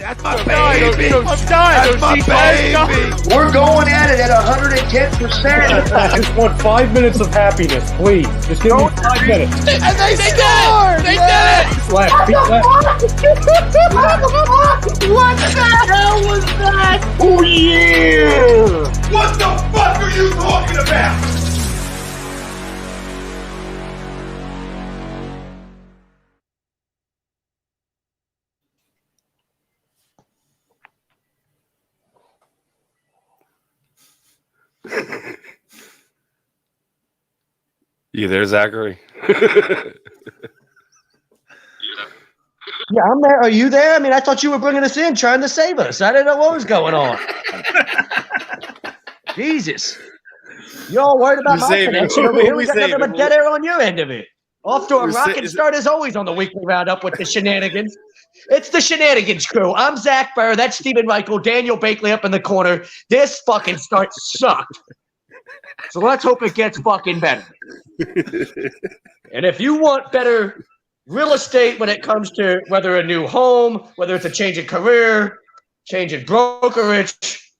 That's my baby. I'm dying. That's my baby. We're going at it at 110%. I just want 5 minutes of happiness, please. Just give me 5 minutes. And they scored. They did it. Left. What the hell was that? Oh, yeah. What the fuck are you talking about? You there, Zachary? Yeah, I'm there. Are you there? I mean, I thought you were bringing us in, trying to save us. I didn't know what was going on. Jesus. You all worried about my connection over here? We got nothing but dead air on your end of it. Off to a rocking start as always on the weekly roundup with the shenanigans. It's the shenanigans crew. I'm Zach Burr. That's Stephen Michael. Daniel Bakley up in the corner. This fucking start sucked. So let's hope it gets fucking better. And if you want better real estate when it comes to whether a new home, whether it's a change in career, change in brokerage,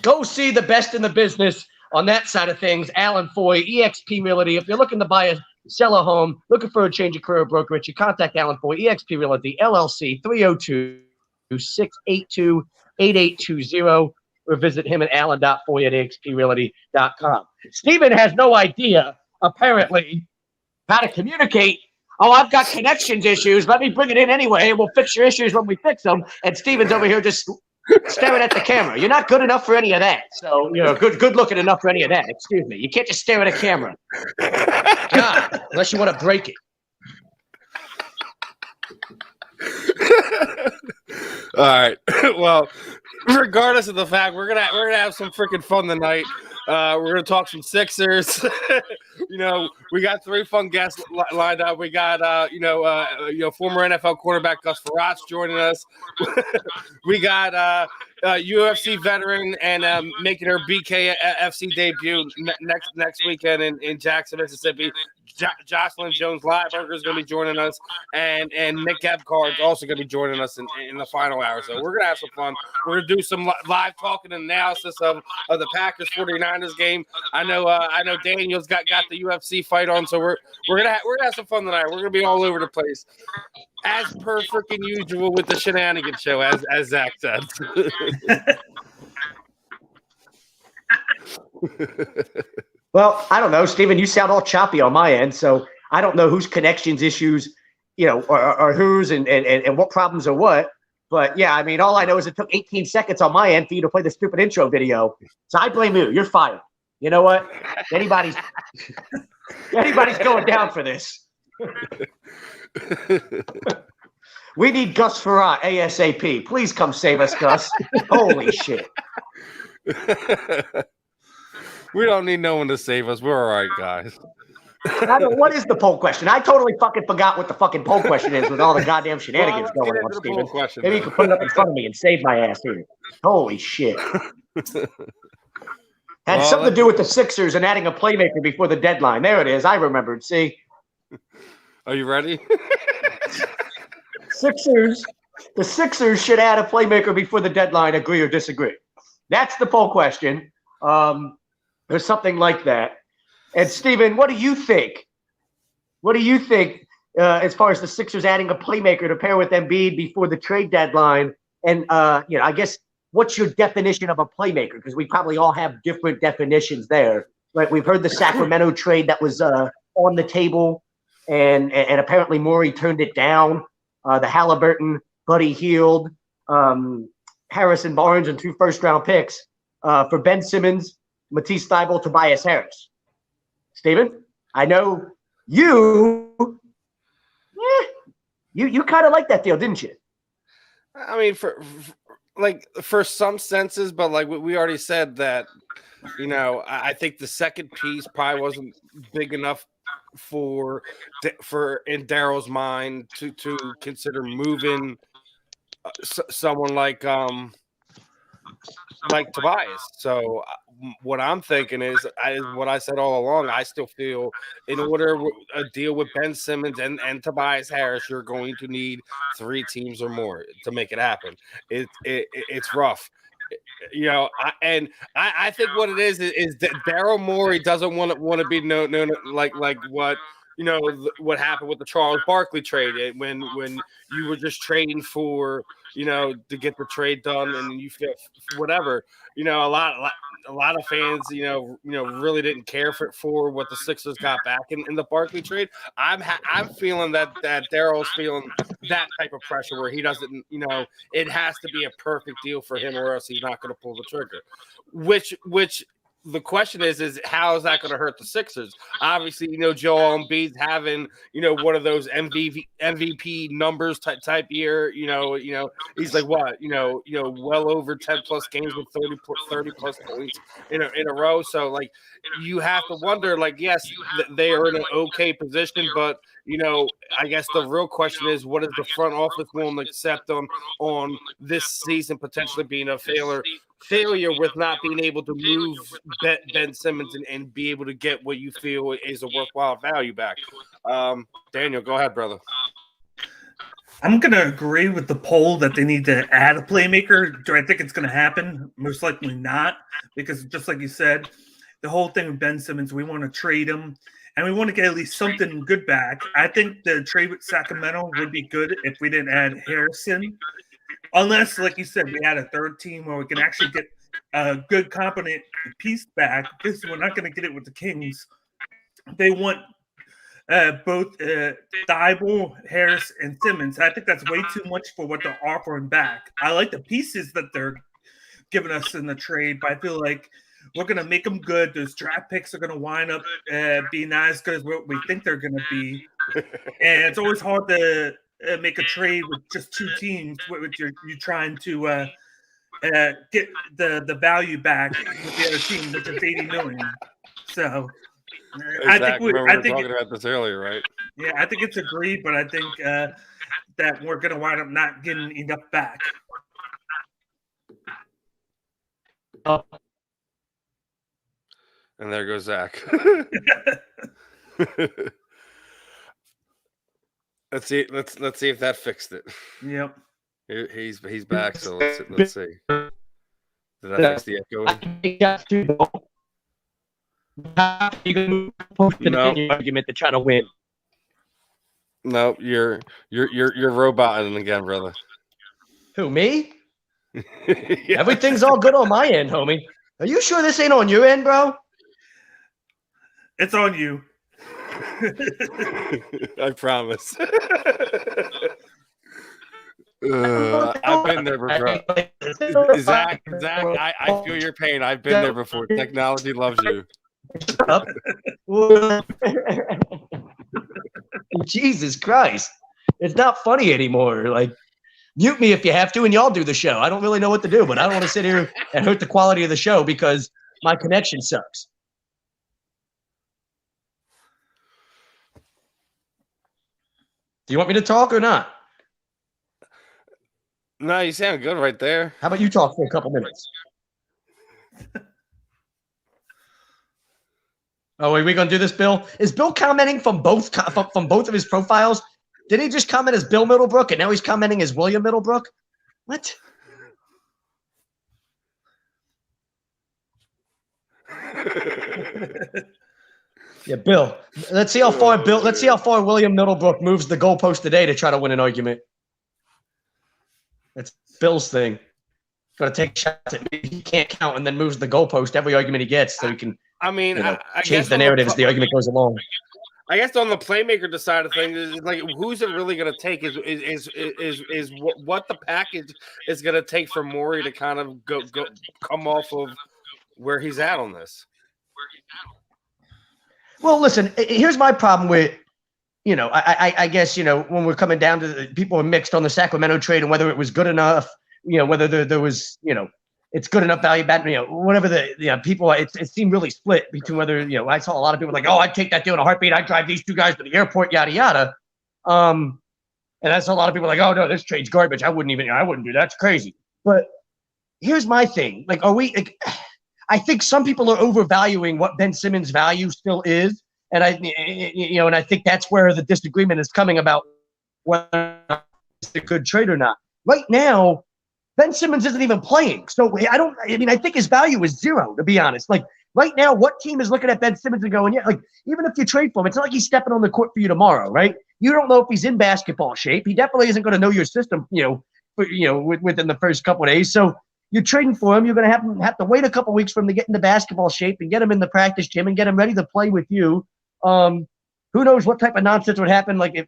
go see the best in the business on that side of things. Alan Foy, eXp Realty. If you're looking to sell a home, looking for a change of career brokerage, you contact Alan Foy, eXp Realty, LLC, 302-682-8820. Or visit him at alan.foy@exprealty.com. Stephen has no idea, apparently, how to communicate. Oh, I've got connections issues. Let me bring it in anyway. We'll fix your issues when we fix them. And Stephen's over here just staring at the camera. You're not good enough for any of that. So, good looking enough for any of that. Excuse me. You can't just stare at a camera. God, unless you want to break it. All right. Well, regardless of the fact, we're gonna have some freaking fun tonight. We're gonna talk some Sixers. We got 3 fun guests lined up. We got former NFL quarterback Gus Frerotte joining us. We got UFC veteran and making her BKFC debut next weekend in Jackson, Mississippi. Jocelyn Jones-Lieberger is going to be joining us, and Nick Gebhard is also going to be joining us in the final hour. So we're going to have some fun. We're going to do some live talking and analysis of the Packers 49ers game. I know Daniel's got the UFC fight on, so we're gonna have some fun tonight. We're going to be all over the place, as per freaking usual with the shenanigans show, as Zach said. Well, I don't know, Stephen, you sound all choppy on my end, so I don't know whose connections issues, are whose and what problems are what. But, yeah, I mean, all I know is it took 18 seconds on my end for you to play the stupid intro video. So I blame you. You're fired. You know what? Anybody's going down for this. We need Gus Frerotte ASAP. Please come save us, Gus. Holy shit. We don't need no one to save us. We're all right, guys. What is the poll question? I totally fucking forgot what the fucking poll question is with all the goddamn shenanigans going on, Steven. Maybe you can put it up in front of me and save my ass here. Holy shit. Had something to do with the Sixers and adding a playmaker before the deadline. There it is. I remembered. See? Are you ready? The Sixers should add a playmaker before the deadline. Agree or disagree? That's the poll question. There's something like that. And Steven, what do you think? What do you think as far as the Sixers adding a playmaker to pair with Embiid before the trade deadline? And I guess what's your definition of a playmaker? Because we probably all have different definitions there. Like we've heard the Sacramento trade that was on the table, and apparently Morey turned it down. The Halliburton, Buddy Hield, Harrison Barnes, and 2 first-round picks for Ben Simmons, Matisse Thybulle, Tobias Harris. Steven, I know you kind of like that deal, didn't you? I mean, for some senses, but like we already said that, I think the second piece probably wasn't big enough for in Daryl's mind to consider moving someone like Tobias. So what I'm thinking is what I said all along. I still feel in order a deal with Ben Simmons and Tobias Harris, you're going to need 3 teams or more to make it happen. It's rough. I think what it is that Daryl Morey doesn't want to be known like what what happened with the Charles Barkley trade when you were just trading for to get the trade done and you feel whatever a lot of fans really didn't care for what the Sixers got back in the Barkley trade. I'm feeling that Daryl's feeling that type of pressure where he doesn't it has to be a perfect deal for him or else he's not going to pull the trigger. Which the question is how is that going to hurt the Sixers? Obviously, Joel Embiid's having, one of those MVP numbers type year. He's like what, well over 10 plus games with 30 plus points in a row. So like, you have to wonder, like, yes, they are in an okay position, but I guess the real question is, what is the front office willing to accept on this season potentially being a failure with not being able to move Ben Simmons and be able to get what you feel is a worthwhile value back. Daniel, go ahead, brother. I'm going to agree with the poll that they need to add a playmaker. Do I think it's going to happen? Most likely not, because just like you said, the whole thing with Ben Simmons, we want to trade him, and we want to get at least something good back. I think the trade with Sacramento would be good if we didn't add Harrison. Unless, like you said, we add a third team where we can actually get a good, competent piece back. Because we're not going to get it with the Kings. They want both Thibault, Harris, and Simmons. I think that's way too much for what they're offering back. I like the pieces that they're giving us in the trade, but I feel like we're going to make them good. Those draft picks are going to wind up being not as good as what we think they're going to be. And it's always hard to make a trade with just 2 teams with you trying to get the value back with the other team, which is $80 million. So Exactly. I think we were talking about this earlier, right? Yeah, I think it's agreed, but I think that we're going to wind up not getting enough back. And there goes Zach. Let's see if that fixed it. Yep. He's back, so let's see. Did I fix the echo? You can push the argument to try to win. No, you're roboting again, brother. Who, me? Yeah. Everything's all good on my end, homie. Are you sure this ain't on your end, bro? It's on you. I promise. I've been there before. Zach, I feel your pain. I've been there before. Technology loves you. Shut up. Jesus Christ. It's not funny anymore. Like, mute me if you have to, and y'all do the show. I don't really know what to do, but I don't want to sit here and hurt the quality of the show because my connection sucks. Do you want me to talk or not? No, you sound good right there. How about you talk for a couple minutes? Oh, are we going to do this, Bill? Is Bill commenting from both of his profiles? Did he just comment as Bill Middlebrook, and now he's commenting as William Middlebrook? What? Yeah, Bill. Let's see how far William Middlebrook moves the goalpost today to try to win an argument. That's Bill's thing. Got to take shots at me. He can't count and then moves the goalpost every argument he gets, so he can. I mean, I change the narrative as the argument goes along. I guess on the playmaker side of things, is like who's it really going to take is what the package is going to take for Morey to kind of go come off of where he's at on this. Well, listen, here's my problem with, I guess, when we're coming down to the people are mixed on the Sacramento trade and whether it was good enough, whether there was, it's good enough value back, whatever the people, it seemed really split between whether, I saw a lot of people like, oh, I'd take that deal in a heartbeat. I'd drive these 2 guys to the airport, yada, yada. And I saw a lot of people like, oh, no, this trade's garbage. I wouldn't do that. It's crazy. But here's my thing. Like, I think some people are overvaluing what Ben Simmons' value still is, and I think that's where the disagreement is coming about whether it's a good trade or not. Right now, Ben Simmons isn't even playing, so I think his value is zero, to be honest. Like right now, what team is looking at Ben Simmons and going, yeah, like even if you trade for him, it's not like he's stepping on the court for you tomorrow, right? You don't know if he's in basketball shape. He definitely isn't going to know your system, within the first couple of days. So you're trading for him. You're going to have to wait a couple of weeks for him to get into basketball shape and get him in the practice gym and get him ready to play with you. Who knows what type of nonsense would happen? Like if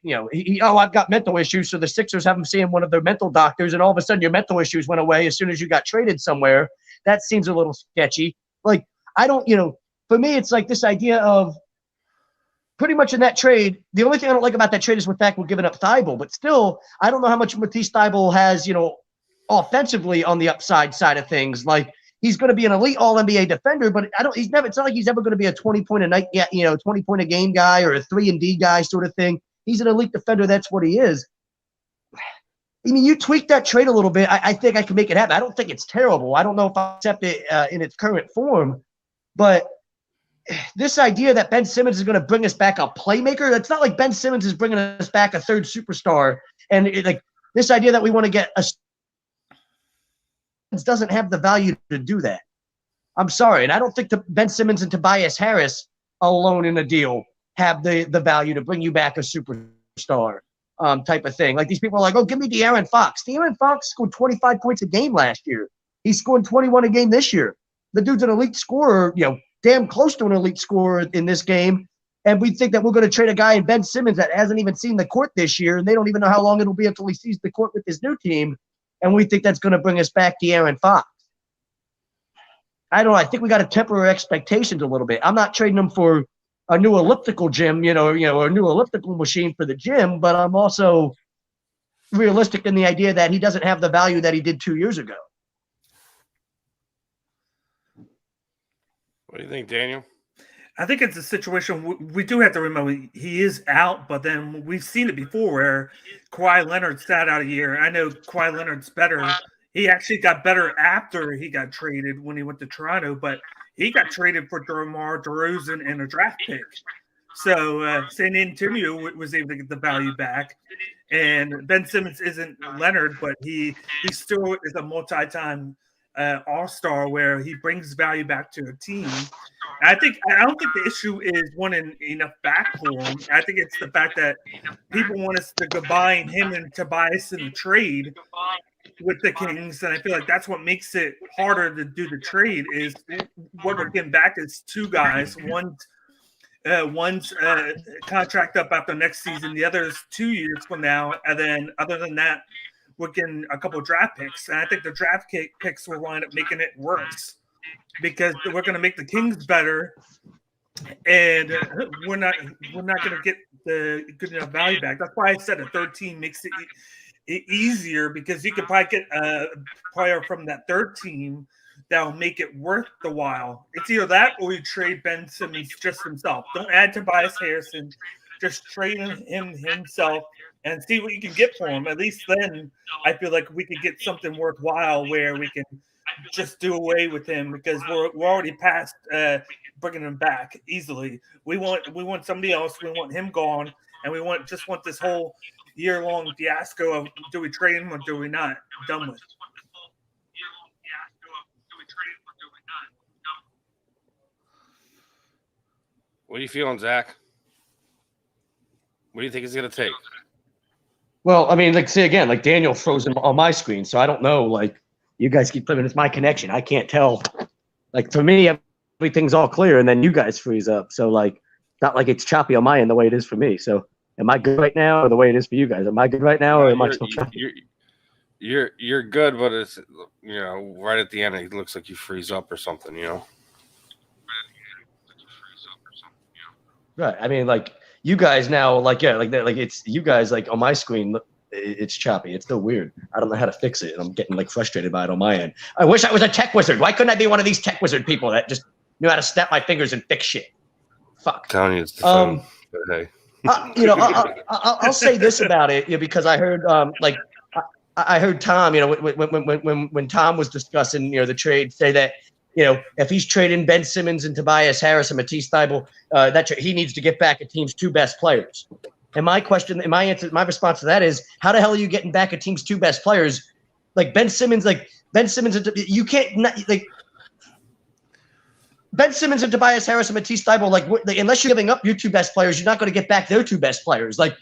I've got mental issues, so the Sixers have him seeing one of their mental doctors, and all of a sudden your mental issues went away as soon as you got traded somewhere. That seems a little sketchy. Like for me, it's like this idea of pretty much in that trade. The only thing I don't like about that trade is the fact we're giving up Thibault, but still, I don't know how much Matisse Thibault has, offensively on the upside side of things. Like he's going to be an elite All-NBA defender, but it's not like he's ever going to be a 20-point a night, 20-point a game guy or a 3-and-D guy sort of thing. He's an elite defender. That's what he is. I mean, you tweak that trade a little bit. I think I can make it happen. I don't think it's terrible. I don't know if I accept it in its current form, but this idea that Ben Simmons is going to bring us back a playmaker, it's not like Ben Simmons is bringing us back a third superstar. And this idea that we want to get a doesn't have the value to do that. I'm sorry. And I don't think Ben Simmons and Tobias Harris alone in a deal have the value to bring you back a superstar type of thing. Like these people are like, oh, give me De'Aaron Fox. De'Aaron Fox scored 25 points a game last year. He's scoring 21 a game this year. The dude's an elite scorer, damn close to an elite scorer in this game. And we think that we're going to trade a guy in Ben Simmons that hasn't even seen the court this year, and they don't even know how long it'll be until he sees the court with his new team. And we think that's going to bring us back De'Aaron Fox. I don't know. I think we got to temper our expectations a little bit. I'm not trading him for a new elliptical gym, or a new elliptical machine for the gym, but I'm also realistic in the idea that he doesn't have the value that he did 2 years ago. What do you think, Daniel? I think it's a situation we do have to remember he is out, but then we've seen it before where Kawhi Leonard sat out a year. I know Kawhi Leonard's better. He actually got better after he got traded when he went to Toronto, but he got traded for DeMar DeRozan and a draft pick. So San Antonio was able to get the value back. And Ben Simmons isn't Leonard, but he still is a multi-time all-star where he brings value back to a team. I don't think the issue is wanting enough back for him. I think it's the fact that people want us to combine him and Tobias in the trade with the Kings, and I feel like that's what makes it harder to do the trade. Is what we're getting back is two guys. One's contract up after next season, the other's 2 years from now, and then other than that, we're getting a couple of draft picks, and I think the draft picks will wind up making it worse because we're going to make the Kings better, and we're not going to get the good enough value back. That's why I said a third team makes it easier because you could probably get a player from that third team that will make it worth the while. It's either that or you trade Ben Simmons just himself. Don't add Tobias Harrison. Just trade him himself and see what you can get for him. At least then I feel like we could get something worthwhile where we can just do away with him because we're already past bringing him back easily. We want somebody else. We want him gone, and we want this whole year-long fiasco of do we trade him or do we not? Done with. What are you feeling, Zach? What do you think it's going to take? Well, I mean, say again, Daniel froze on my screen, so I don't know. You guys keep playing. It's my connection. I can't tell. For me, everything's all clear, and then you guys freeze up. So, not like it's choppy on my end the way it is for me. So, am I good right now, or the way it is for you guys? Am I good right now, or am I still choppy? You're good, but it's right at the end, it looks like you freeze up or something. Right. I mean, you guys now, it's you guys on my screen. It's choppy. It's still weird. I don't know how to fix it, and I'm getting frustrated by it on my end. I wish I was a tech wizard. Why couldn't I be one of these tech wizard people that just knew how to snap my fingers and fix shit? Fuck. I'm telling you, it's the phone. But hey. I'll say this about it, because I heard I heard Tom, when Tom was discussing the trade, say that if he's trading Ben Simmons and Tobias Harris and Matisse Thybulle, he needs to get back a team's 2 best players. And my response to that is, how the hell are you getting back a team's 2 best players? Like Ben Simmons, you can't Ben Simmons and Tobias Harris and Matisse Thybulle, unless you're giving up your 2 best players, you're not going to get back their 2 best players. Like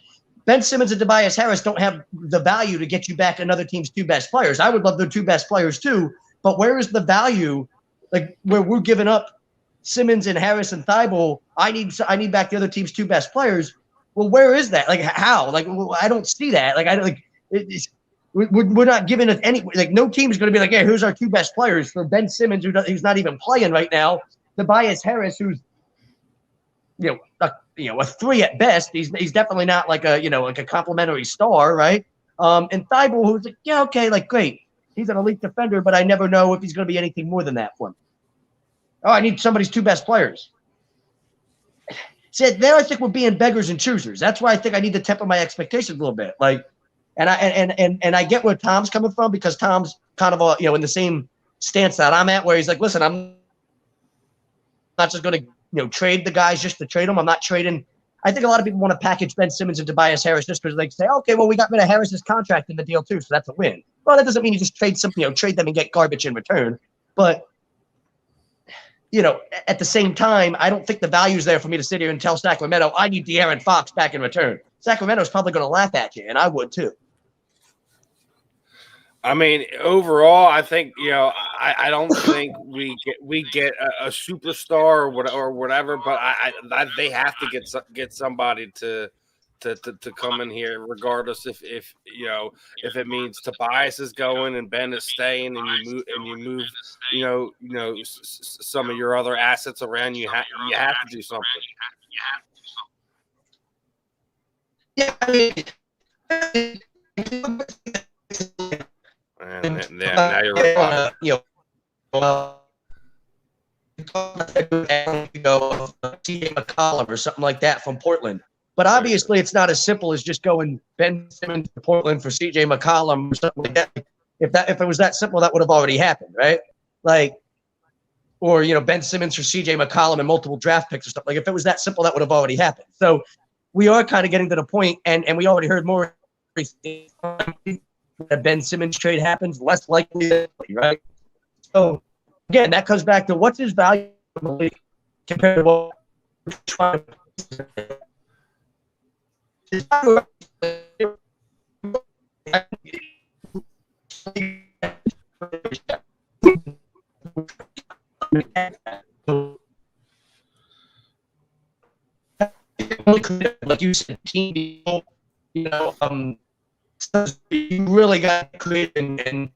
Ben Simmons and Tobias Harris don't have the value to get you back another team's 2 best players. I would love their 2 best players too, but where is the value? Like where we're giving up Simmons and Harris and Thybulle, I need back the other team's 2 best players. Well, where is that? Like how? Like I don't see that. Like we're not giving it any. Like no team is going to be like, yeah, here's our 2 best players for Ben Simmons, who's not even playing right now. Tobias Harris, who's a 3 at best. He's definitely not like a complimentary star, right? And Thybulle, who's like, yeah, okay, like great. He's an elite defender, but I never know if he's going to be anything more than that for me. Oh, I need somebody's 2 best players. See, there I think we're being beggars and choosers. That's why I think I need to temper my expectations a little bit. Like, and I get where Tom's coming from, because Tom's kind of in the same stance that I'm at, where he's like, listen, I'm not just going to trade the guys just to trade them. I'm not trading. I think a lot of people want to package Ben Simmons and Tobias Harris just because they say, okay, well, we got rid of Harris's contract in the deal too, so that's a win. Well, that doesn't mean you just trade them and get garbage in return. But at the same time, I don't think the value is there for me to sit here and tell Sacramento I need De'Aaron Fox back in return. Sacramento's probably going to laugh at you, and I would too. I mean, overall, I think I don't think we get a superstar or whatever, but they have to get somebody to come in here, regardless if it means Tobias is going and Ben is staying, and you move some of your other assets around. You have to do something. Yeah, And now you're right. TJ McCollum or something like that from Portland. But obviously, it's not as simple as just going Ben Simmons to Portland for CJ McCollum or something like that. If it was that simple, that would have already happened, right? Or Ben Simmons for CJ McCollum and multiple draft picks or stuff. Like if it was that simple, that would have already happened. So we are kind of getting to the point, and we already heard more. That Ben Simmons trade happens, less likely, right? So again, that comes back to what's his value in the league compared to what we're trying like you said, team people, you really got to create and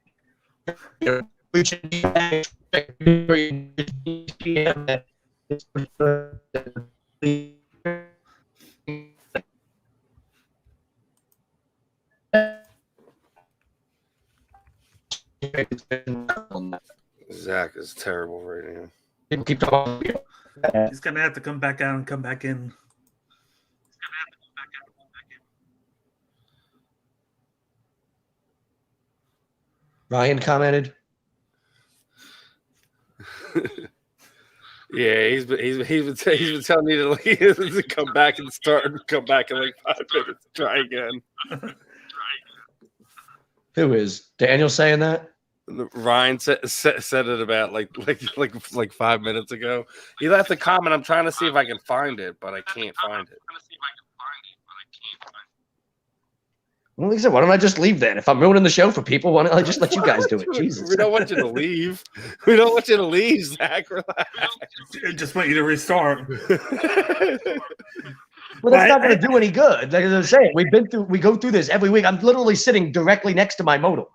Zach is terrible right now. People keep talking. He's gonna have to come back out and come back in. Ryan commented. Yeah, he's been telling me to come back and come back in like 5 minutes. Try again. Who is Daniel saying that? Ryan said it about like 5 minutes ago. He left a comment. I'm trying to see if I can find it, but I can't find it. Well, like I said, why don't I just leave then? If I'm ruining the show for people, why don't I just let you guys do it? Jesus. We don't want you to leave. We don't want you to leave, Zach. Relax. I just want you to restart. Well, that's not going to do any good. Like I was saying, we go through this every week. I'm literally sitting directly next to my modem.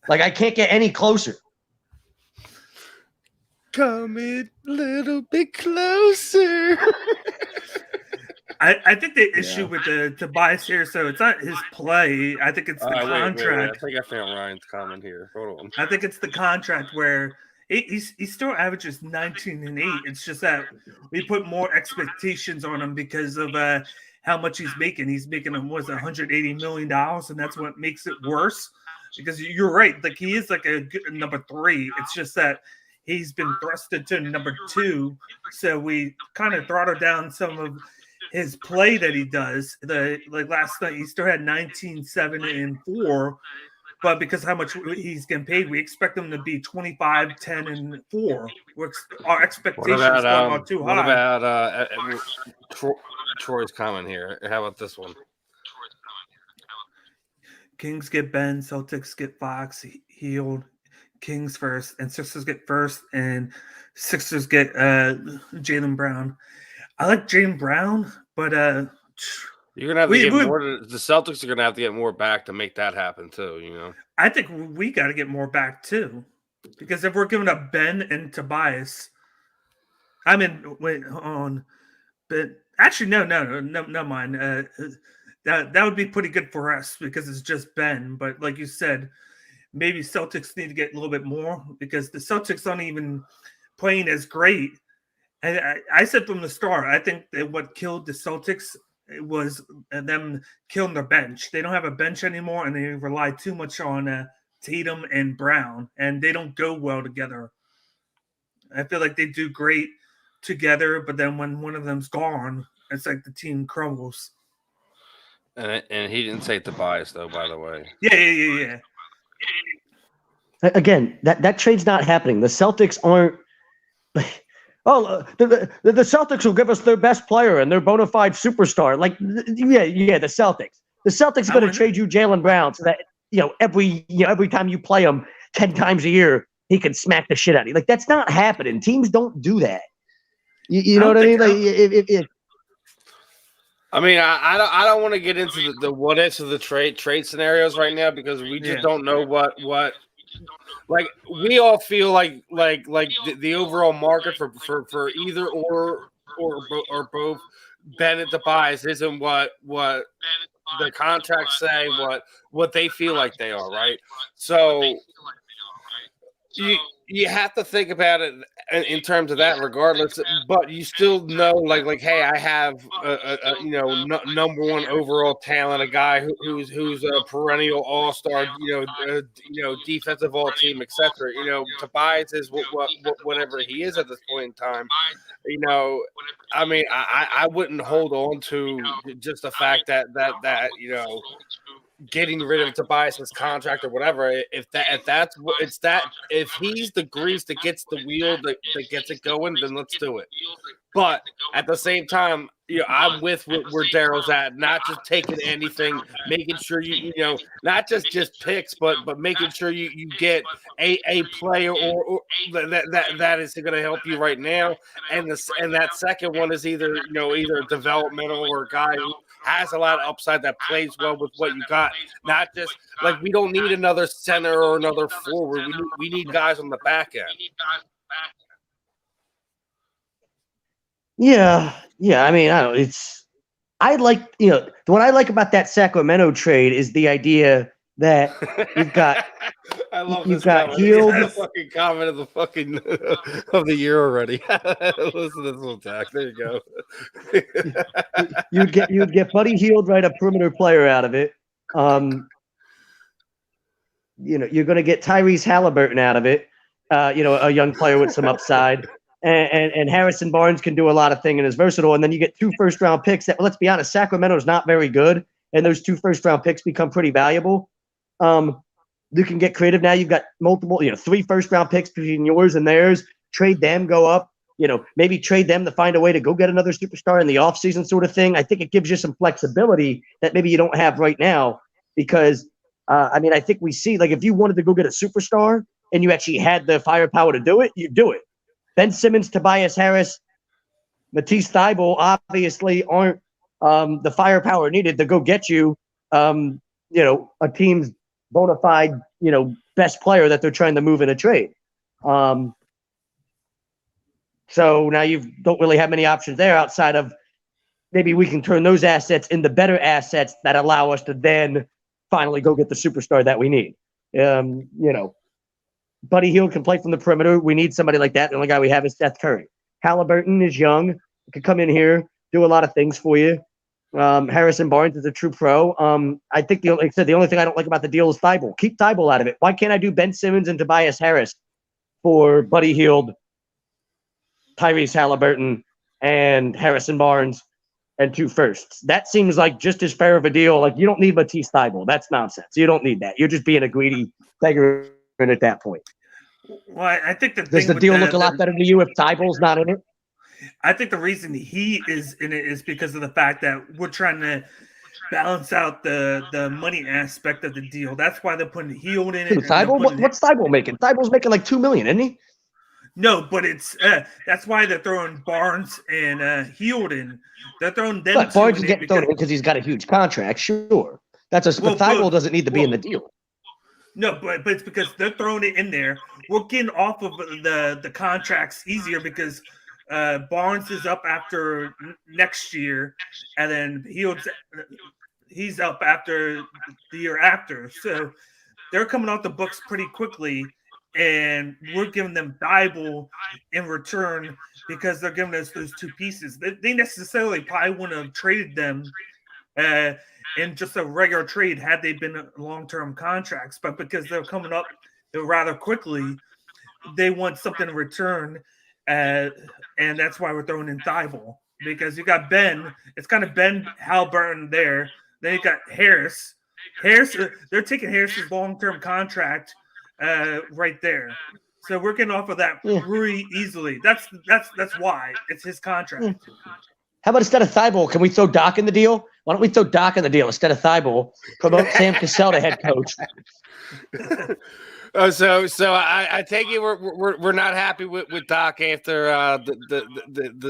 Like I can't get any closer. Come a little bit closer. I think the issue with the Tobias here, so it's not his play. I think it's the contract. Wait. I think I found Ryan's comment here. Hold on. I think it's the contract where he still averages 19 and 8. It's just that we put more expectations on him because of how much he's making. He's making $180 million, and that's what makes it worse. Because you're right, like he is like a good number 3. It's just that he's been thrusted to number 2. So we kind of throttled down some of his play that he does. Like last night, he still had 19, 7, and 4. But because how much he's getting paid, we expect him to be 25, 10, and 4. Our expectations are too high. What about Troy's comment here? How about this one? Kings get Ben, Celtics get Fox, Hield, Kings first, and Sixers get first, and Sixers get Jalen Brown. I like Jalen Brown, but you're gonna have to get more. The Celtics are gonna have to get more back to make that happen too. You know, I think we got to get more back too, because if we're giving up Ben and Tobias, but actually no mind. That would be pretty good for us because it's just Ben. But like you said, maybe Celtics need to get a little bit more because the Celtics aren't even playing as great. And I said from the start, I think that what killed the Celtics was them killing their bench. They don't have a bench anymore, and they rely too much on Tatum and Brown, and they don't go well together. I feel like they do great together, but then when one of them's gone, it's like the team crumbles. And he didn't say Tobias though, by the way. Yeah. Again, that trade's not happening. The Celtics aren't. The Celtics will give us their best player and their bona fide superstar. Like, the Celtics. The Celtics are going to trade you Jalen Brown so that every time you play him 10 times a year, he can smack the shit out of you. Like, that's not happening. Teams don't do that. You know what I mean? Like, I mean, I don't want to get into the what ifs of the trade scenarios right now because we just don't know what. Like we all feel like the overall market for either or both Ben and Tobias isn't what the contracts say, what they feel like they are, right? So you have to think about it in terms of that, regardless. But you still know, like, hey, I have number 1 overall talent, a guy who's a perennial all-star, defensive all-team, etc. Tobias is whatever he is at this point in time. I mean, I wouldn't hold on to just the fact that getting rid of Tobias's contract or whatever, if he's the grease that gets the wheel that gets it going, then let's do it. But at the same time, I'm with where Daryl's at, not just taking anything, making sure you not just picks, but making sure you get a player or that is going to help you right now, and that second one is either developmental or a guy who has a lot of upside that plays well with what you got. Not just like we don't need another center or another forward. We need guys on the back end. Yeah. I mean, I don't. What I like about that Sacramento trade is the idea that you've got. I love you've this got comment. Hield. The fucking comment of the fucking of the year already. Listen to this one, Tack. There you go. You'd get Buddy Hield, right, a perimeter player out of it. You're going to get Tyrese Halliburton out of it. A young player with some upside. And Harrison Barnes can do a lot of things and is versatile. And then you get 2 first-round picks that, let's be honest, Sacramento's not very good. And those 2 first-round picks become pretty valuable. You can get creative now. You've got multiple, 3 first-round picks between yours and theirs. Trade them, go up. Maybe trade them to find a way to go get another superstar in the offseason sort of thing. I think it gives you some flexibility that maybe you don't have right now because, I think we see, like, if you wanted to go get a superstar and you actually had the firepower to do it, you do it. Ben Simmons, Tobias Harris, Matisse Thybulle obviously aren't the firepower needed to go get you, a team's bona fide, best player that they're trying to move in a trade. So now you don't really have many options there outside of maybe we can turn those assets into better assets that allow us to then finally go get the superstar that we need. Buddy Hield can play from the perimeter. We need somebody like that. The only guy we have is Seth Curry. Halliburton is young. Could come in here, do a lot of things for you. Harrison Barnes is a true pro. I think the only thing I don't like about the deal is Thybulle. Keep Thybulle out of it. Why can't I do Ben Simmons and Tobias Harris for Buddy Hield, Tyrese Halliburton, and Harrison Barnes, and 2 firsts. That seems like just as fair of a deal. Like, you don't need Matisse Thybulle. That's nonsense. You don't need that. You're just being a greedy beggar at that point. Well, I think does the deal look a lot better to you if Thybulle's not in it? I think the reason he is in it is because of the fact that we're trying to balance out the money aspect of the deal. That's why they're putting Hield in it. Thybulle? What's Thybulle making? Thybulle's making like $2 million, isn't he? No, but it's that's why they're throwing Barnes and Hield in. They're throwing them. But Barnes is getting thrown in because he's got a huge contract. Sure, but Thybulle doesn't need to be in the deal. No, but it's because they're throwing it in there. We're getting off of the contracts easier because Barnes is up after next year, and then he's up after the year after. So they're coming off the books pretty quickly, and we're giving them Thybulle in return because they're giving us those 2 pieces. They necessarily probably wouldn't have traded them in just a regular trade had they been long-term contracts, but because they're coming up rather quickly, they want something in return, and that's why we're throwing in Thybulle, because you got Ben. It's kind of Ben Halliburton there. Then you got Harris. They're taking Harris's long-term contract right there. So we're getting off of that really easily. That's why it's his contract. How about instead of Thybulle, can we throw Doc in the deal? Why don't we throw Doc in the deal instead of Thybulle? Promote Sam Cassell to head coach. So I take it we're not happy with Doc after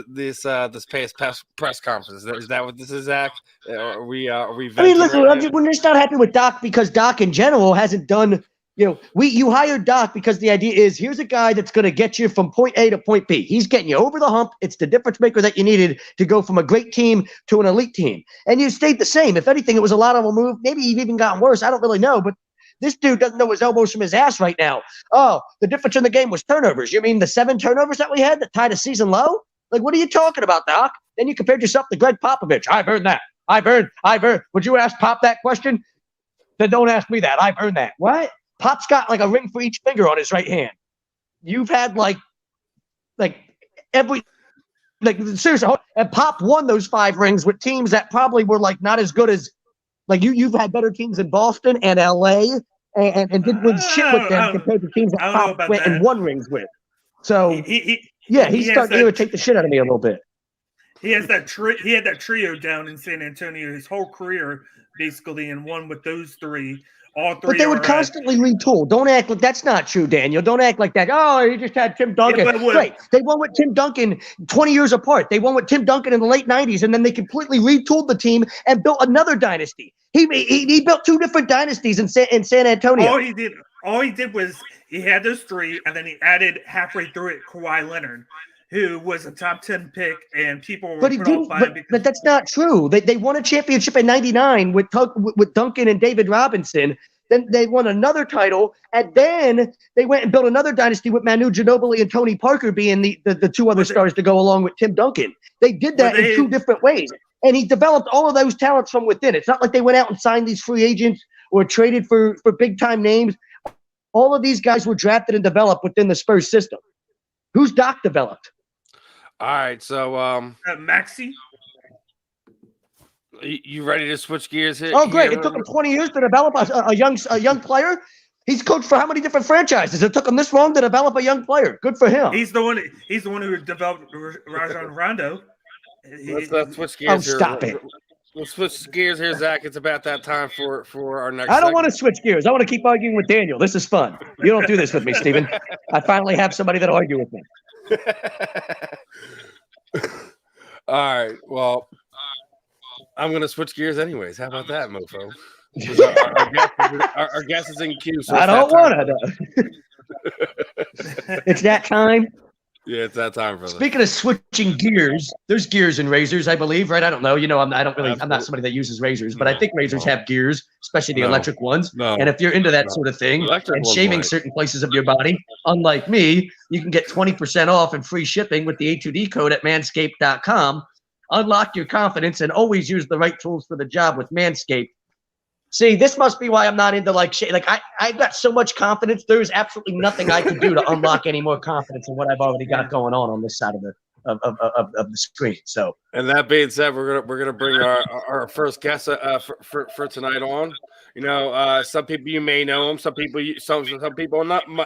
this past press conference. Is that what this is, Zach? Are we? I mean, listen, we're just not happy with Doc because Doc in general hasn't done. You hired Doc because the idea is here's a guy that's going to get you from point A to point B. He's getting you over the hump. It's the difference maker that you needed to go from a great team to an elite team. And you stayed the same. If anything, it was a lot of a move. Maybe you've even gotten worse. I don't really know. But this dude doesn't know his elbows from his ass right now. Oh, the difference in the game was turnovers. You mean the 7 turnovers that we had that tied a season low? Like, what are you talking about, Doc? Then you compared yourself to Greg Popovich. I've earned that. I've heard. Would you ask Pop that question? Then don't ask me that. I've earned that. What? Pop's got like a ring for each finger on his right hand. You've had seriously, and Pop won those 5 rings with teams that probably were like not as good as you've had better teams in Boston and LA and didn't win shit with them compared to teams that Pop went and won rings with. So he's starting to irritate the shit out of me a little bit. He has that he had that trio down in San Antonio his whole career basically, and won with those 3. All 3 but they would constantly retool. Don't act like that's not true, Daniel. Don't act like that. Oh, you just had Tim Duncan. Wait, they won with Tim Duncan 20 years apart. They won with Tim Duncan in the late 90s, and then they completely retooled the team and built another dynasty. He built 2 different dynasties in San Antonio. All he did was he had those 3, and then he added halfway through it Kawhi Leonard, who was a top 10 pick, and people were but that's not true. They won a championship in '99 with Duncan and David Robinson. Then they won another title, and then they went and built another dynasty with Manu Ginobili and Tony Parker being the 2 other stars to go along with Tim Duncan. They did that in 2 different ways, and he developed all of those talents from within. It's not like they went out and signed these free agents or traded for big-time names. All of these guys were drafted and developed within the Spurs system. Who's Doc developed? All right, so Maxey. You ready to switch gears here? Oh, great! It took him 20 years to develop a young player. He's coached for how many different franchises? It took him this long to develop a young player. Good for him. He's the one who developed Rajon Rondo. Let's switch gears. Oh, stop it! Let's switch gears here, Zach. It's about that time for our next. I don't want to switch gears. I want to keep arguing with Daniel. This is fun. You don't do this with me, Steven. I finally have somebody that'll argue with me. All right. Well, I'm going to switch gears anyways. How about that, mofo? Our guest is in queue. So I don't want to. It's that time. Yeah, it's that time, brother. Speaking of switching gears, there's gears and razors, I believe, right? I don't know. I'm not somebody that uses razors, but I think razors have gears, especially the electric ones. And if you're into that sort of thing and shaving certain places of your body, unlike me, you can get 20% off and free shipping with the A2D code at manscaped.com. Unlock your confidence and always use the right tools for the job with Manscaped. See, this must be why I'm not into I've got so much confidence. There's absolutely nothing I can do to unlock any more confidence in what I've already got going on this side of the screen. So, and that being said, we're gonna bring our first guest for tonight on. You know, some people you may know him, some people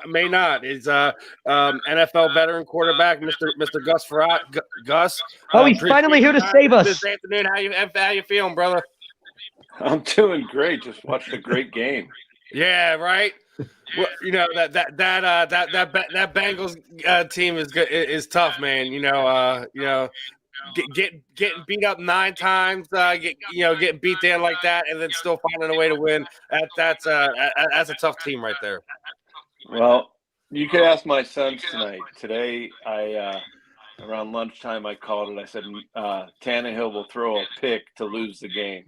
may not. Is NFL veteran quarterback Mr. Gus Farrat. Gus. He's finally here to save us this afternoon. How you feeling, brother? I'm doing great. Just watched a great game. Yeah, right. Well, you know that Bengals team is tough, man. Getting beat up 9 times, getting beat down like that, and then still finding a way to win. That's a tough team right there. Well, you could ask my sons tonight. Today, around lunchtime, I called it. I said, Tannehill will throw a pick to lose the game.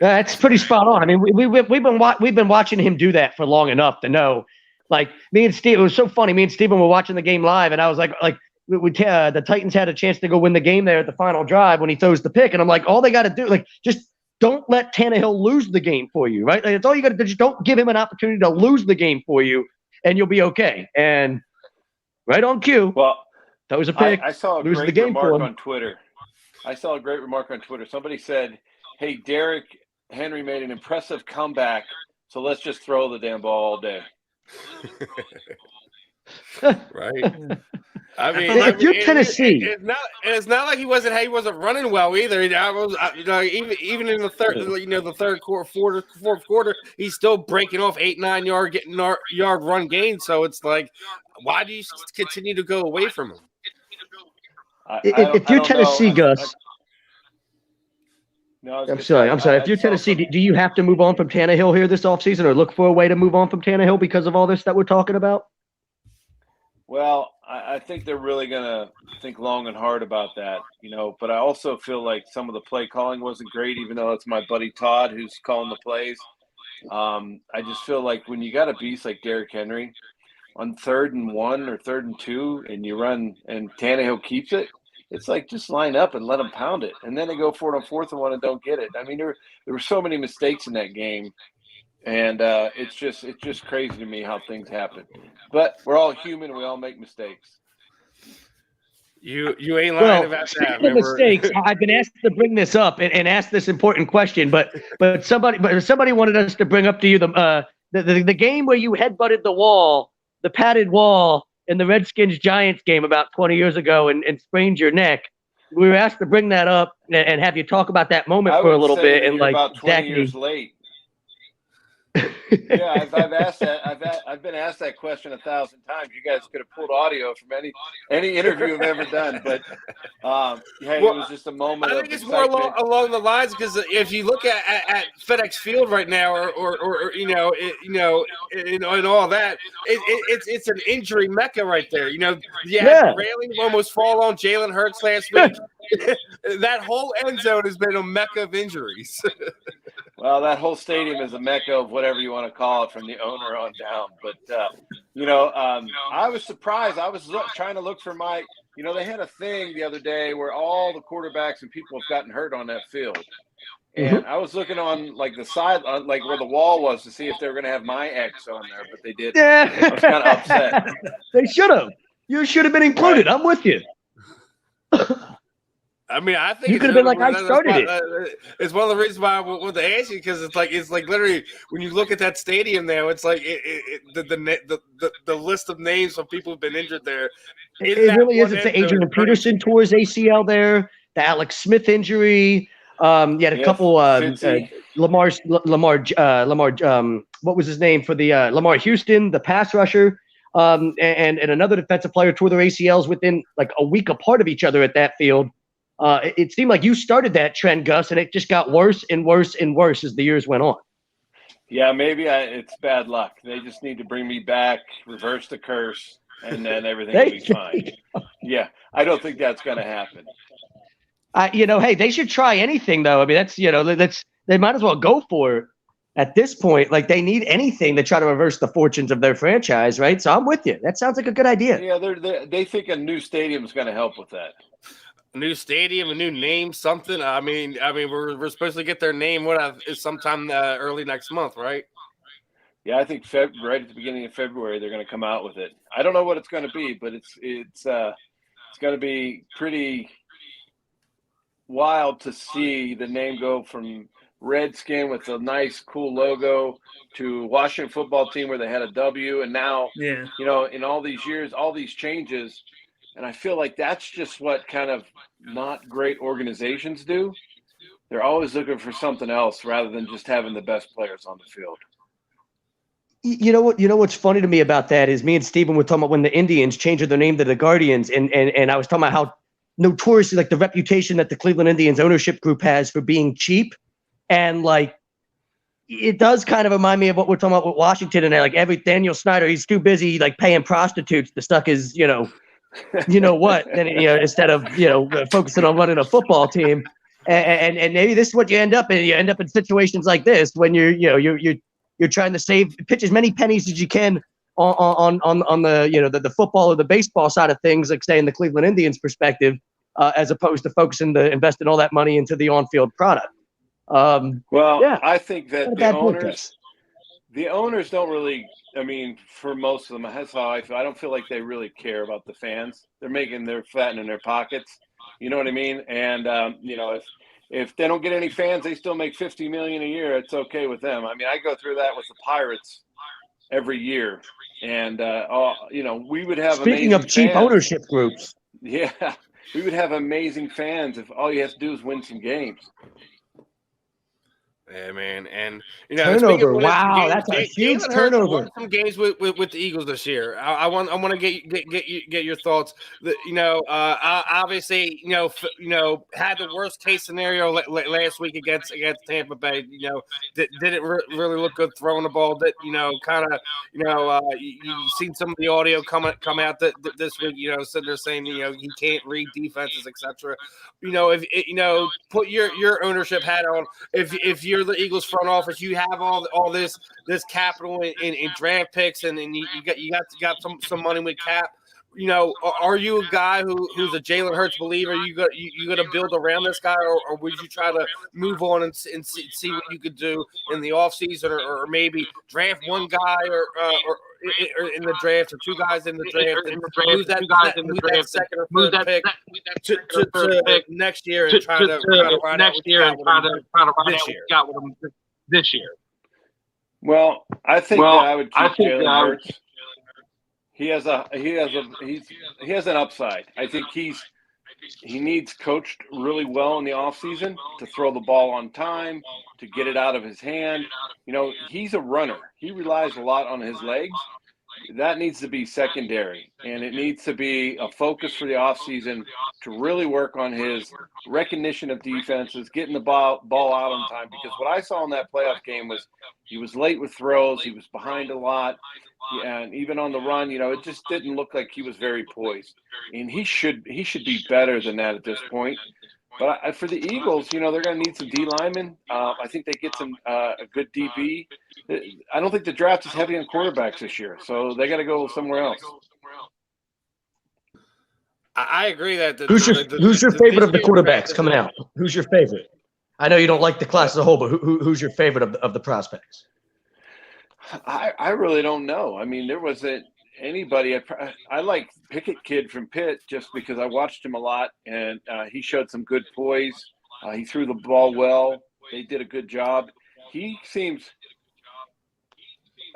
That's pretty spot on. I mean, we've been watching him do that for long enough to know. Like me and Steve, it was so funny. Me and Steven were watching the game live, and I was like, the Titans had a chance to go win the game there at the final drive when he throws the pick, and I'm like, all they got to do, just don't let Tannehill lose the game for you, right? It's all you got to do. Just don't give him an opportunity to lose the game for you, and you'll be okay. And right on cue. Well, that was a pick. I saw a great remark on Twitter. Somebody said, "Hey, Derrick Henry made an impressive comeback, so let's just throw the damn ball all day." Right. I mean, if you're Tennessee, it's not like he wasn't running well either. Even in the third quarter, fourth quarter, he's still breaking off 8-9 yard run gains. So it's like, why do you continue to go away from him? If you're Tennessee, Gus. No, I'm sorry. If you're Tennessee, do you have to move on from Tannehill here this offseason, or look for a way to move on from Tannehill because of all this that we're talking about? Well, I think they're really going to think long and hard about that, but I also feel like some of the play calling wasn't great, even though it's my buddy Todd who's calling the plays. I just feel like when you got a beast like Derrick Henry on 3rd and 1 or 3rd and 2 and you run and Tannehill keeps it, it's like just line up and let them pound it. And then they go for it on 4th and 1 and don't get it. I mean, there were so many mistakes in that game. And it's just crazy to me how things happen. But we're all human. We all make mistakes. You ain't lying about that. Mistakes. I've been asked to bring this up and ask this important question, but somebody wanted us to bring up to you the game where you headbutted the padded wall in the Redskins-Giants game about 20 years ago and sprained your neck. We were asked to bring that up and have you talk about that moment for a little bit. And about 20 years late. Yeah, I've asked that. I've been asked that question 1,000 times. You guys could have pulled audio from any interview I've ever done, but it was just a moment. I think it's more along the lines because if you look at FedEx Field right now, or and all that, it's an injury mecca right there. The railing almost fall on Jalen Hurts last week. That whole end zone has been a mecca of injuries. Well, that whole stadium is a mecca of whatever you want to call it, from the owner on down. But, I was surprised. I was trying to look for my – they had a thing the other day where all the quarterbacks and people have gotten hurt on that field. And I was looking on, the side, where the wall was to see if they were going to have my X on there, but they didn't. Yeah. I was kind of upset. They should have. You should have been included. Right. I'm with you. I mean, I think you could have been like, I started it. It's one of the reasons why I want to ask you, because it's like literally when you look at that stadium now, it's like the list of names of people who've been injured there. It really is. It's the Adrian Peterson tore his ACL there. The Alex Smith injury. You had a couple. Lamar. What was his name for the Lamar Houston, the pass rusher, and another defensive player tore their ACLs within like a week apart of each other at that field. It seemed like you started that trend, Gus, and it just got worse and worse and worse as the years went on. Yeah, maybe it's bad luck. They just need to bring me back, reverse the curse, and then everything will be fine. Yeah, I don't think that's going to happen. Hey, they should try anything, though. I mean, they might as well go for it at this point. Like, they need anything to try to reverse the fortunes of their franchise, right? So I'm with you. That sounds like a good idea. Yeah, they think a new stadium is going to help with that. A new stadium, a new name, something. I mean, we're supposed to get their name sometime early next month, right? Yeah, I think right at the beginning of February they're going to come out with it. I don't know what it's going to be, but it's going to be pretty wild to see the name go from Redskin with a nice, cool logo to Washington football team where they had a W, and now in all these years, all these changes. And I feel like that's just what kind of not great organizations do. They're always looking for something else rather than just having the best players on the field. You know what? You know what's funny to me about that is me and Steven were talking about when the Indians changed their name to the Guardians, and I was talking about how notoriously like the reputation that the Cleveland Indians ownership group has for being cheap, and like it does kind of remind me of what we're talking about with Washington and like every Daniel Snyder, he's too busy like paying prostitutes to stuck his what, then instead of focusing on running a football team, and maybe this is what you end up in. You end up in situations like this when you're trying to pitch as many pennies as you can on the football or the baseball side of things, like say in the Cleveland Indians perspective, as opposed to focusing to investing all that money into the on-field product. I think that the owners don't really. I mean, for most of them, that's how I feel. I don't feel like they really care about the fans. They're fattening their pockets. You know what I mean? And if they don't get any fans, they still make $50 million a year. It's okay with them. I mean, I go through that with the Pirates every year, and we would have. Speaking of cheap ownership groups, we would have amazing fans if all you have to do is win some games. Yeah, man, and turnover. Wow, that's a huge turnover. Won some games with the Eagles this year. I want to get your thoughts. Obviously, had the worst case scenario last week against Tampa Bay. Didn't really look good throwing the ball. That you've seen some of the audio come out this week. So they're saying he can't read defenses, etc. Put your ownership hat on. If you're the Eagles front office, you have all this capital in draft picks, and you got some money with cap. Are you a guy who's a Jalen Hurts believer? You got to build around this guy, or would you try to move on and see what you could do in the offseason, or maybe draft one guy or in the draft, or two guys in the draft, and move that second or third pick to next year and try to ride out this year. This year. Well, I think that I would keep Jalen Hurts. He has an upside. I think he needs coached really well in the offseason to throw the ball on time, to get it out of his hand. He's a runner. He relies a lot on his legs. That needs to be secondary, and it needs to be a focus for the offseason to really work on his recognition of defenses, getting the ball out on time, because what I saw in that playoff game was he was late with throws. He was behind a lot. And even on the run, it just didn't look like he was very poised. And he should be better than that at this point. But for the Eagles, they're going to need some D linemen. I think they get some a good DB. I don't think the draft is heavy on quarterbacks this year, so they got to go somewhere else. I agree that. Who's your favorite of the quarterbacks coming out? Who's your favorite? I know you don't like the class as a whole, but who's your favorite of the prospects? I really don't know. I mean, there wasn't anybody. I like Pickett kid from Pitt just because I watched him a lot, and he showed some good poise. He threw the ball well. They did a good job. He seems,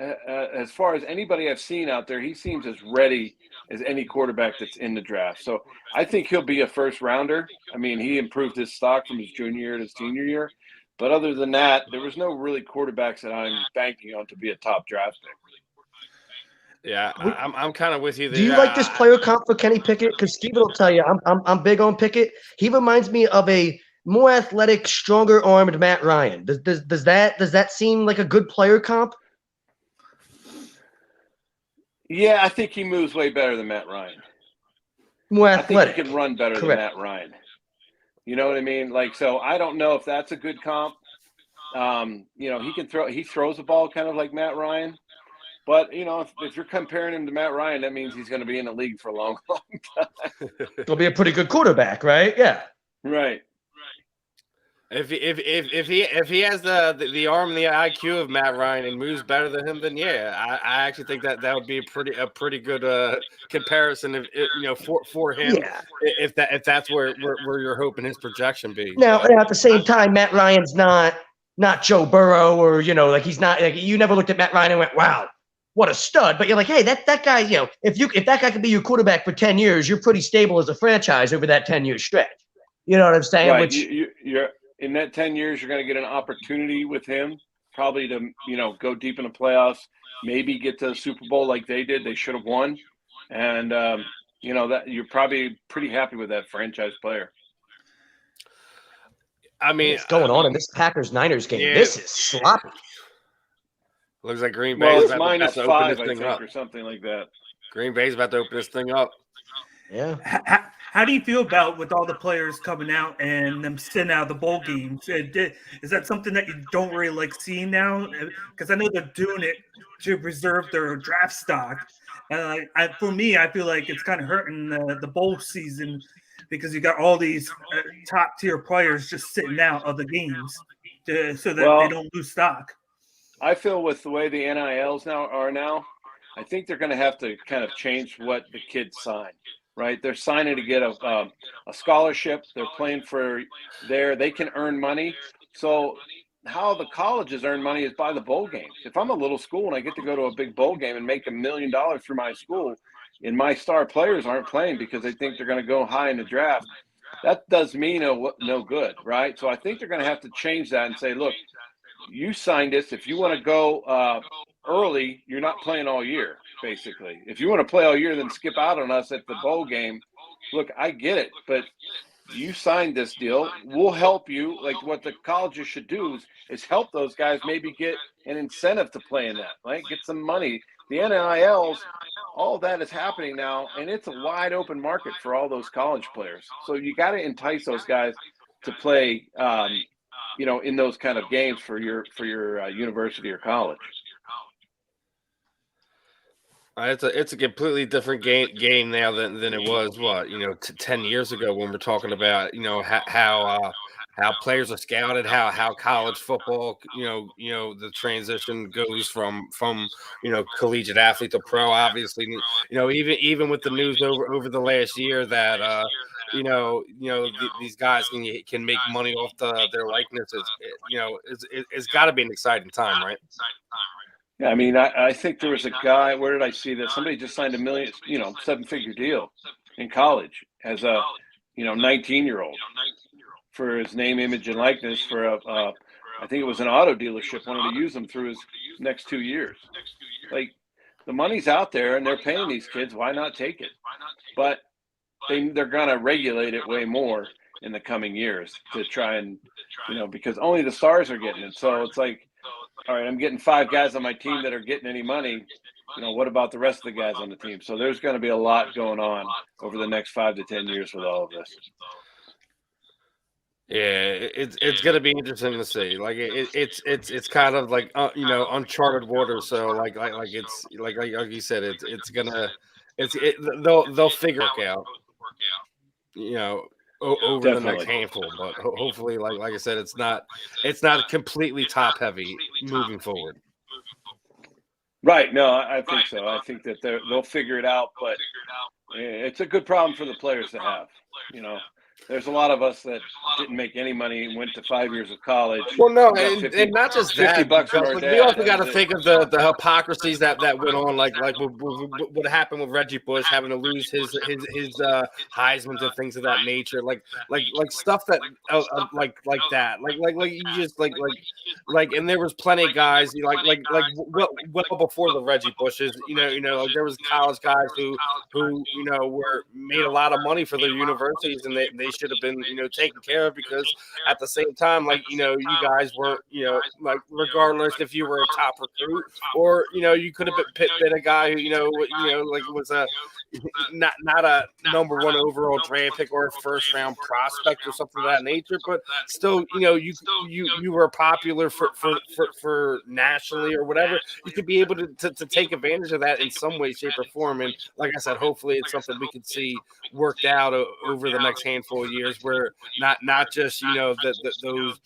as far as anybody I've seen out there, he seems as ready as any quarterback that's in the draft. So I think he'll be a first rounder. I mean, he improved his stock from his junior year to his senior year. But other than that, there was no really quarterbacks that I'm banking on to be a top draft pick. Yeah, I'm kind of with you there. Do you like this player comp for Kenny Pickett? Because Steven will tell you, I'm big on Pickett. He reminds me of a more athletic, stronger armed Matt Ryan. Does that seem like a good player comp? Yeah, I think he moves way better than Matt Ryan. More athletic. I think he can run better than Matt Ryan. You know what I mean? So I don't know if that's a good comp. He can throw. He throws the ball kind of like Matt Ryan. But, if you're comparing him to Matt Ryan, that means he's going to be in the league for a long, long time. He'll be a pretty good quarterback, right? Yeah. Right. If he has the arm and the IQ of Matt Ryan and moves better than him, then yeah, I actually think that would be a pretty good comparison for him. Yeah. If that's where you're hoping his projection be. Now, at the same time, Matt Ryan's not Joe Burrow, or he's not. Like, you never looked at Matt Ryan and went, "Wow, what a stud!" But you're like, "Hey, that guy, if that guy can be your quarterback for 10 years, you're pretty stable as a franchise over that 10-year stretch." You know what I'm saying? Right. Which You're in that 10 years, you're going to get an opportunity with him, probably to go deep in the playoffs, maybe get to the Super Bowl like they did. They should have won, and that you're probably pretty happy with that franchise player. I mean, what's going on in this Packers-Niners game? Yeah. This is sloppy. Looks like Green Bay. Well, is it's about to -5, open I this think, thing up. or something like that. Green Bay's about to open this thing up. Yeah. How do you feel about with all the players coming out and them sitting out of the bowl games? Is that something that you don't really like seeing now? Because I know they're doing it to preserve their draft stock. And for me, I feel like it's kind of hurting the bowl season because you got all these top tier players just sitting out of the games so that they don't lose stock. I feel with the way the NILs are now, I think they're going to have to kind of change what the kids sign. Right, they're signing to get a scholarship. They're playing for they can earn money. So how the colleges earn money is by the bowl games. If I'm a little school and I get to go to a big bowl game and make $1 million for my school, and my star players aren't playing because they think they're going to go high in the draft, that does me no good, right? So I think they're going to have to change that and say, look, you signed this. If you want to go early, you're not playing all year, basically. If you want to play all year, then skip out on us at the bowl game. Look, I get it, but you signed this deal. We'll help you. Like what the colleges should do is help those guys maybe get an incentive to play in that, right? Get some money. The NILs, all that is happening now, and it's a wide open market for all those college players. So you got to entice those guys to play, in those kind of games for your university or college. It's a completely different game now than it was 10 years ago when we're talking about how players are scouted, how college football the transition goes from collegiate athlete to pro. Obviously, even with the news over the last year that these guys can make money off their likenesses. It's got to be an exciting time, right? Yeah, I mean, I think there was a guy. Where did I see that? Somebody just signed a million, 7-figure deal in college as a, 19-year-old for his name, image, and likeness for I think it was an auto dealership wanted to use him through his next 2 years. Like, the money's out there and they're paying these kids. Why not take it? But they're going to regulate it way more in the coming years to try and, because only the stars are getting it. So it's like, all right, I'm getting 5 guys on my team that are getting any money. What about the rest of the guys on the team? So there's going to be a lot going on over the next 5 to 10 years with all of this. Yeah, it's going to be interesting to see. Like it's kind of like uncharted waters. So like it's like you said, they'll figure it out. Over Definitely. the next handful, but hopefully, like I said, it's not completely top heavy moving forward. Right. No, I think so. I think that they'll figure it out, but it's a good problem for the players to have. There's a lot of us that didn't make any money and went to 5 years of college. Well, no, and not just that. $50 for our We dad. also got to think of the hypocrisies that went on, like what happened with Reggie Bush having to lose his Heismans and things of that nature, like stuff that like that, like you just like, and there was plenty of guys well before the Reggie Bushes, like there was college guys who were made a lot of money for their universities and they they should have been, taken care of, because at the same time, like, you guys weren't, like, regardless if you were a top recruit or, you could have been a guy who, like was a not a number one overall draft pick or a first round prospect or something of that nature, but still, you were popular for nationally or whatever. You could be able to take advantage of that in some way, shape, or form. And like I said, hopefully it's something we can see worked out over the next handful of years, where not just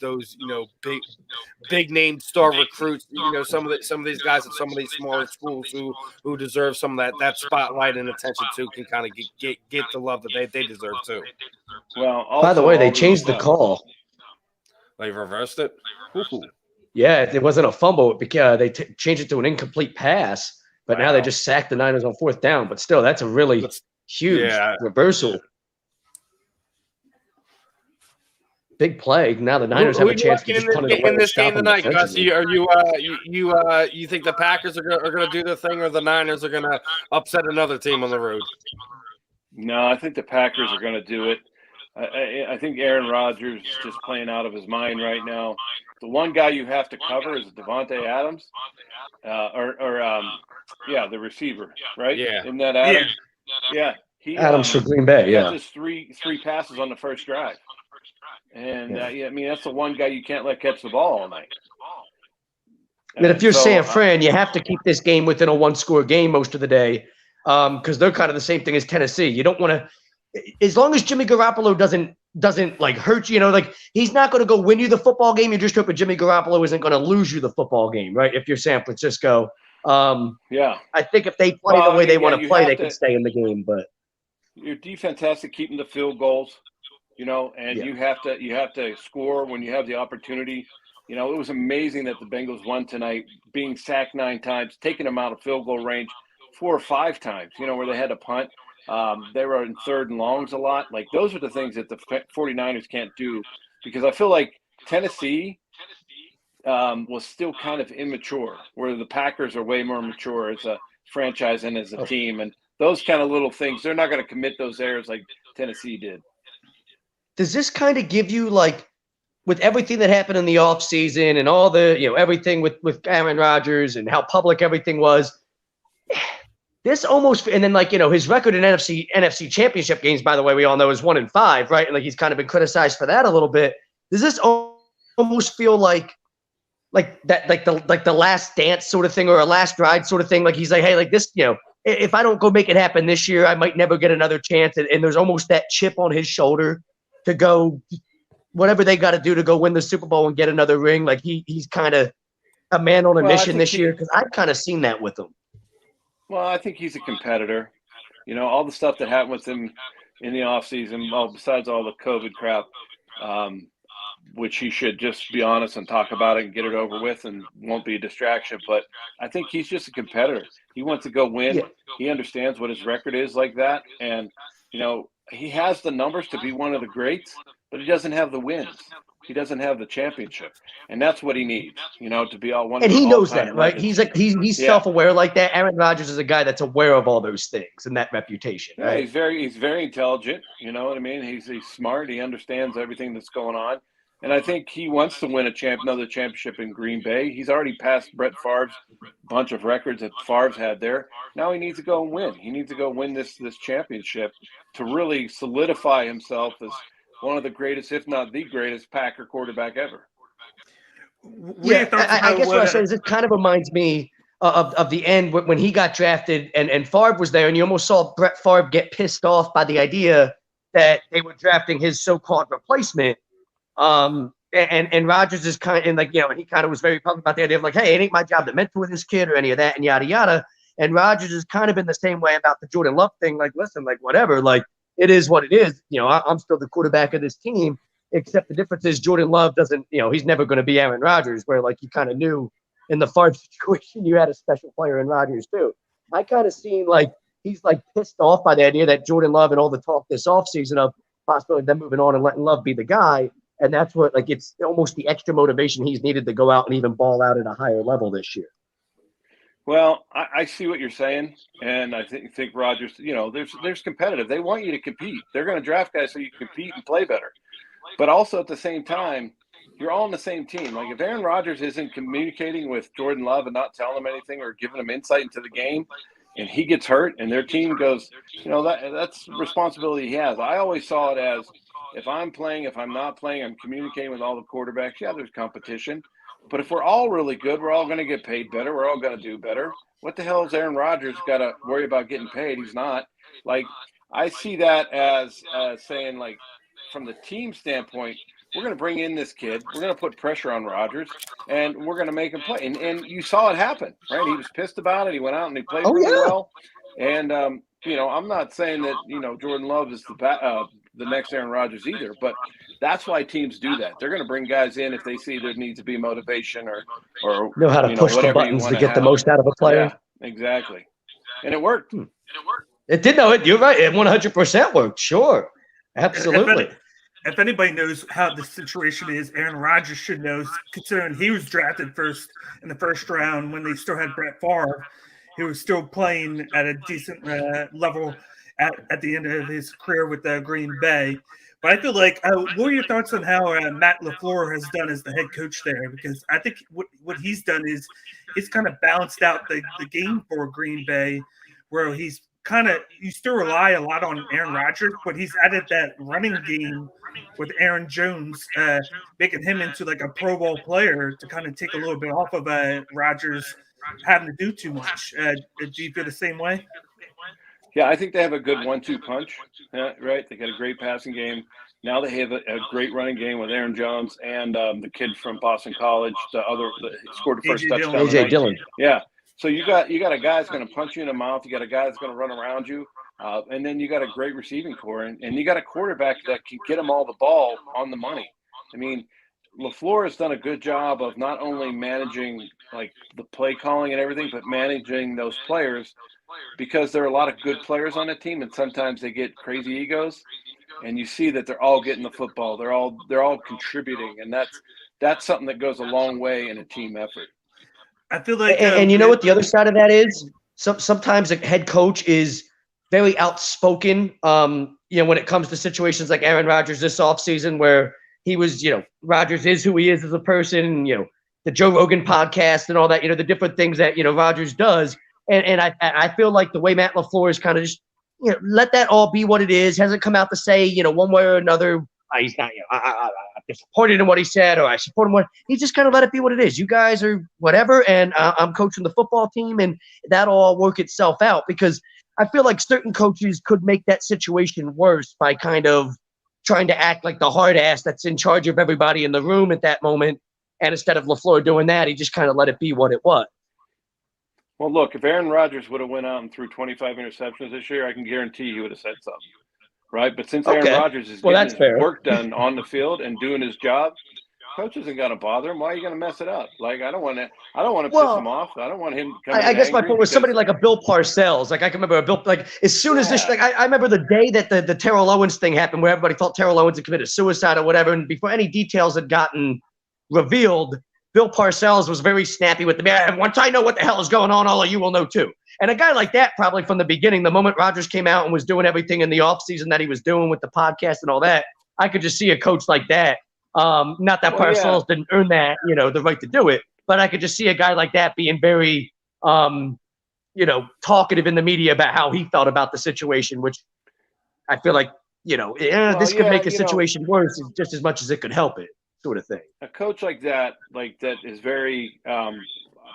those big name star recruits, some of these guys at some of these smaller schools who deserve some of that spotlight and attention too, can kind of get the love that they deserve too. Well, by the way, they changed the call. They reversed it. Ooh. Yeah, it wasn't a fumble because they changed it to an incomplete pass, but now they just sacked the Niners on 4th down. But still, that's a really huge reversal. Big play. Now the Niners have a chance to just punt it away. In this game tonight, Gus, you think the Packers are going to do the thing, or the Niners are going to upset another team on the road? No, I think the Packers are going to do it. I think Aaron Rodgers is just playing out of his mind right now. The one guy you have to cover is Devontae Adams, the receiver, right? Yeah, isn't that Adams? Yeah, Adams for Green Bay. He got just three passes on the first drive, and that's the one guy you can't let catch the ball all night. But if you're San Fran, you have to keep this game within a 1-score game most of the day, because they're kind of the same thing as Tennessee. You don't want to. As long as Jimmy Garoppolo doesn't like hurt you, like he's not going to go win you the football game. You're just hoping Jimmy Garoppolo isn't going to lose you the football game, right? If you're San Francisco, I think if they play the way they want to play, they can stay in the game. But your defense has to keep them to field goals, and you have to score when you have the opportunity. It was amazing that the Bengals won tonight, being sacked 9 times, taking them out of field goal range 4 or 5 times, where they had to punt. They were in 3rd and longs a lot. Like, those are the things that the 49ers can't do, because I feel like Tennessee was still kind of immature, where the Packers are way more mature as a franchise and as a team. And those kind of little things, they're not going to commit those errors like Tennessee did. Does this kind of give you, like, with everything that happened in the offseason and all the, everything with Aaron Rodgers and how public everything was, this almost, and then his record in NFC championship games, by the way, we all know is 1-5, right? And he's kind of been criticized for that a little bit. Does this almost feel like the last dance sort of thing, or a last ride sort of thing? Like he's like, hey, like this, if I don't go make it happen this year, I might never get another chance. And there's almost that chip on his shoulder to go whatever they got to do to go win the Super Bowl and get another ring. Like he's kind of a man on a mission this year, because I've kind of seen that with him. Well, I think he's a competitor. All the stuff that happened with him in the offseason, well, besides all the COVID crap, which he should just be honest and talk about it and get it over with and won't be a distraction. But I think he's just a competitor. He wants to go win. Yeah. He understands what his record is like that. And, he has the numbers to be one of the greats, but he doesn't have the wins. He doesn't have the championship, and that's what he needs, to be all one. And he knows that, right? He's self-aware like that. Aaron Rodgers is a guy that's aware of all those things and that reputation. Yeah, right? He's very intelligent. You know what I mean? He's smart. He understands everything that's going on, and I think he wants to win another championship in Green Bay. He's already passed Brett Favre's bunch of records that Favre's had there. Now he needs to go and win. He needs to go win this championship to really solidify himself as one of the greatest, if not the greatest, Packer quarterback ever. Yeah, I guess what I'm saying is it kind of reminds me of the end when he got drafted and Favre was there, and you almost saw Brett Favre get pissed off by the idea that they were drafting his so-called replacement. And Rodgers is kind of, and he kind of was very public about the idea of like, hey, it ain't my job to mentor this kid or any of that and yada, yada. And Rodgers is kind of in the same way about the Jordan Love thing. Like, listen, like, whatever, like, it is what it is. I'm still the quarterback of this team, except the difference is Jordan Love doesn't, he's never going to be Aaron Rodgers, where like you kind of knew in the Favre situation, you had a special player in Rodgers too. I kind of seen like, he's like pissed off by the idea that Jordan Love and all the talk this offseason of possibly them moving on and letting Love be the guy. And that's what, like, it's almost the extra motivation he's needed to go out and even ball out at a higher level this year. Well, I see what you're saying, and I think Rodgers. There's competitive. They want you to compete. They're going to draft guys so you can compete and play better. But also at the same time, you're all on the same team. Like if Aaron Rodgers isn't communicating with Jordan Love and not telling him anything or giving him insight into the game, and he gets hurt, and their team goes, that's responsibility he has. I always saw it as if I'm playing, if I'm not playing, I'm communicating with all the quarterbacks. Yeah, there's competition. But if we're all really good, we're all going to get paid better. We're all going to do better. What the hell is Aaron Rodgers got to worry about getting paid? He's not. Like, I see that as saying, like, from the team standpoint, we're going to bring in this kid. We're going to put pressure on Rodgers, and we're going to make him play. And you saw it happen, right? He was pissed about it. He went out and he played really well. And, I'm not saying that, Jordan Love is the next Aaron Rodgers either, but that's why teams do that. They're going to bring guys in if they see there needs to be motivation or know how to push the buttons to get the most out of a player. Yeah, exactly. And it worked. It did. No, you're right. It 100% worked. Sure. Absolutely. If anybody knows how the situation is, Aaron Rodgers should know, considering he was drafted first in the first round when they still had Brett Favre. He was still playing at a decent level at the end of his career with Green Bay. But I feel like, what are your thoughts on how Matt LaFleur has done as the head coach there? Because I think what he's done is he's kind of balanced out the game for Green Bay, where you still rely a lot on Aaron Rodgers, but he's added that running game with Aaron Jones, making him into like a Pro Bowl player to kind of take a little bit off of Rodgers having to do too much. Do you feel the same way? Yeah, I think they have a good 1-2 punch, right? They got a great passing game. Now they have a great running game with Aaron Jones and the kid from Boston College, he scored the first touchdown. A.J. Dillon. Yeah. So you got a guy that's going to punch you in the mouth. You got a guy that's going to run around you. And then you got a great receiving core. And you got a quarterback that can get them all the ball on the money. I mean, LaFleur has done a good job of not only managing like the play calling and everything, but managing those players, because there are a lot of good players on the team, and sometimes they get crazy egos, and you see that they're all getting the football. They're all contributing, and that's something that goes a long way in a team effort. I feel like, and you know what the other side of that is? Sometimes a head coach is very outspoken. When it comes to situations like Aaron Rodgers this offseason, where he was, Rodgers is who he is as a person. The Joe Rogan podcast and all that. The different things that Rodgers does. And I feel like the way Matt LaFleur is kind of just, let that all be what it is. Hasn't come out to say, one way or another, he's not, I'm disappointed in what he said, or I support him. He just kind of let it be what it is. You guys are whatever, and I'm coaching the football team, and that'll all work itself out. Because I feel like certain coaches could make that situation worse by kind of trying to act like the hard ass that's in charge of everybody in the room at that moment. And instead of LaFleur doing that, he just kind of let it be what it was. Well, look, if Aaron Rodgers would have went out and threw 25 interceptions this year, I can guarantee he would have said something, right? But since Aaron Rodgers is getting his work done on the field and doing his job, coach isn't going to bother him. Why are you going to mess it up? Like, I don't want to piss him off. I don't want him coming I guess my point was somebody like a Bill Parcells. Like, I can remember as soon as this, I remember the day that the Terrell Owens thing happened, where everybody thought Terrell Owens had committed suicide or whatever, and before any details had gotten revealed, Bill Parcells was very snappy with the man. Once I know what the hell is going on, all of you will know too. And a guy like that, probably from the beginning, the moment Rodgers came out and was doing everything in the offseason that he was doing with the podcast and all that, I could just see a coach like that. Not that Parcells didn't earn that, the right to do it, but I could just see a guy like that being very, talkative in the media about how he felt about the situation, which I feel like, this could make a situation worse just as much as it could help it. Sort of thing. A coach like that is very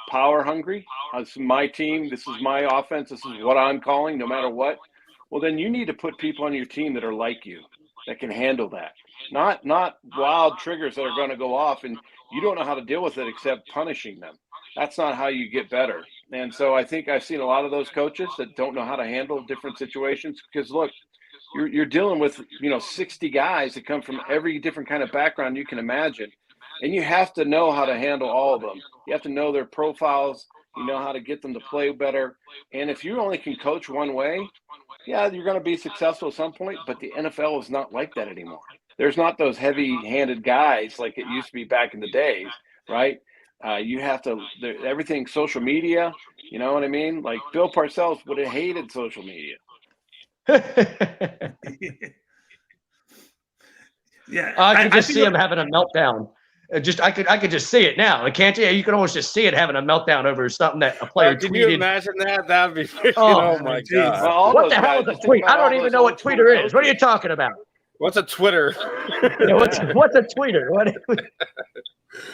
power hungry. This is my team. This is my offense. This is what I'm calling, no matter what. Well, then you need to put people on your team that are like you, that can handle that. Not wild triggers that are going to go off and you don't know how to deal with it except punishing them. That's not how you get better. And so I think I've seen a lot of those coaches that don't know how to handle different situations, because look, you're dealing with 60 guys that come from every different kind of background you can imagine, and you have to know how to handle all of them. You have to know their profiles. You know how to get them to play better. And if you only can coach one way, yeah, you're going to be successful at some point. But the NFL is not like that anymore. There's not those heavy-handed guys like it used to be back in the days, right? You have to everything social media. You know what I mean? Like Bill Parcells would have hated social media. Yeah, I could just see feel him having a meltdown. I could just see it now. Can't you? You can almost just see it having a meltdown over something that a player Can tweeted. you imagine that? That'd be freaking. Oh, Oh my geez. god! Well, all what those the hell guys, is a just think tweet? about I don't all even those know what old school tweeter is. What are you coaches. talking about? What's a Twitter? Yeah, what's a tweeter? What?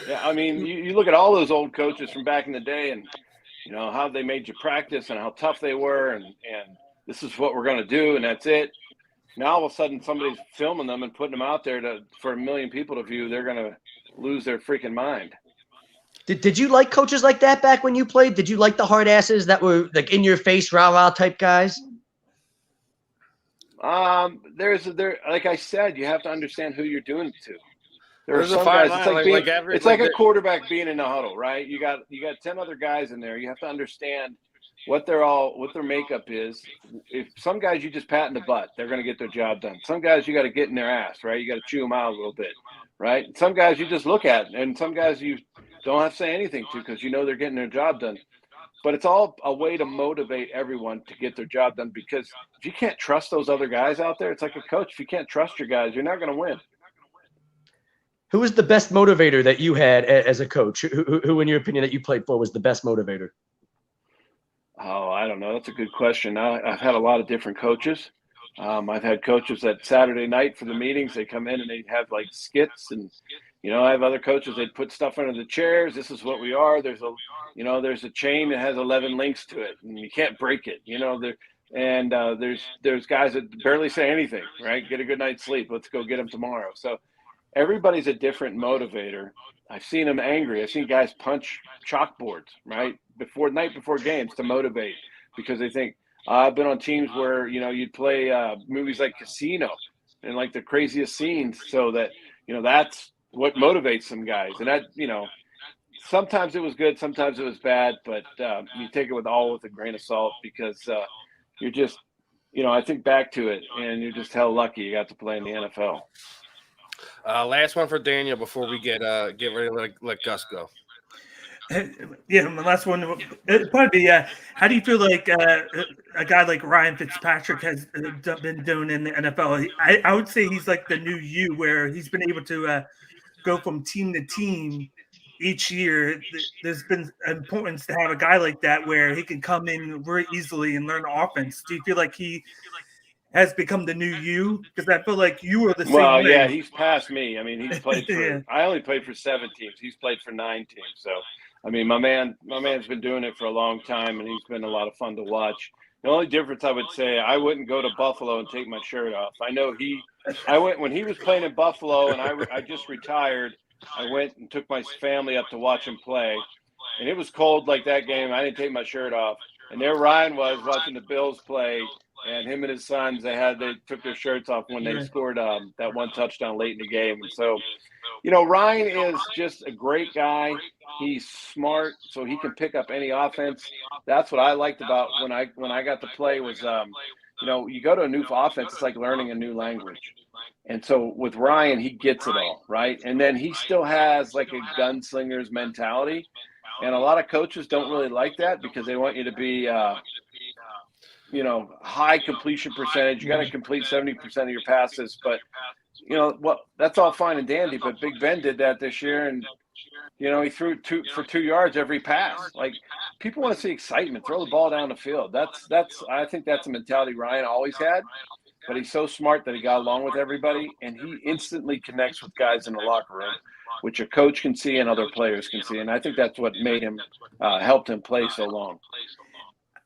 Yeah, I mean, you look at all those old coaches from back in the day, and you know how they made you practice and how tough they were, and this is what we're going to do, and that's it. Now all of a sudden somebody's filming them and putting them out there for a million people to view. They're going to lose their freaking mind. Did you like coaches like that back when you played? Did you like the hard asses that were like in your face, rah-rah type guys? Like I said, you have to understand who you're doing it to. There are There's a some fine guys. line, It's like a quarterback being in the huddle, right? You got 10 other guys in there. You have to understand what their makeup is. If some guys you just pat in the butt, they're going to get their job done. Some guys you got to get in their ass, right? You got to chew them out a little bit, right? Some guys you just look at, and some guys you don't have to say anything to because you know they're getting their job done. But it's all a way to motivate everyone to get their job done, because if you can't trust those other guys out there, it's like a coach. If you can't trust your guys, you're not going to win. Who was the best motivator that you had as a coach? Who, in your opinion, that you played for was the best motivator? Oh, I don't know. That's a good question. I've had a lot of different coaches. I've had coaches that Saturday night for the meetings, they come in and they have like skits, and I have other coaches, they'd put stuff under the chairs. This is what we are. There's a chain that has 11 links to it, and you can't break it. There's guys that barely say anything, right? Get a good night's sleep. Let's go get them tomorrow. So everybody's a different motivator. I've seen them angry. I've seen guys punch chalkboards, right? Night before games to motivate, because they think, I've been on teams where, you'd play movies like Casino and like the craziest scenes, so that, that's what motivates some guys. And that, sometimes it was good, sometimes it was bad, but you take it with a grain of salt, because you're just, I think back to it and you're just hell lucky you got to play in the NFL. Last one for Daniel before we get ready to let Gus go. Yeah, my last one it'd probably be how do you feel like a guy like Ryan Fitzpatrick has been doing in the NFL? I would say he's like the new you, where he's been able to go from team to team each year. There's been importance to have a guy like that where he can come in very easily and learn offense. Do you feel like he has become the new you? Because I feel like you were the same way. Well, yeah, he's past me. I mean, he's played for Yeah. I only played for 7 teams. He's played for 9 teams. So, I mean, my man's been doing it for a long time, and he's been a lot of fun to watch. The only difference I would say, I wouldn't go to Buffalo and take my shirt off. I know I went when he was playing in Buffalo, and I just retired. I went and took my family up to watch him play, and it was cold like that game. I didn't take my shirt off, and there Ryan was watching the Bills play, and him and his sons, they took their shirts off when they scored that one touchdown late in the game. And so, Ryan is just a great guy. He's smart, so he can pick up any offense. That's what I liked about when I got to play was, you go to a new offense, it's like learning a new language. And so with Ryan, he gets it all, right? And then he still has like a gunslinger's mentality. And a lot of coaches don't really like that, because they want you to be high completion percentage. You got to complete 70% of your passes. But, that's all fine and dandy. But Big Ben did that this year, and, he threw 2 yards every pass. Like, people want to see excitement. Throw the ball down the field. I think that's a mentality Ryan always had. But he's so smart that he got along with everybody, and he instantly connects with guys in the locker room, which a coach can see and other players can see. And I think that's what made him helped him play so long.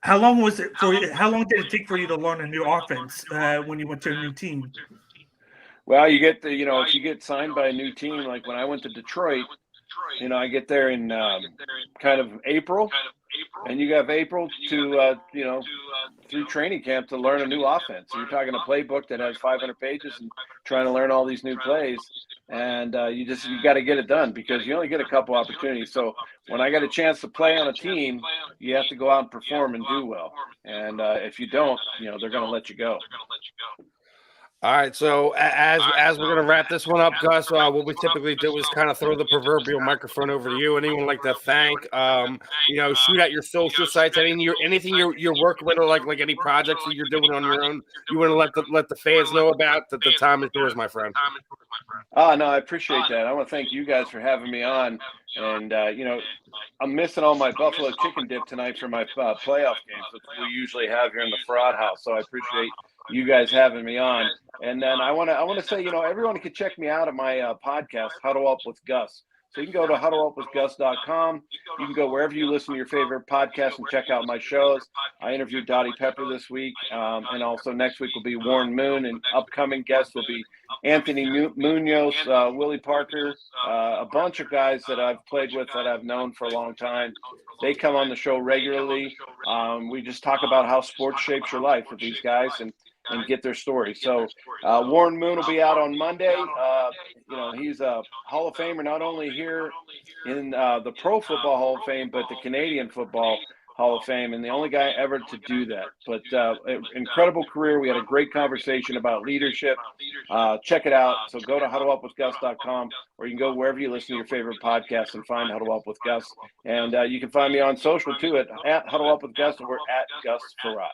How long was it for you? How long did it take for you to learn a new offense when you went to a new team? Well, you get if you get signed by a new team, like when I went to Detroit, I get there in kind of April, and you have April to through training camp to learn a new offense. So you're talking a playbook that has 500 pages and trying to learn all these new plays, and you got to get it done, because you only get a couple opportunities. So when I got a chance to play on a team, you have to go out and perform and do well. And if you don't, they're going to let you go. All right, so as we're gonna wrap this one up, Gus, what we typically do is kind of throw the proverbial microphone over to you. Anyone like to thank? Shoot at your social sites. Anything you're working with, or like any projects that you're doing on your own. You want to let the fans know about that. The time is yours, my friend. Oh, no, I appreciate that. I want to thank you guys for having me on. And, I'm missing all my buffalo chicken dip tonight for my playoff games, which we usually have here in the Fraud House. So I appreciate you guys having me on. And then I want to say, everyone can check me out at my podcast, Huddle Up with Gus. So you can go to huddleupwithgus.com. You can go wherever you listen to your favorite podcast and check out my shows. I interviewed Dottie Pepper this week, and also next week will be Warren Moon, and upcoming guests will be Anthony Munoz, Willie Parker, a bunch of guys that I've played with that I've known for a long time. They come on the show regularly. We just talk about how sports shapes your life with these guys and get their story. So Warren Moon will be out on Monday. He's a Hall of Famer, not only here in the Pro Football Hall of Fame, but the Canadian Football Hall of Fame, and the only guy ever to do that. But incredible career. We had a great conversation about leadership. Check it out. So go to huddleupwithgus.com, or you can go wherever you listen to your favorite podcast and find Huddle Up with Gus. And you can find me on social too at Huddle Up with Gus, or at Gus Farad.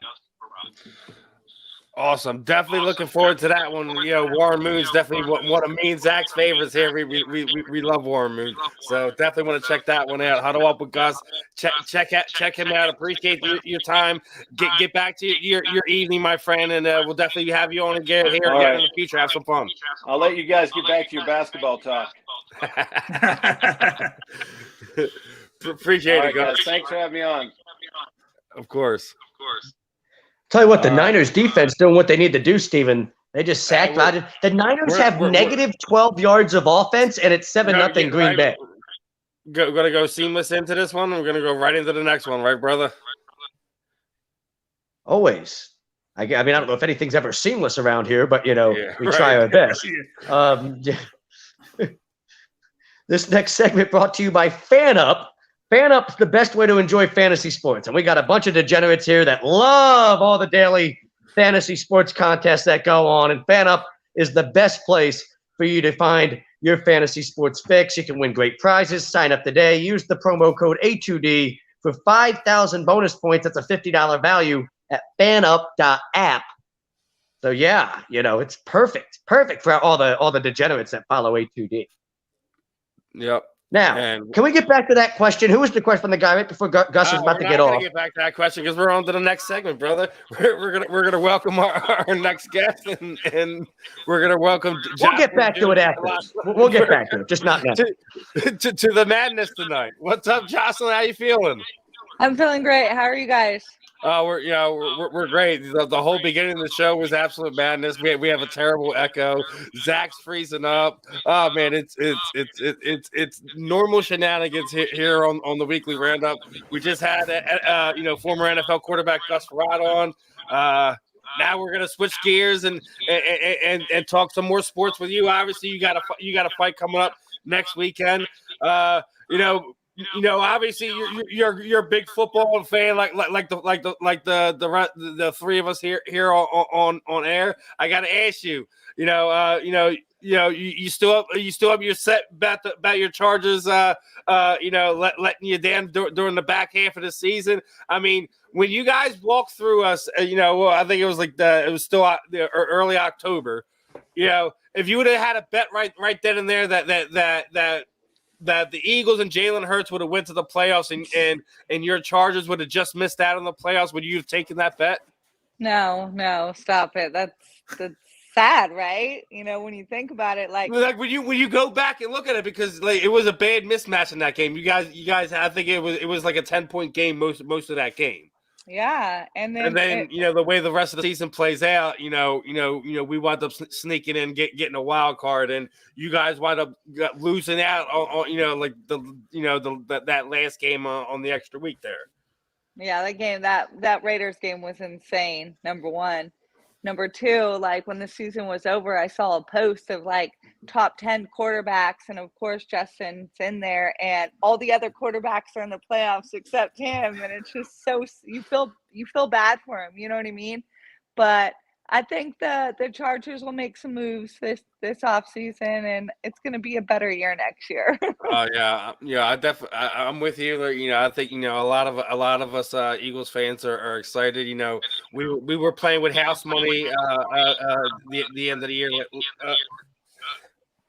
Awesome. Definitely looking forward to that one. Warren Moon's definitely one of me and Zach's favorites here. We love Warren Moon. So definitely want to check that one out. Huddle Up with Gus. Check him out. Appreciate your time. Get back to your evening, my friend, and we'll definitely have you on again here again in the future. Have some fun. I'll let you guys get back to your basketball talk. Appreciate it, Gus. Thanks for having me on. Of course. Tell you what, the Niners defense doing what they need to do, Steven. They just sacked. The Niners have negative 12 yards of offense, and it's 7-0 Green Bay. We're going to go seamless into this one. We're going to go right into the next one, right, brother? Always. I mean, I don't know if anything's ever seamless around here, but, we try our best. This next segment brought to you by Fan Up. Fan Up's the best way to enjoy fantasy sports. And we got a bunch of degenerates here that love all the daily fantasy sports contests that go on. And Fan Up is the best place for you to find your fantasy sports fix. You can win great prizes. Sign up today. Use the promo code A2D for 5,000 bonus points. That's a $50 value at fanup.app. So, it's perfect. Perfect for all the degenerates that follow A2D. Yep. Now, can we get back to that question? Who was the question from the guy right before Gus is about to get off? We're not going to get back to that question because we're on to the next segment, brother. We're gonna welcome our next guest, and we're gonna welcome. We'll get back to it after. We'll get back to it, just not now. to the madness tonight. What's up, Jocelyn? How you feeling? I'm feeling great. How are you guys? We're great. The whole beginning of the show was absolute madness. We have a terrible echo. Zach's freezing up. Oh man, it's normal shenanigans here on the weekly roundup. We just had former NFL quarterback Gus Farad on. Now we're gonna switch gears and talk some more sports with you. Obviously, you got a fight coming up next weekend. Obviously you're a big football fan, like the three of us here on air. I got to ask you, you still have your set about your Chargers, letting you down during the back half of the season. I mean, when you guys walked through us, I think it was still early October. If you would have had a bet right then and there that the Eagles and Jalen Hurts would have went to the playoffs and your Chargers would have just missed out on the playoffs, would you have taken that bet? No, stop it. That's sad, right? When you think about it, like when you go back and look at it, because it was a bad mismatch in that game. You guys, I think it was like a 10-point game most of that game. Yeah, and then the way the rest of the season plays out, we wind up sneaking in, getting a wild card, and you guys wind up losing out on that last game on the extra week there. Yeah, that game, that Raiders game was insane. Number one. Number two, when the season was over, I saw a post of top 10 quarterbacks, and of course Justin's in there, and all the other quarterbacks are in the playoffs except him, and it's just so you feel bad for him, you know what I mean? But I think the Chargers will make some moves this offseason, and it's going to be a better year next year. Yeah. I'm with you. I think a lot of us Eagles fans are excited. We were playing with house money the end of the year.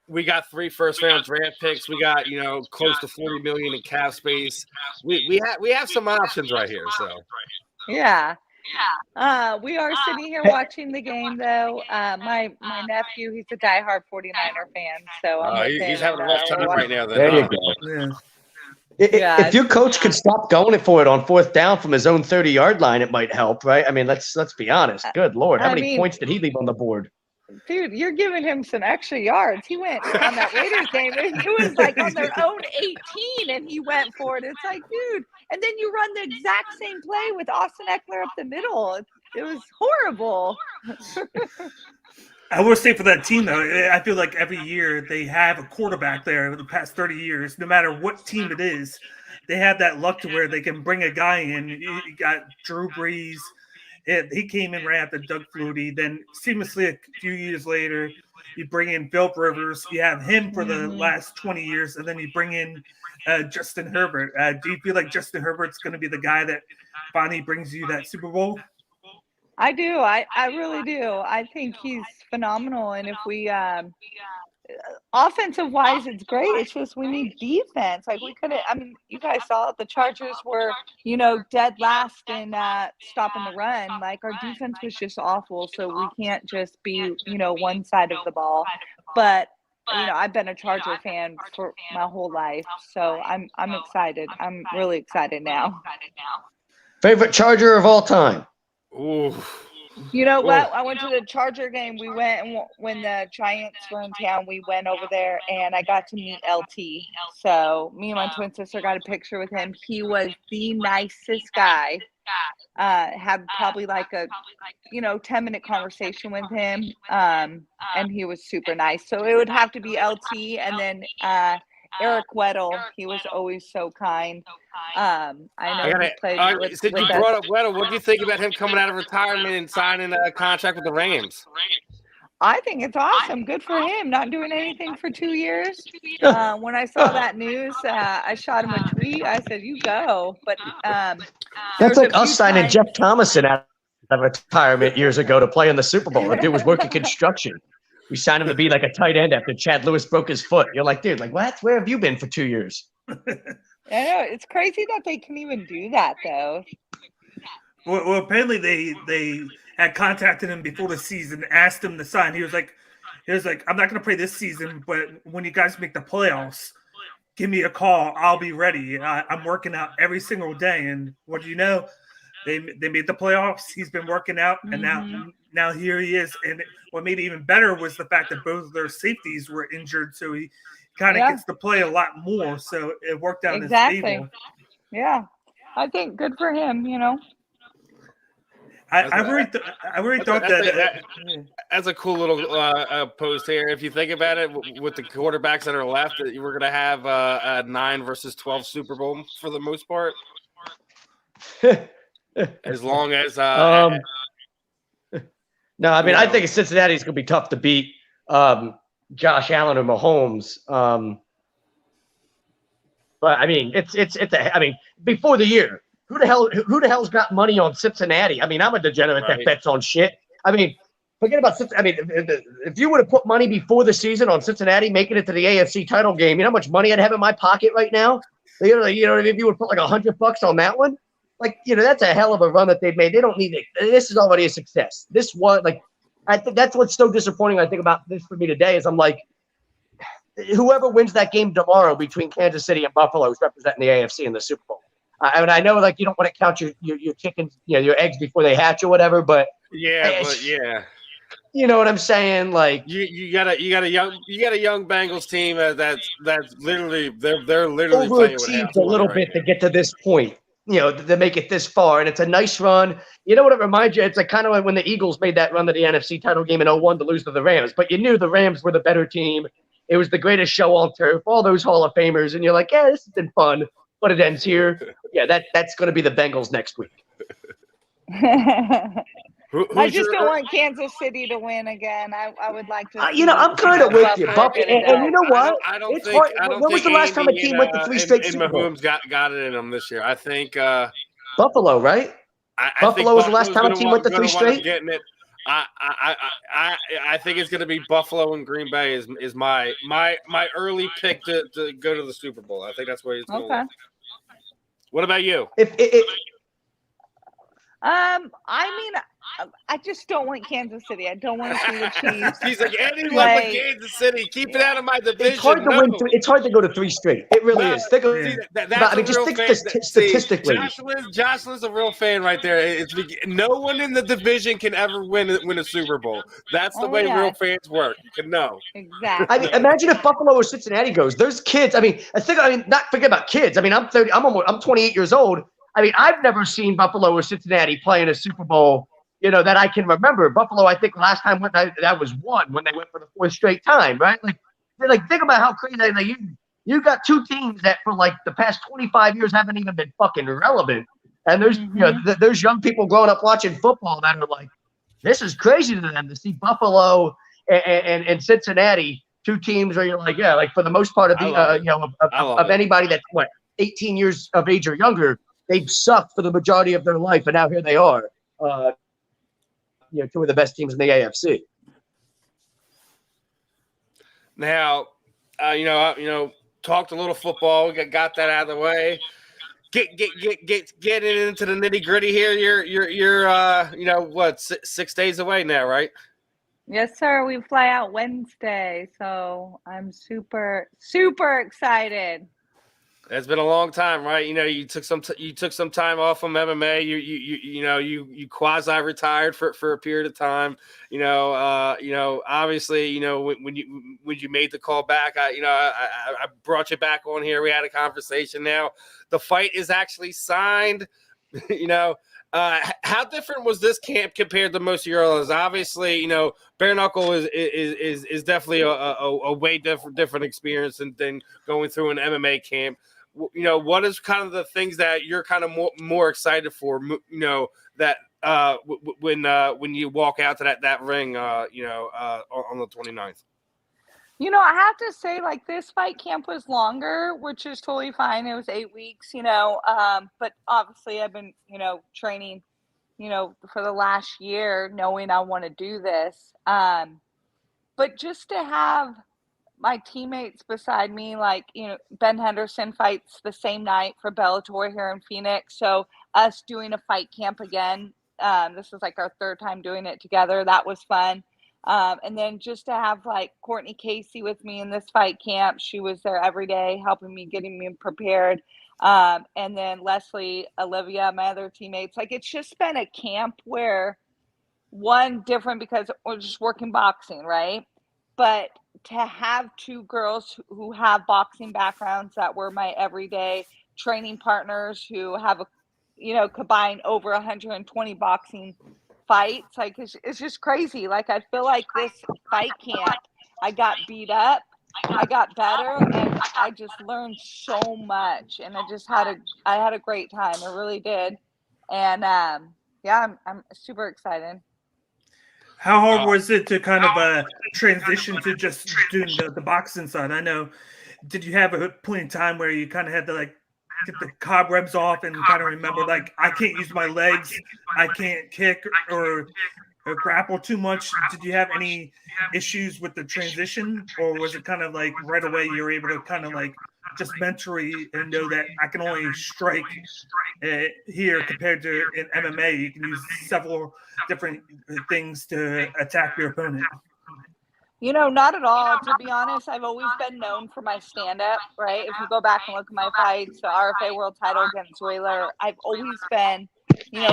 We got 3 first-round draft picks. We got close to $40 million in cap space. We have some options right here. So yeah. We are sitting here watching the game, though. My nephew, he's a diehard 49er fan, so I'm with he's him. having a rough time right now. There you go. Yeah. If your coach could stop going for it on 4th down from his own 30-yard line, it might help, right? I mean, let's be honest. Good Lord, how many points did he leave on the board? Dude, you're giving him some extra yards. He went on that Raiders game, and he was like on their own 18, and he went for it. It's like, dude. And then you run the exact same play with Austin Eckler up the middle. It was horrible. I will say for that team, though, I feel like every year they have a quarterback there over the past 30 years, no matter what team it is. They have that luck to where they can bring a guy in. You got Drew Brees. He came in right after Doug Flutie. Then seamlessly a few years later, you bring in Philip Rivers. You have him for the last 20 years, and then you bring in Justin Herbert. Do you feel like Justin Herbert's going to be the guy that finally brings you that Super Bowl? I do. I really do. I think he's phenomenal. And if we offensive wise, it's great. It's just we need defense. Like we couldn't. I mean, you guys saw it. The Chargers were, dead last in stopping the run. Like our defense was just awful. So we can't just be, one side of the ball. But I've been a Charger fan for my whole life, so I'm excited. I'm really excited now. Favorite Charger of all time? Ooh. You know what? I went to the Charger game. We went, and when the Giants were in town, we went over there, and I got to meet LT. So me and my twin sister got a picture with him. He was the nicest guy. Had probably like a 10-minute conversation with him, and he was super nice. So it would have to be LT, and then Eric Weddle. He was always so kind. I know he played with since you brought up Weddle, what do you think about him coming out of retirement and signing a contract with the Rams? I think it's awesome. Good for him. Not doing anything for 2 years. When I saw that news, I shot him a tweet. I said, "You go." But that's like us signing Jeff Thomason out of retirement years ago to play in the Super Bowl. The dude was working construction. We signed him to be like a tight end after Chad Lewis broke his foot. You're like, dude, like what? Where have you been for 2 years? I know. It's crazy that they can even do that, though. Well, apparently they had contacted him before the season, asked him to sign. He was like, I'm not going to play this season, but when you guys make the playoffs, give me a call. I'll be ready. I'm working out every single day. And what do you know? They made the playoffs. He's been working out, and now here he is. And what made it even better was the fact that both of their safeties were injured, so he kind of gets to play a lot more. So it worked out in his favor. Yeah, I think good for him. I really thought that that's a cool little post here. If you think about it, with the quarterbacks that are left, we're going to have a 9 versus 12 Super Bowl for the most part. As long as no, I mean I think Cincinnati's going to be tough to beat. Josh Allen or Mahomes. But I mean, I mean, before the year, who the hell's got money on Cincinnati? I mean, I'm a degenerate that bets on shit. I mean, forget about Cincinnati. I mean, if you would have put money before the season on Cincinnati making it to the AFC title game, you know how much money I'd have in my pocket right now? If you would put like $100 on that one, like, that's a hell of a run that they've made. They don't need it. This is already a success. This was like, I think that's what's so disappointing. I think about this for me today is I'm like, whoever wins that game tomorrow between Kansas City and Buffalo is representing the AFC in the Super Bowl. I know, like, you don't want to count your chickens, your eggs before they hatch or whatever, but you know what I'm saying? Like, you got a young Bengals team that's literally they're literally overachieved a little bit to get to this point. To make it this far, and it's a nice run. You know what it reminds you? It's like kind of like when the Eagles made that run to the NFC title game in 2001 to lose to the Rams, but you knew the Rams were the better team. It was the greatest show on turf, all those Hall of Famers, and you're like, yeah, this has been fun, but it ends here. Yeah, that's going to be the Bengals next week. I just don't want Kansas City to win again. I would like to. I'm kind of with you, Buck. And you know what? I don't It's think. hard. I don't When was think the last time a Andy team went to 3 straight and Super Bowls? Mahomes got it in them this year. I think Buffalo, right? I Buffalo think was the last time a team went to 3 straight. Getting it. I think it's going to be Buffalo and Green Bay is my early pick to go to the Super Bowl. I think that's where it's going. Okay. What about you? I just don't want Kansas City. I don't want to see the Chiefs. He's like, anyone but Kansas City. Keep it out of my division. It's hard to win. It's hard to go to 3 straight. It really is. Think statistically. Jocelyn's a real fan right there. It's no one in the division can ever win a Super Bowl. That's the way real fans work. You can know. Exactly. I mean, imagine if Buffalo or Cincinnati goes. There's kids. Not forget about kids. I mean, I'm 30. I'm 28 years old. I mean, I've never seen Buffalo or Cincinnati play in a Super Bowl, that I can remember. Buffalo, I think last time that was one when they went for the 4th straight time, right? Think about how crazy you got 2 teams that for the past 25 years haven't even been fucking relevant. And there's there's young people growing up watching football that are like, this is crazy to them to see Buffalo and Cincinnati, 2 teams where you're like, for the most part of anybody that's 18 years of age or younger. They've sucked for the majority of their life, and now here they are. 2 of the best teams in the AFC. Now, talked a little football. We got that out of the way. Get into the nitty gritty here. You're 6 days away now, right? Yes, sir. We fly out Wednesday, so I'm super, super excited. It's been a long time, right? You took some time off from MMA. You quasi retired for a period of time. Obviously, when you made the call back, I brought you back on here. We had a conversation. Now the fight is actually signed. How different was this camp compared to most of your others? Obviously, bare knuckle is definitely a way different experience than going through an MMA camp. What is kind of the things that you're kind of more excited for? That when you walk out to that ring, on the 29th. I have to say, this fight camp was longer, which is totally fine. It was 8 weeks, but obviously I've been, training, for the last year, knowing I want to do this. But just to have my teammates beside me, Ben Henderson fights the same night for Bellator here in Phoenix. So us doing a fight camp again, this is our 3rd time doing it together. That was fun. And then just to have Courtney Casey with me in this fight camp, she was there every day helping me, getting me prepared. And then Leslie, Olivia, my other teammates, it's just been a camp where different because we're just working boxing, right? But to have 2 girls who have boxing backgrounds that were my everyday training partners who have combined over 120 boxing fights, it's just crazy. I feel like this fight camp, I got beat up, I got better, and I just learned so much, and I had a great time. I really did, and I'm super excited. How hard was it to kind of transition to just doing the boxing side? I know. Did you have a point in time where you kind of had to get the cobwebs off and kind of remember I can't use my legs, I can't kick or grapple too much? Did you have any issues with the transition, or was it kind of right away you were able to kind of just mentally and know that I can only strike here compared to in MMA, you can use several different things to attack your opponent? Not at all. To be honest, I've always been known for my stand-up, right? If you go back and look at my fights, the RFA world title against Whaler, I've always been,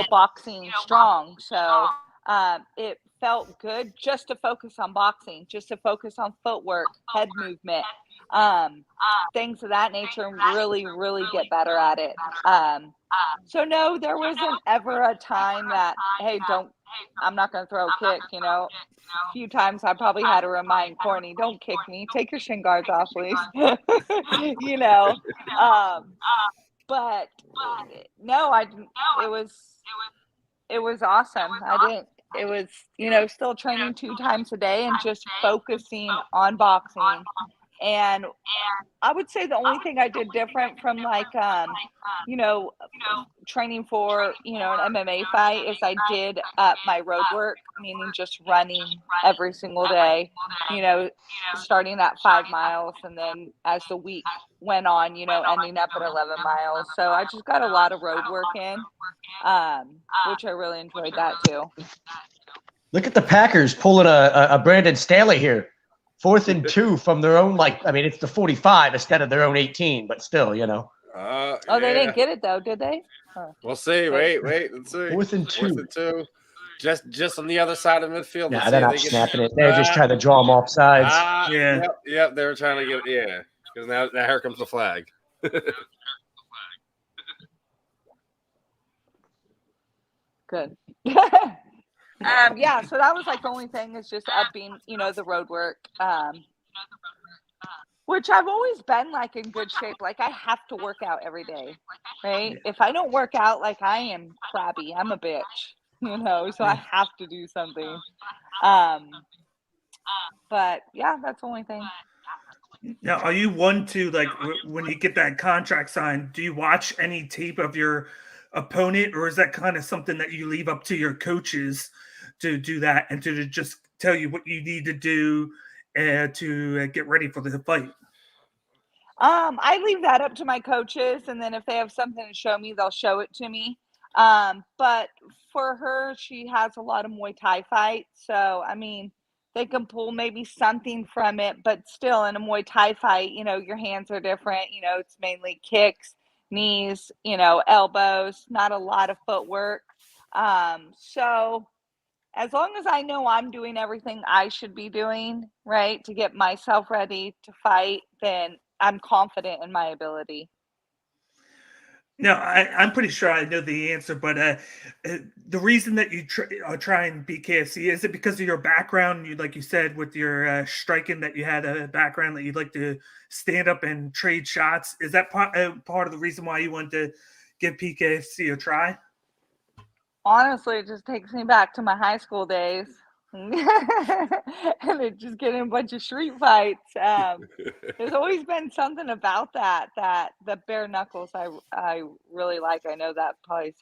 boxing strong. So it felt good just to focus on boxing, just to focus on footwork, head movement, things of that nature, and really, really get better at it. So no, there wasn't ever a time that, hey, I'm not going to throw a kick, A few times I probably had to remind Courtney, don't kick me, take your shin guards off, please. But no, I didn't. It was awesome. it was, still training 2 times a day and just focusing on boxing. And I would say the only thing I did different from training for, an MMA fight is I did up my road work, meaning just running every single day, starting at 5 miles. And then as the week went on, ending up at 11 miles. So I just got a lot of road work in, which I really enjoyed that too. Look at the Packers pulling a Brandon Staley here. 4th and 2 from their own, it's the 45 instead of their own 18, but still, They didn't get it though, did they? Oh. We'll see. Wait, let's see. 4th and 2. 4th and 2. Just on the other side of midfield. Yeah, they're not snapping it. They're just trying to draw them off sides. Yep. They were trying to get because now here comes the flag. Good. So that was the only thing is just upping, the road work, which I've always been in good shape. I have to work out every day, right? If I don't work out, I am crabby. I'm a bitch, so I have to do something. But yeah, that's the only thing. Now, are you one to when you get that contract signed, do you watch any tape of your opponent, or is that kind of something that you leave up to your coaches to do that and to just tell you what you need to do to get ready for the fight? I leave that up to my coaches, and then if they have something to show me, they'll show it to me. But for her, she has a lot of Muay Thai fights, so they can pull maybe something from it, but still in a Muay Thai fight, your hands are different. It's mainly kicks, knees, elbows, not a lot of footwork. So as long as I know I'm doing everything I should be doing, right, to get myself ready to fight, then I'm confident in my ability. No, I'm pretty sure I know the answer, but the reason that you are trying BKFC, is it because of your background? Like you said, with your striking, that you had a background that you'd like to stand up and trade shots. Is that part of the reason why you wanted to give PKFC a try? Honestly, it just takes me back to my high school days. And it just getting a bunch of street fights. There's always been something about that the bare knuckles I really like. I know that probably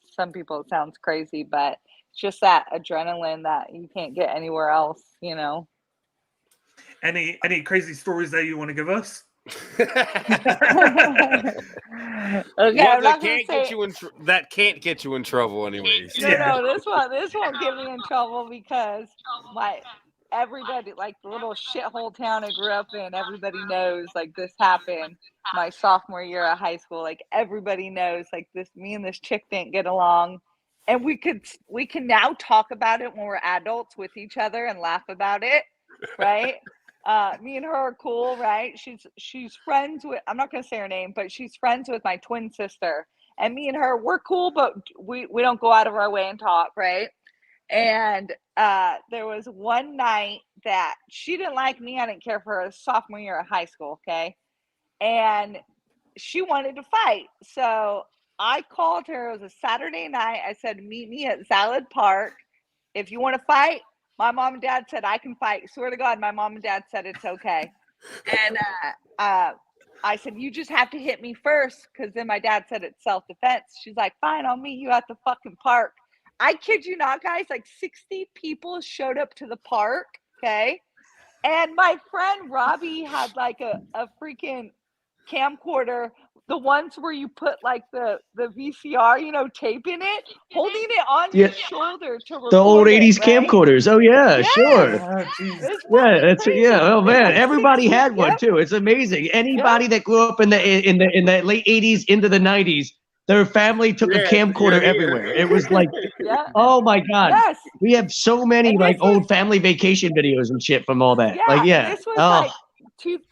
some people it sounds crazy, but it's just that adrenaline that you can't get anywhere else, Any crazy stories that you want to give us? Okay, that can't get you in trouble anyways. No, this won't get me in trouble because everybody, the little shithole town I grew up in, everybody knows this happened my sophomore year of high school. Everybody knows me and this chick didn't get along, and we can now talk about it when we're adults with each other and laugh about it, right? Me and her are cool, right? She's friends with, I'm not going to say her name, but she's friends with my twin sister. And me and her, we're cool, but we don't go out of our way and talk, right? And there was one night that she didn't like me. I didn't care for her. Sophomore year of high school, okay? And she wanted to fight. So I called her. It was a Saturday night. I said, meet me at Zalad Park. If you want to fight, my mom and dad said I can fight. Swear to God, my mom and dad said it's okay. And I said, you just have to hit me first, because then my dad said it's self-defense. She's like, fine, I'll meet you at the fucking park. I kid you not, guys, 60 people showed up to the park, okay? And my friend Robbie had a freaking camcorder, the ones where you put the VCR, tape in it, holding it on his shoulder to record the old 80s right? camcorders. Oh yeah, yes. Sure. Oh man, everybody had one too. It's amazing. Anybody that grew up in the late 80s into the 90s, their family took a camcorder everywhere. It was oh my God. Yes. We have so many old family vacation videos and shit from all that. This was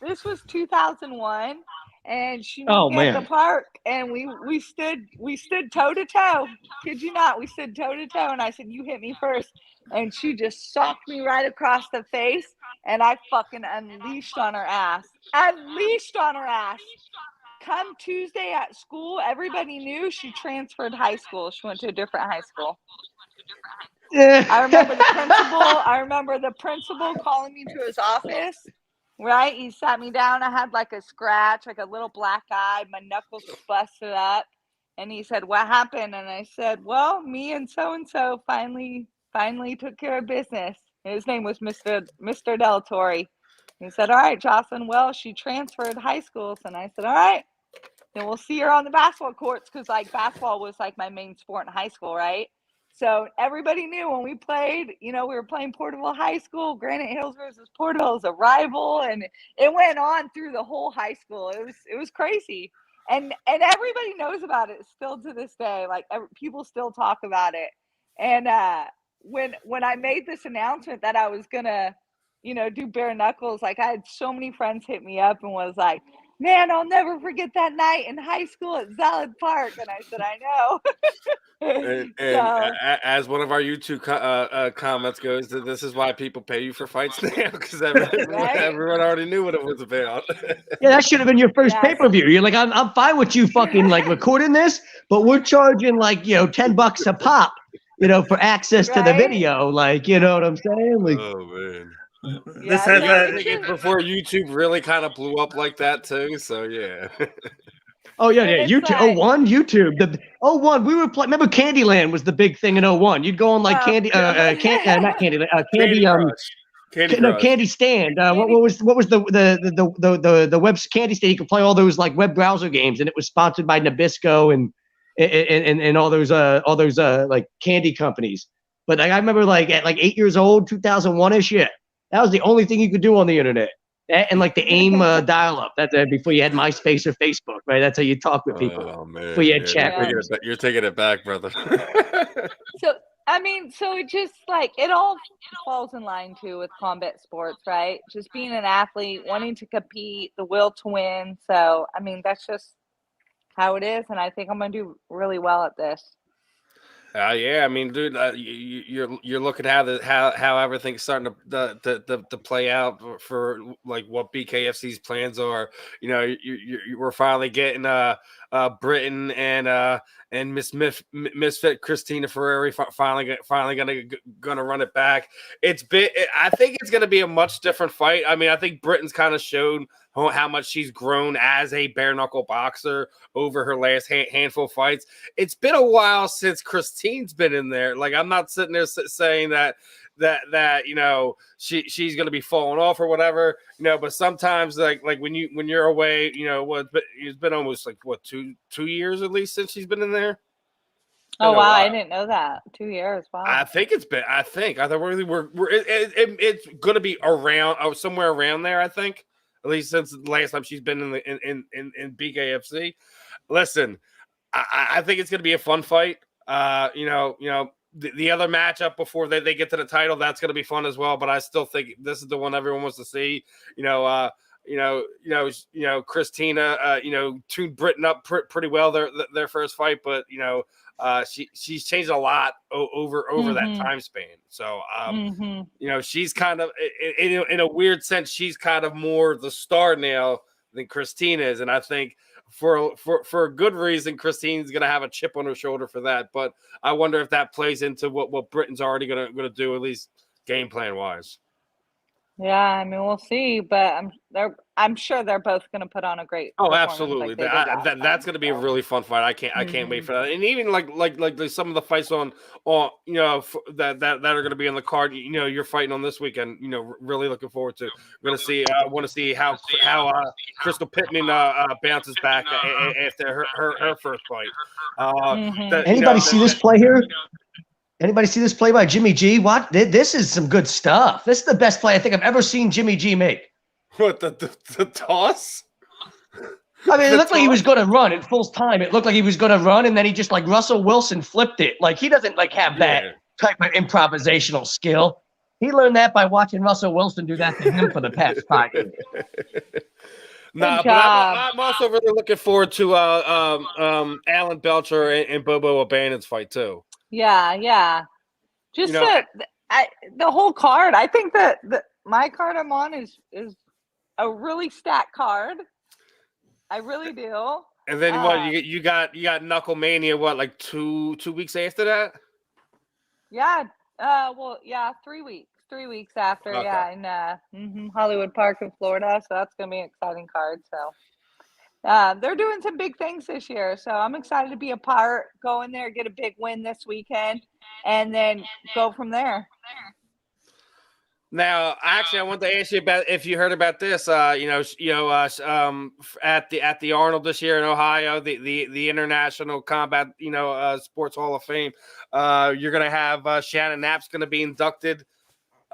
this was 2001. And she met me at the park, and we stood toe to toe. Kid you not, we stood toe to toe, and I said, "You hit me first." And she just socked me right across the face, and I fucking unleashed on her ass. Come Tuesday at school, everybody knew she transferred high school. She went to a different high school. I remember the principal calling me to his office. Right, he sat me down. I had like a scratch, like a little black eye. My knuckles were busted up, and he said, "What happened?" And I said, "Well, me and so finally took care of business." His name was Mr. Del Torre. He said, "All right, Jocelyn. Well, she transferred high schools," and I said, "All right, then we'll see her on the basketball courts," because like basketball was like my main sport in high school, right? So everybody knew when we played, we were playing Porterville High School, Granite Hills versus Porterville as a rival, and it went on through the whole high school. It was crazy, and everybody knows about it still to this day. Like people still talk about it. And when I made this announcement that I was gonna, do bare knuckles, like I had so many friends hit me up and was like, "Man, I'll never forget that night in high school at Zalid Park." And I said, "I know." And as one of our YouTube comments goes, this is why people pay you for fights now, because everyone already knew what it was about. Yeah, that should have been your first pay-per-view. You're like, I'm fine with you fucking like recording this, but we're charging like $10 a pop, for access to the video. Like, you know what I'm saying? Like, oh man. This has before YouTube really kind of blew up like that too. So yeah. Oh yeah. YouTube. 01 YouTube. The 01 we were playing. Remember Candyland was the big thing in 01. You'd go on like not Candyland. Candy Stand. What was the web Candy Stand? You could play all those like web browser games, and it was sponsored by Nabisco and all those like candy companies. But like, I remember like at like 8 years old, 2001ish. Yeah, that was the only thing you could do on the internet. And like the AIM dial-up, that's before you had MySpace or Facebook, right? That's how you talk with people. Oh man, before you had chat. You're taking it back, brother. So it just like it all falls in line too with combat sports, right? Just being an athlete, wanting to compete, the will to win. So that's just how it is, and I think I'm gonna do really well at this. Yeah, dude, you're looking at how everything's starting to play out for like what BKFC's plans are. We're finally getting Britain and Misfit Christina Ferrari finally gonna run it back. I think it's gonna be a much different fight. I think Britain's kind of showed how much she's grown as a bare knuckle boxer over her last handful of fights. It's been a while since Christine's been in there. Like, I'm not sitting there saying that she's going to be falling off or whatever, but sometimes like when you're away, it's been almost like what, two years at least since she's been in there. Oh wow, I didn't know that. 2 years. Wow. I think it's going to be around somewhere around there. I think. At least since the last time she's been in BKFC. Listen, I think it's going to be a fun fight. The other matchup before they get to the title, that's going to be fun as well. But I still think this is the one everyone wants to see. Christina, tuned Britain up pretty well their first fight, but she's changed a lot over that time span. So she's kind of in a weird sense, she's kind of more the star now than Christine is, and I think for a good reason, Christine's going to have a chip on her shoulder for that. But I wonder if that plays into what Britain's already going to do, at least game plan wise. Yeah, we'll see, but I'm sure they're both going to put on a great. Oh, absolutely! That's going to be a really fun fight. I can't wait for that. And even like some of the fights on that are going to be on the card. You're fighting on this weekend. Really looking forward to. We're going to see. I want to see how Crystal Pittman bounces back after her first fight. Anybody see this play here? Anybody see this play by Jimmy G? What? This is some good stuff. This is the best play I think I've ever seen Jimmy G make. What, the toss? It looked like he was going to run at full time. It looked like he was going to run, and then he just like Russell Wilson flipped it. Like, he doesn't like have that type of improvisational skill. He learned that by watching Russell Wilson do that to him for the past 5 years. But I'm also really looking forward to Alan Belcher and Bobo O'Bannon's fight too. Yeah. Just the whole card. I think that my card I'm on is a really stacked card. I really do. And then what you got Knuckle Mania? What, like two weeks after that? Yeah, Well, yeah, 3 weeks. 3 weeks after, Okay. yeah, in Hollywood Park in Florida. So that's gonna be an exciting card. So they're doing some big things this year. So I'm excited to be a part. Go in there, get a big win this weekend, and then go from there. Now, actually, I want to ask you about if you heard about this. At the Arnold this year in Ohio, the International Combat Sports Hall of Fame. You're gonna have Shannon Knapp's gonna be inducted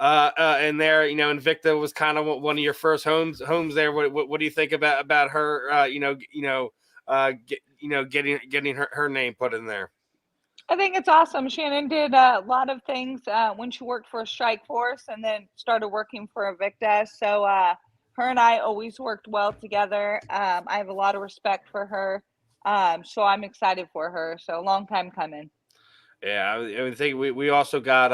in there. Invicta was kind of one of your first homes there. What do you think about her? Getting her name put in there. I think it's awesome. Shannon did a lot of things when she worked for Strike Force and then started working for Ivica. So her and I always worked well together. I have a lot of respect for her. So I'm excited for her. So a long time coming. Yeah, I think we also got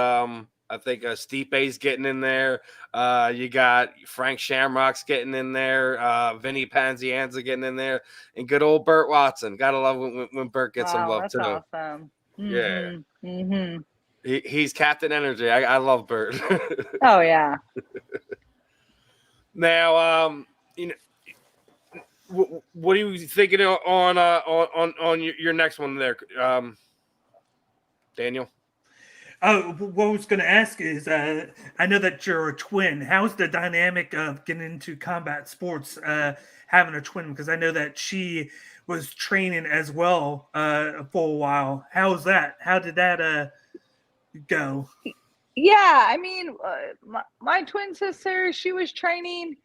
I think Stipe's getting in there. You got Frank Shamrock's getting in there. Vinny Panzianza getting in there, and good old Burt Watson. Gotta love when Burt gets some love that's too. Awesome. Yeah. Mm-hmm. He's Captain Energy. I love Burt. Oh yeah. Now, what are you thinking on your next one there, Daniel? Oh, what I was going to ask is, I know that you're a twin. How's the dynamic of getting into combat sports, having a twin? Because I know that she was training as well for a while. How's that? How did that go? Yeah, I mean, my twin sister, she was training,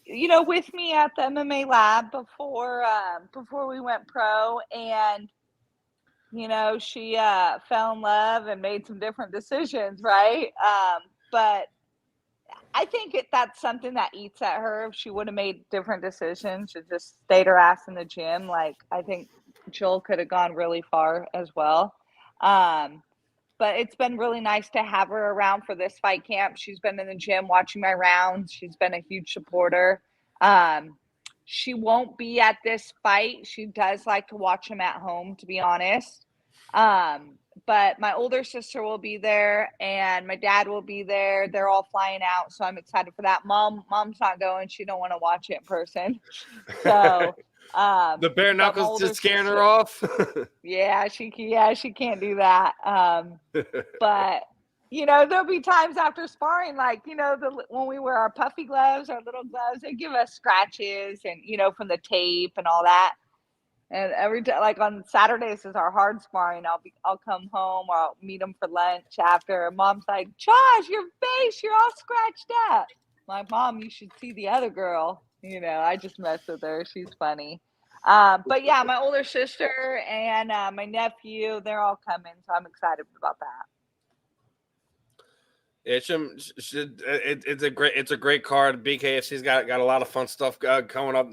with me at the MMA lab before we went pro, and she fell in love and made some different decisions, right? But I think that's something that eats at her. If she would have made different decisions, she just stayed her ass in the gym. Like, I think Joel could have gone really far as well. But it's been really nice to have her around for this fight camp. She's been in the gym watching my rounds. She's been a huge supporter. She won't be at this fight. She does like to watch them at home, to be honest. But my older sister will be there and my dad will be there. They're all flying out, so I'm excited for that. Mom's not going. She don't want to watch it in person. So the bare knuckles just scaring her off. Yeah, she can't do that. But there'll be times after sparring, like, when we wear our puffy gloves, our little gloves, they give us scratches and, from the tape and all that. And every time, like on Saturdays is our hard sparring. I'll come home or I'll meet them for lunch after. And Mom's like, Josh, your face, you're all scratched up. I'm like, Mom, you should see the other girl. I just mess with her. She's funny. But yeah, my older sister and my nephew, they're all coming. So I'm excited about that. It's a great card. BKFC's got a lot of fun stuff coming up.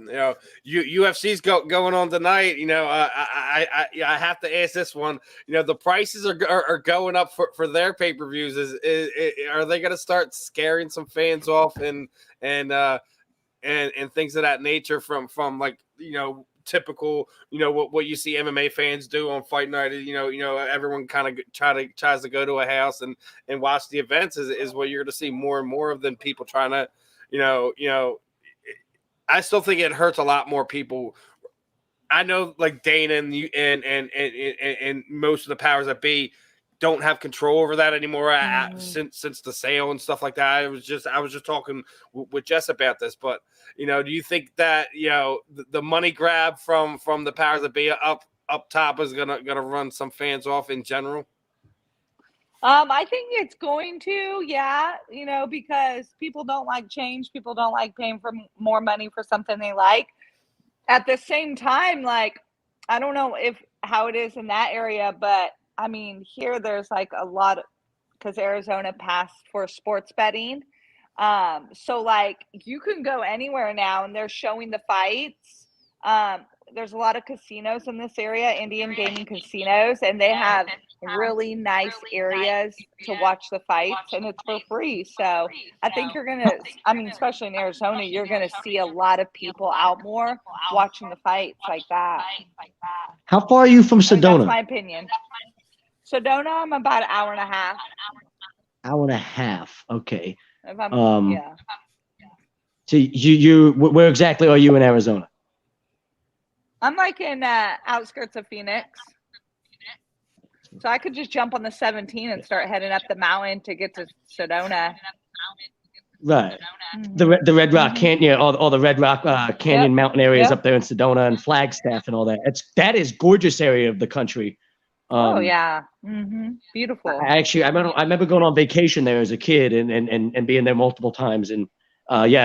UFC's going on tonight. I have to ask this one. The prices are going up for their pay-per-views. Are they going to start scaring some fans off and things of that nature from like typical what you see MMA fans do on fight night? Everyone kind of tries to go to a house and watch the events is what you're going to see more and more of than people trying to I still think it hurts a lot more people. I know like Dana and most of the powers that be don't have control over that anymore since the sale and stuff like that. I was just talking with Jess about this, but do you think that the money grab from the powers that be up top is gonna run some fans off in general? I think it's going to, yeah, because people don't like change. People don't like paying for more money for something they like. At the same time, like, I don't know how it is in that area, but I mean, here there's like a lot because Arizona passed for sports betting. So like you can go anywhere now and they're showing the fights. There's a lot of casinos in this area, Indian gaming casinos, and they have really nice areas to watch the fights and it's for free. So I think especially in Arizona, you're going to see a lot of people out more watching the fights like that. How far are you from Sedona? That's my opinion. Sedona, I'm about an hour and a half. Hour and a half. Okay. If I'm, yeah. So where exactly are you in Arizona? I'm like in outskirts of Phoenix. So I could just jump on the 17 and start heading up the mountain to get to Sedona. Right. The Red Rock Canyon, all the Red Rock Canyon mountain areas up there in Sedona and Flagstaff and all that. That is gorgeous area of the country. Oh yeah. Beautiful. I remember going on vacation there as a kid and being there multiple times. And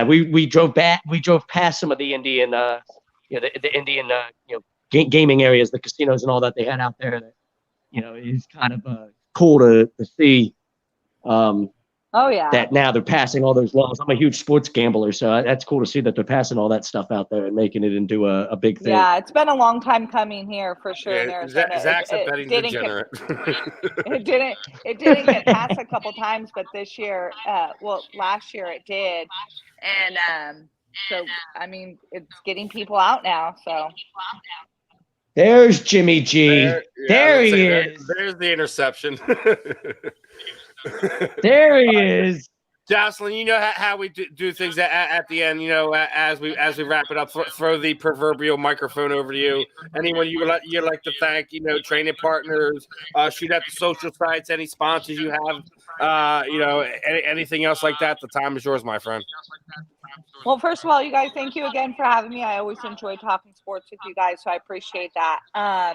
we drove past some of the Indian the Indian gaming areas, the casinos and all that they had out there that is kind of cool to see. That now they're passing all those laws. I'm a huge sports gambler, so that's cool to see that they're passing all that stuff out there and making it into a big thing. Yeah, it's been a long time coming here for sure. Yeah, Zach's a betting degenerate. It didn't get passed a couple times, but this year, last year it did, and so I mean it's getting people out now. So there's Jimmy G. There he is. There's the interception. There he is. Jocelyn, you know how we do things at the end. As we wrap it up, throw the proverbial microphone over to you. Anyone you'd like to thank, training partners, shoot at the social sites, any sponsors you have, anything else like that. The time is yours, my friend. Well, first of all, you guys, thank you again for having me. I always enjoy talking sports with you guys, so I appreciate that.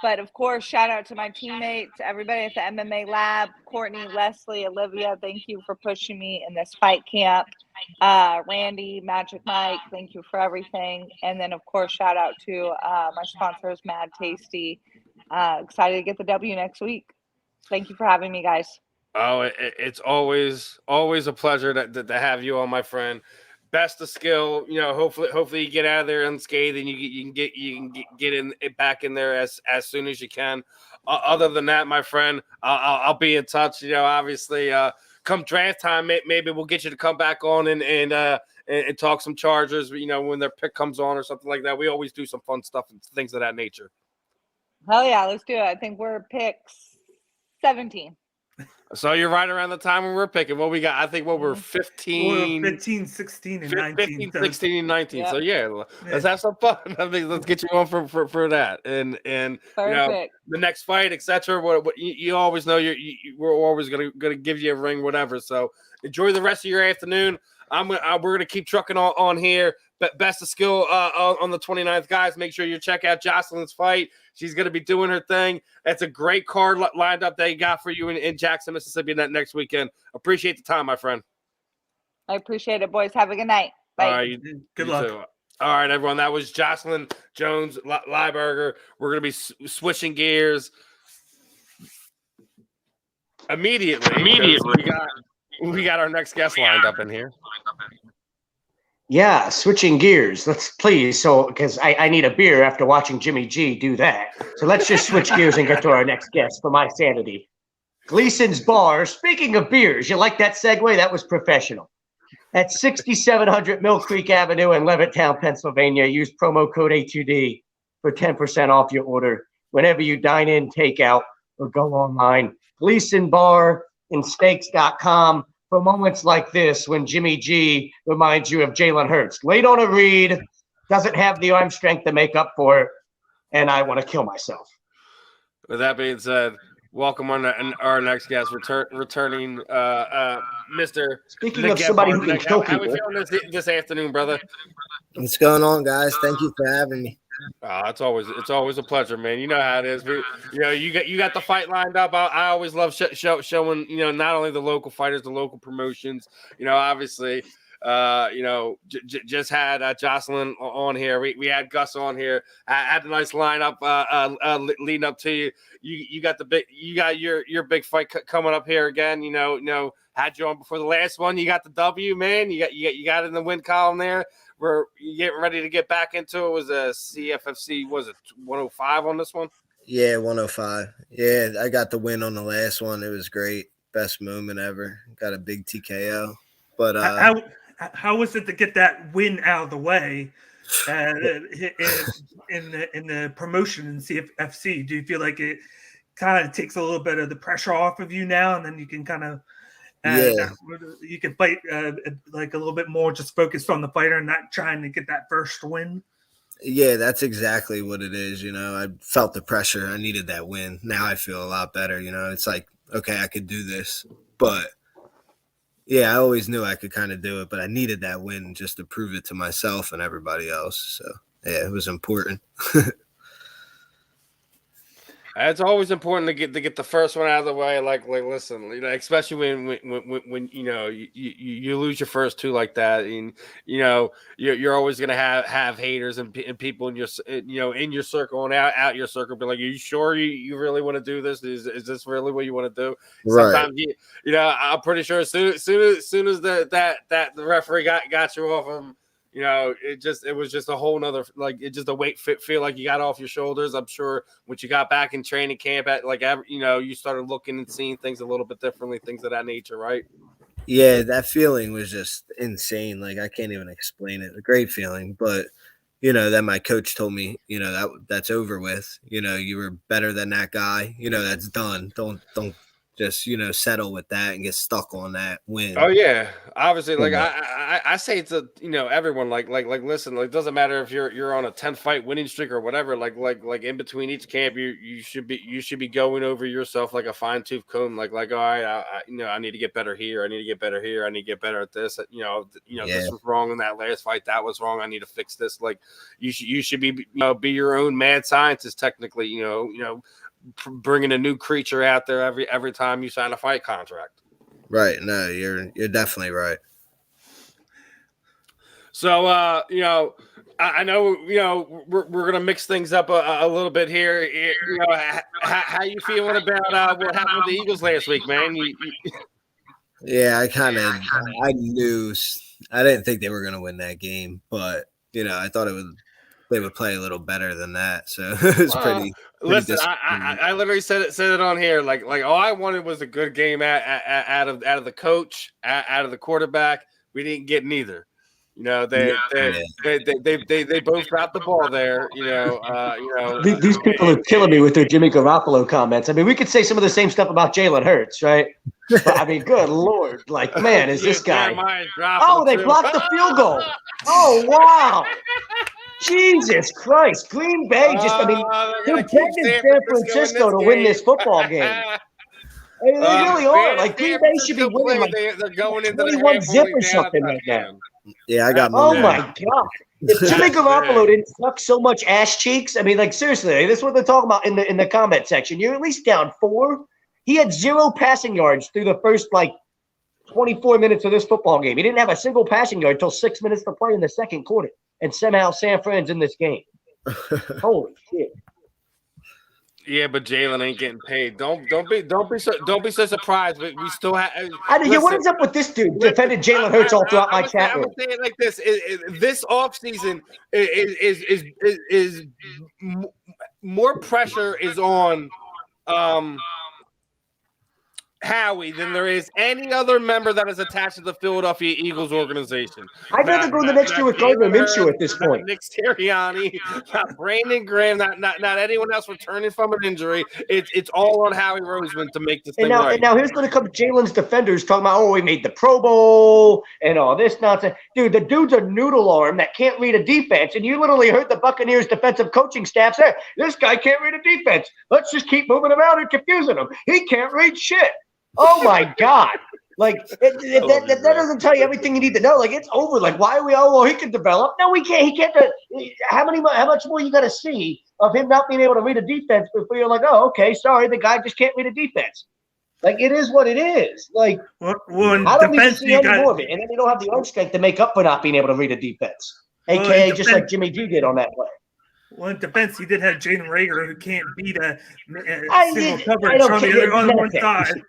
But of course, shout out to my teammates, everybody at the MMA lab, Courtney, Leslie, Olivia, thank you for pushing me in this fight camp. Randy, Magic Mike, thank you for everything. And then of course, shout out to my sponsors, Mad Tasty. Excited to get the W next week. Thank you for having me, guys. Oh, it's always a pleasure to have you on, my friend. Best of skill, hopefully you get out of there unscathed and you can get back in there as soon as you can. Other than that, my friend, I'll be in touch. Obviously, come draft time, maybe we'll get you to come back on and talk some Chargers. When their pick comes on or something like that. We always do some fun stuff and things of that nature. Hell yeah, let's do it. I think we're pick 17. So you're right around the time when we're picking. What we got? I think we're 15. We're 15, 16, and 19. 15, 16, and 19. Yep. So yeah, let's have some fun. I think let's get you on for that. And Perfect. the next fight, etc. What you always know we're always gonna give you a ring, whatever. So enjoy the rest of your afternoon. We're gonna keep trucking on here. Best of skill on the 29th, guys. Make sure you check out Jocelyn's fight. She's going to be doing her thing. That's a great card lined up that you got for you in Jackson, Mississippi next weekend. Appreciate the time, my friend. I appreciate it, boys. Have a good night. Bye. All right, good luck. Too. All right, everyone. That was Jocelyn Jones Lieberger. We're going to be switching gears immediately. We got our next guest lined up in here. Yeah, switching gears. Let's please. So, because I need a beer after watching Jimmy G do that. So let's just switch gears and get to our next guest for my sanity. Gleason's Bar. Speaking of beers, you like that segue? That was professional. At 6700 Mill Creek Avenue in Levittown, Pennsylvania. Use promo code A2D for 10% off your order whenever you dine in, take out, or go online. Gleason Bar and Steaks.com. For moments like this, when Jimmy G reminds you of Jalen Hurts, late on a read, doesn't have the arm strength to make up for it, and I want to kill myself. With that being said, welcome on our next guest, returning Mr. Speaking of somebody who can kill how people. we feeling this afternoon, brother? What's going on, guys? Thank you for having me. It's always a pleasure, man. You know how it is. You got the fight lined up. I always love showing not only the local fighters, the local promotions. Obviously, just had Jocelyn on here. We had Gus on here. I had a nice lineup leading up to you. You got your big fight coming up here again. Had you on before the last one. You got the W, man. You got in the win column there. We're getting ready to get back into it. Was a CFFC, was it 105 on this one? Yeah, 105. Yeah, I got the win on the last one. It was great. Best moment ever. Got a big TKO. But how was it to get that win out of the way in the promotion in CFFC? Do you feel like it kind of takes a little bit of the pressure off of you now, and then you can kind of And Yeah. you can fight like a little bit more, just focused on the fighter and not trying to get that first win. Yeah, that's exactly what it is. I felt the pressure. I needed that win. Now I feel a lot better. It's like, okay, I could do this. But yeah, I always knew I could kind of do it, but I needed that win just to prove it to myself and everybody else. So yeah, it was important. It's always important to get the first one out of the way. Like listen, especially when you lose your first two like that, and you're always gonna have haters and people in your circle and out your circle, be like, are you sure you really want to do this? Is this really what you want to do? Right. Sometimes I'm pretty sure as soon as the referee got you off him. It was just a whole nother, a weight feel like you got off your shoulders. I'm sure once you got back in training camp you started looking and seeing things a little bit differently, things of that nature, right? Yeah, that feeling was just insane. Like, I can't even explain it. A great feeling. But, then my coach told me, that's over with. You were better than that guy. That's done. Don't just, settle with that and get stuck on that win. Oh yeah, obviously. Like I say to everyone, like listen, it doesn't matter if you're on a 10-fight winning streak or whatever. Like in between each camp, you should be going over yourself like a fine-tooth comb. Like all right, I need to get better here. I need to get better here. I need to get better at this. This was wrong in that last fight. That was wrong. I need to fix this. Like you should be be your own mad scientist. Technically, bringing a new creature out there every time you sign a fight contract. Right. No, you're definitely right. So, I know, we're going to mix things up a little bit here. How you feeling about what happened with the Eagles last week, man? Yeah, I knew, I didn't think they were going to win that game, but, I thought they would play a little better than that. So it was pretty. Listen, I literally said it on here. Like all I wanted was a good game out of the coach, out of the quarterback. We didn't get neither. They both dropped the ball there. These people are killing me with their Jimmy Garoppolo comments. I mean, we could say some of the same stuff about Jalen Hurts, right? But, I mean, good Lord. Like, man, is this guy. Oh, they blocked the field goal. Oh, wow. Jesus Christ. Green Bay they're begging San Francisco to win this football game. I mean, they really are. Like, Green Bay should be winning like they're going into 21 zip or something right now. Yeah, I got Oh, my God. If Jimmy Garoppolo didn't suck so much ass cheeks, I mean, like, seriously, this is what they're talking about in the comment section. You're at least down 4. He had 0 passing yards through the first, 24 minutes of this football game. He didn't have a single passing yard until 6 minutes to play in the second quarter. And somehow San Fran's in this game. Holy shit. Yeah, but Jalen ain't getting paid. Don't be so surprised. But we still have. What is up with this dude? Defended Jalen Hurts all throughout my chat room. I'm saying it like this: this offseason is more pressure is on Howie than there is any other member that is attached to the Philadelphia Eagles organization. I'd rather go the next year with Gardner Minshew at this point. Nick Sirianni, not Brandon Graham, not anyone else returning from an injury. It's all on Howie Roseman to make this thing right. And now here's going to come Jalen's defenders talking about, we made the Pro Bowl and all this nonsense. Dude, the dude's a noodle arm that can't read a defense, and you literally heard the Buccaneers defensive coaching staff say, this guy can't read a defense. Let's just keep moving him out and confusing him. He can't read shit. Oh, my God. That doesn't tell you everything you need to know. Like, it's over. Like, why are we he can develop? No, we can't. He can't. How much more you got to see of him not being able to read a defense before you're like, oh, okay, sorry, the guy just can't read a defense. Like, it is what it is. Like, I don't need to see any more of it. And then you don't have the arm strength to make up for not being able to read a defense. AKA just like Jimmy G did on that play. Well, in defense, you did have Jaden Rager, who can't beat a single coverage on the one side.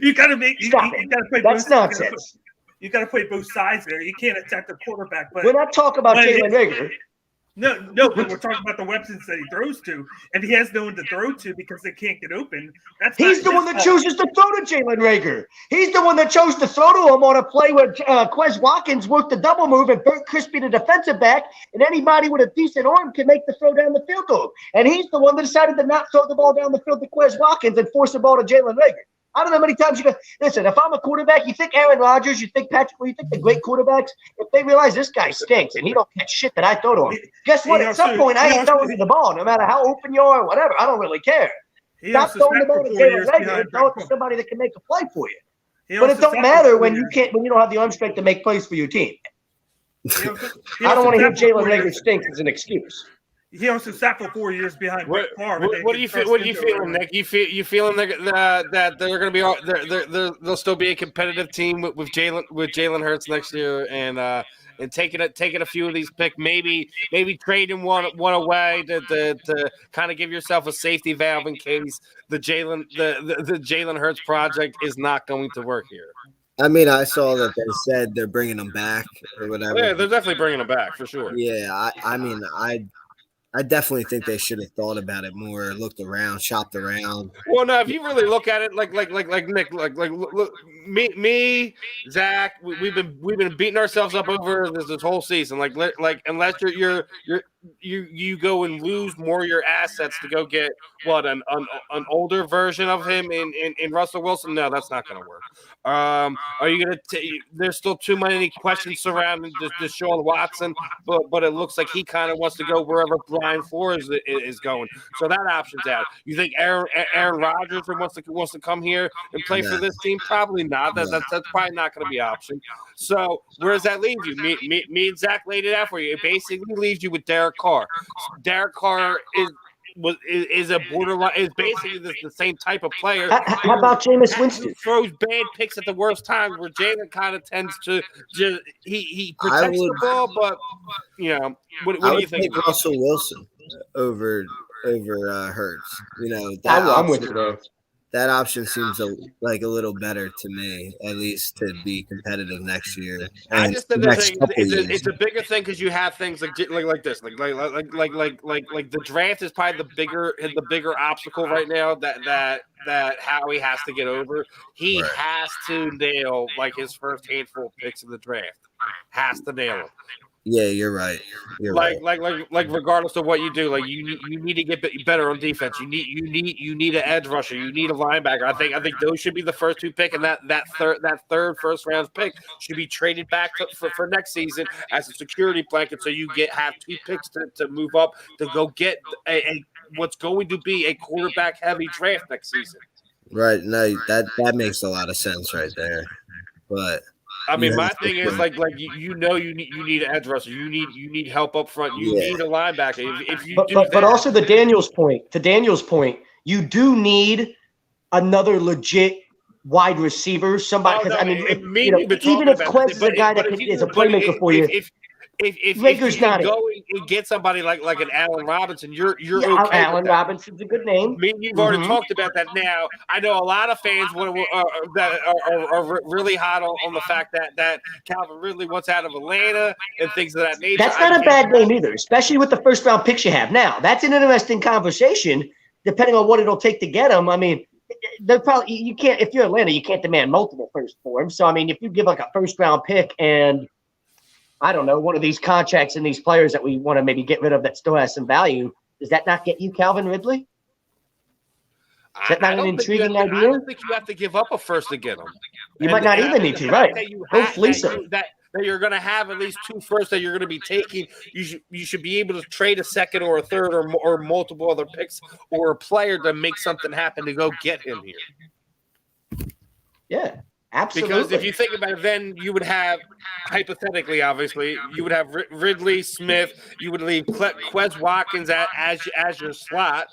You got to play. That's nonsense. You got to play both sides there. You can't attack the quarterback. But we're not talking about Jalen Rager. No, but we're talking about the weapons that he throws to, and he has no one to throw to because they can't get open. He's the one that chooses to throw to Jalen Rager. He's the one that chose to throw to him on a play where Quez Watkins worked the double move and Burt Crispy, the defensive back, and anybody with a decent arm can make the throw down the field to him. And he's the one that decided to not throw the ball down the field to Quez Watkins and force the ball to Jalen Rager. I don't know how many times you go. Listen, if I'm a quarterback, you think Aaron Rodgers, you think Patrick, you think the great quarterbacks, if they realize this guy stinks and he don't catch shit that I throw to him, guess what? At some point, I ain't throwing you the ball, no matter how open you are or whatever. I don't really care. Stop throwing the ball to Jalen Hurts and throw it to somebody that can make a play for you. But it don't matter when you don't have the arm strength to make plays for your team. I don't want to hear Jalen Hurts stinks as an excuse. He also sat for 4 years behind Brett Favre. What are you feeling, Nick? You feeling that they're going to be they'll still be a competitive team with Jalen Hurts next year and taking a few of these picks, maybe trading one away to kind of give yourself a safety valve in case the Jalen Hurts project is not going to work here. I mean, I saw that they said they're bringing him back or whatever. Yeah, they're definitely bringing him back for sure. Yeah, I definitely think they should have thought about it more, looked around, shopped around. Well, no, if you really look at it, like Nick, look, me, Zach, we've been beating ourselves up over this whole season. Like unless you go and lose more of your assets to go get an older version of him in Russell Wilson. No, that's not going to work. Are you going to? There's still too many questions surrounding Deshaun Watson, but it looks like he kind of wants to go wherever Brian Flores is going. So that option's out. You think Aaron Rodgers wants to come here and play for this team? Probably not. That's probably not going to be an option. So where does that leave you? Me and Zach laid it out for you. It basically leaves you with Derek Carr. Derek Carr is a borderline, is basically the same type of player. How about Jameis Winston? Throws bad picks at the worst time, where Jalen kind of tends to just he protects the ball, but what do you think? Russell Wilson over Hurts. I'm with you there. That option seems like a little better to me, at least to be competitive next year. I just think it's a bigger thing because you have things like this, like the draft is probably the bigger obstacle right now that Howie has to get over. He has to nail his first handful of picks in the draft. Has to nail them. Yeah, you're right. Like regardless of what you do, you need to get better on defense. You need an edge rusher. You need a linebacker. I think those should be the first two pick, and that third first round pick should be traded back for next season as a security blanket, so you have two picks to move up to go get a what's going to be a quarterback heavy draft next season. Right. No, that makes a lot of sense right there, but. I mean, my thing is you need an edge rusher. You need help up front. You need a linebacker. But also to Daniel's point, you do need another legit wide receiver. Somebody, even if Quez is a guy that is a playmaker for you. If you can go and get somebody like an Allen Robinson, you're okay. Allen Robinson's a good name. You've already talked about that. Now I know a lot of fans that are really hot on the fact that Calvin Ridley wants out of Atlanta and things of that nature. That's not a bad name either, especially with the first round picks you have now. That's an interesting conversation, depending on what it'll take to get him. I mean, you can't, if you're Atlanta, you can't demand multiple first for him. So I mean, if you give a first round pick and I don't know, one of these contracts and these players that we want to maybe get rid of that still has some value, does that not get you Calvin Ridley? Is that not an intriguing idea? I don't think you have to give up a first to get him. You might not even need to, right? Hopefully so. That you're going to have at least two firsts that you're going to be taking. You should be able to trade a second or a third or multiple other picks or a player to make something happen to go get him here. Yeah. Absolutely. Because if you think about it, then you would have, hypothetically, obviously, you would have Ridley, Smith. You would leave Quez Watkins as your slot.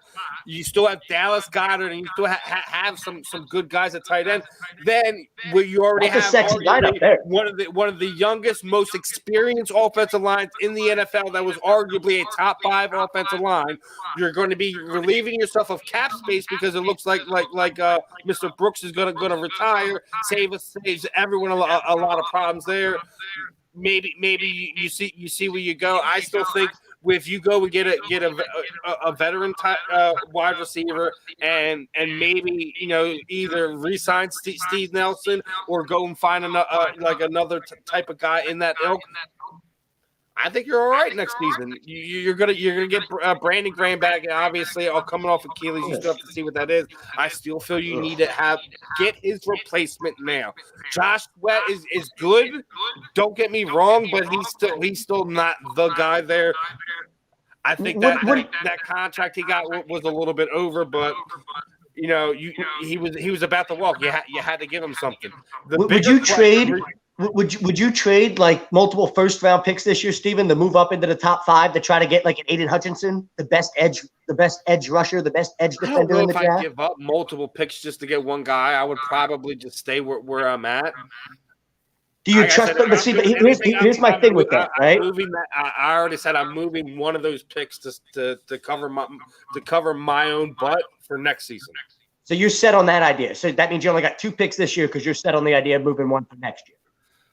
You still have Dallas Goedert, and you still have some good guys at tight end. Then you already have one of the youngest, most experienced offensive lines in the NFL that was arguably a top 5 offensive line. You're going to be relieving yourself of cap space because it looks like Mr. Brooks is going to retire. Saves everyone a lot of problems there. Maybe you see where you go. I still think if you go and get a veteran type wide receiver and maybe either re-sign Steve Nelson or go and find another type of guy in that ilk. I think you're all right next season. You're gonna get Brandon Graham back. Obviously, all coming off Achilles, you still have to see what that is. I still feel you need to get his replacement now. Josh Sweat is good. Don't get me wrong, but he's still not the guy there. I think that contract he got was a little bit over, but he was about to walk. You had to give him something. Would you trade? Would you trade like multiple first round picks this year, Steven, to move up into the top 5 to try to get like an Aiden Hutchinson, the best edge rusher, the best edge defender in the draft? If I give up multiple picks just to get one guy, I would probably just stay where I'm at. Do you trust them? But here's my thing with that, right? I already said I'm moving one of those picks to cover my own butt for next season. So you're set on that idea. So that means you only got 2 picks this year because you're set on the idea of moving one for next year.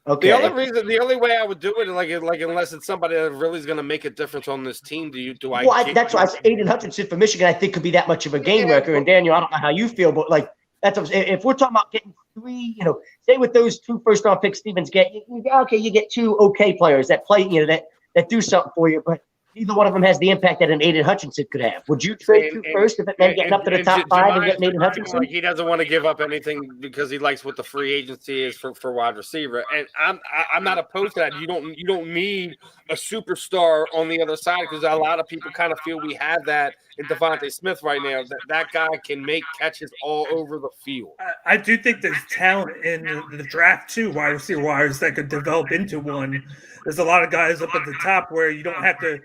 Okay. The only way I would do it, like unless it's somebody that really is going to make a difference on this team, that's why I said Aiden Hutchinson for Michigan. I think could be that much of a game wrecker. And Daniel, I don't know how you feel, but like if we're talking about getting 3, say with those 2 first round picks, Stevens get you get 2 okay players that play, that do something for you, but neither one of them has the impact that an Aiden Hutchinson could have. Would you trade 2 first if it meant getting up to the top 5 and getting Aiden Hutchinson? He doesn't want to give up anything because he likes what the free agency is for wide receiver, and I'm not opposed to that. You don't need a superstar on the other side because a lot of people kind of feel we have that in Devontae Smith right now. That guy can make catches all over the field. I do think there's talent in the draft too, wide receiver wires that could develop into one. There's a lot of guys up at the top where you don't have to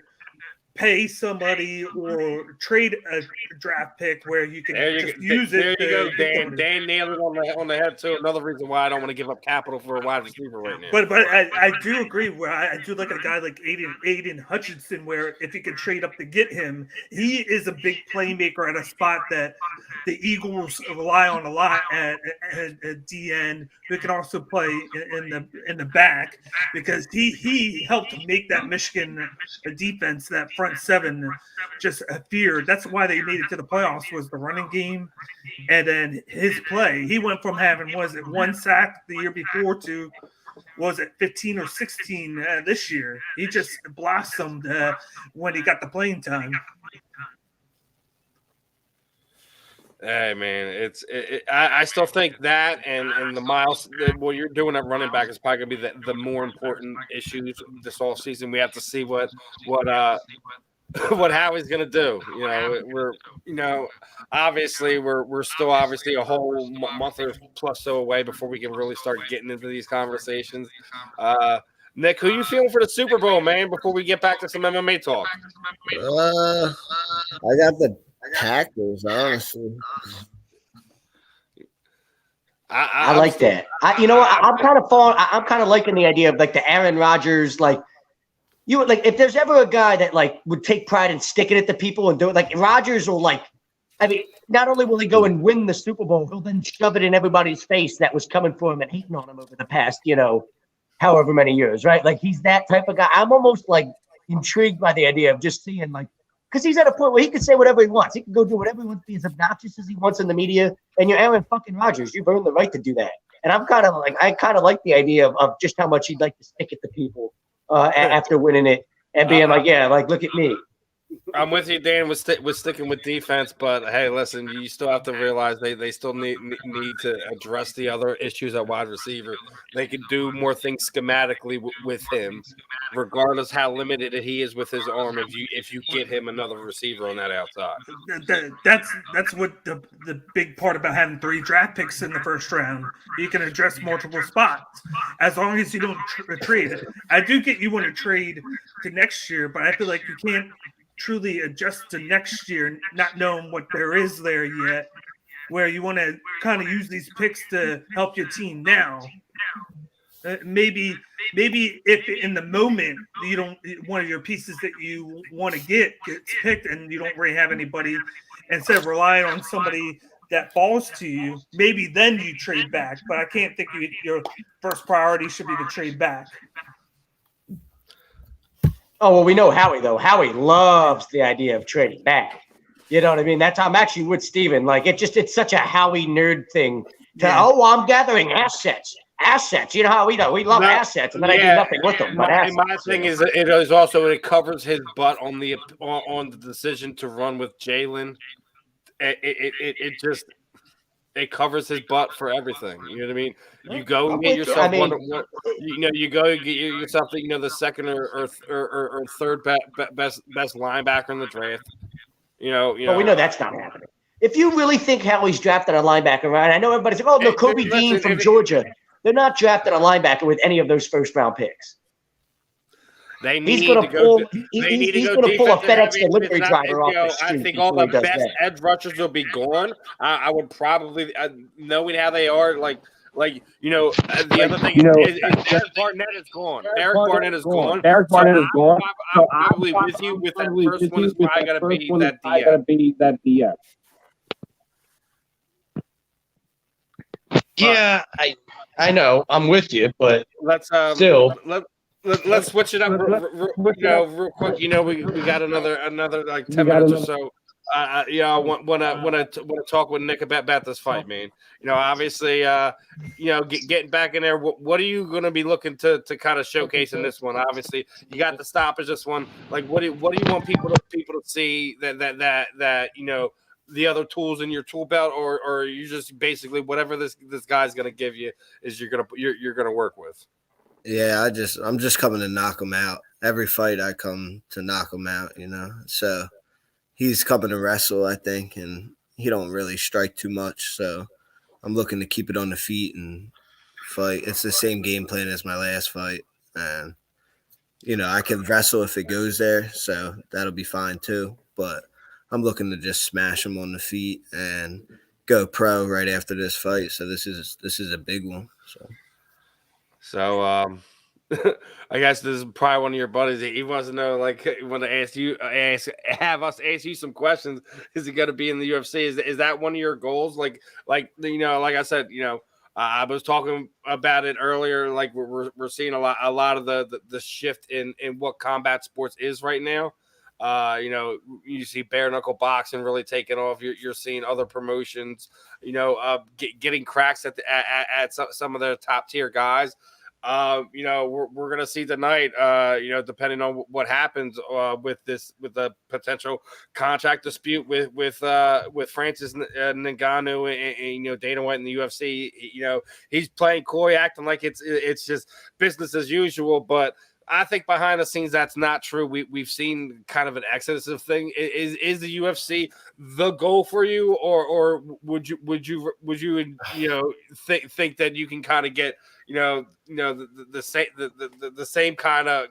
pay somebody or trade a draft pick where you can use it. There you go, Dan nailed it on the head too. Another reason why I don't want to give up capital for a wide receiver right now. But I do agree where I do like a guy like Aiden Hutchinson, where if you can trade up to get him, he is a big playmaker at a spot that the Eagles rely on a lot at DN. Who can also play in the back because he helped make that Michigan defense, that front 7, just a fear. That's why they made it to the playoffs, was the running game and then his play. He went from having 1 sack the year before to 15 or 16 this year. He just blossomed when he got the playing time. Hey man, I still think that and the miles what you're doing at running back is probably gonna be the more important issues this offseason. We have to see what Howie's gonna do. We're obviously we're still obviously a whole month or plus so away before we can really start getting into these conversations. Nick, who you feeling for the Super Bowl, man? Before we get back to some MMA talk. I got the Packers, honestly. I like that. I'm kind of liking the idea of like the Aaron Rodgers, if there's ever a guy that would take pride in sticking it to people and do it, like Rodgers will not only will he go and win the Super Bowl, he'll then shove it in everybody's face that was coming for him and hating on him over the past, however many years, right? Like he's that type of guy. I'm almost intrigued by the idea of just seeing because he's at a point where he can say whatever he wants. He can go do whatever he wants, be as obnoxious as he wants in the media. And you're Aaron fucking Rodgers. You've earned the right to do that. And I kind of like the idea of just how much he'd like to stick it to people after winning it and being look at me. I'm with you, Dan. We're sticking with defense, but hey, listen, you still have to realize they still need to address the other issues at wide receiver. They can do more things schematically with him, regardless how limited he is with his arm. If you get him another receiver on that outside, that's what the big part about having 3 draft picks in the first round. You can address multiple spots as long as you don't trade. I do get you want to trade to next year, but I feel like you can't truly adjust to next year, not knowing what there is there yet, where you want to kind of use these picks to help your team now. Maybe if in the moment you don't, one of your pieces that you want to get gets picked and you don't really have anybody, instead of relying on somebody that falls to you, maybe then you trade back. But I can't think your first priority should be to trade back. Oh, well, we know Howie, though. Howie loves the idea of trading back. You know what I mean? That's how I'm actually with Steven. It's such a Howie nerd thing. I'm gathering assets. assets. You know how we know we love assets, and then I do nothing with them. But my thing is, it is also it covers his butt on the decision to run with Jalen. It just covers his butt for everything. You know what I mean? You go and get yourself you go and get yourself the second or third best linebacker in the draft. But we know that's not happening. If you really think Howie's drafted a linebacker, right? I know everybody's like, "Oh, no, Kobe Dean from Georgia." They're not drafting a linebacker with any of those first-round picks. He's going to pull a FedEx delivery driver off the street. I think all the best edge rushers will be gone. I would probably, knowing how they are, the other thing is Derek Barnett is gone. Derek Barnett is gone. I'm probably with you with that first one. Is probably going to be that DF. Yeah, I know. I'm with you, but let's still. Let's switch it up real quick. We got another like 10 minutes or so. I want to talk with Nick about this fight, man. Obviously, getting back in there. What are you going to be looking to kind of showcase in this one? Obviously, you got the stoppage. This one, like, what do you want people to see that the other tools in your tool belt, or you just basically whatever this guy's going to give you is you're gonna work with. Yeah, I'm just coming to knock him out. Every fight I come to knock him out, So he's coming to wrestle, I think, and he don't really strike too much. So I'm looking to keep it on the feet and fight. It's the same game plan as my last fight. And, I can wrestle if it goes there, so that'll be fine too. But I'm looking to just smash him on the feet and go pro right after this fight. So this is a big one. So I guess this is probably one of your buddies. He wants to know, want to have us ask you some questions. Is he going to be in the UFC? Is that one of your goals? Like I said, I was talking about it earlier. Like we're seeing a lot of the shift in what combat sports is right now. You see bare knuckle boxing really taking off. You're seeing other promotions, getting cracks at some of their top tier guys. We're gonna see tonight. Depending on what happens with the potential contract dispute with Francis Ngannou and Dana White in the UFC. He's playing coy, acting like it's just business as usual, but I think behind the scenes that's not true. We've seen kind of an exodus of thing. Is the UFC the goal for you, or would you think that you can kind of get the same kind of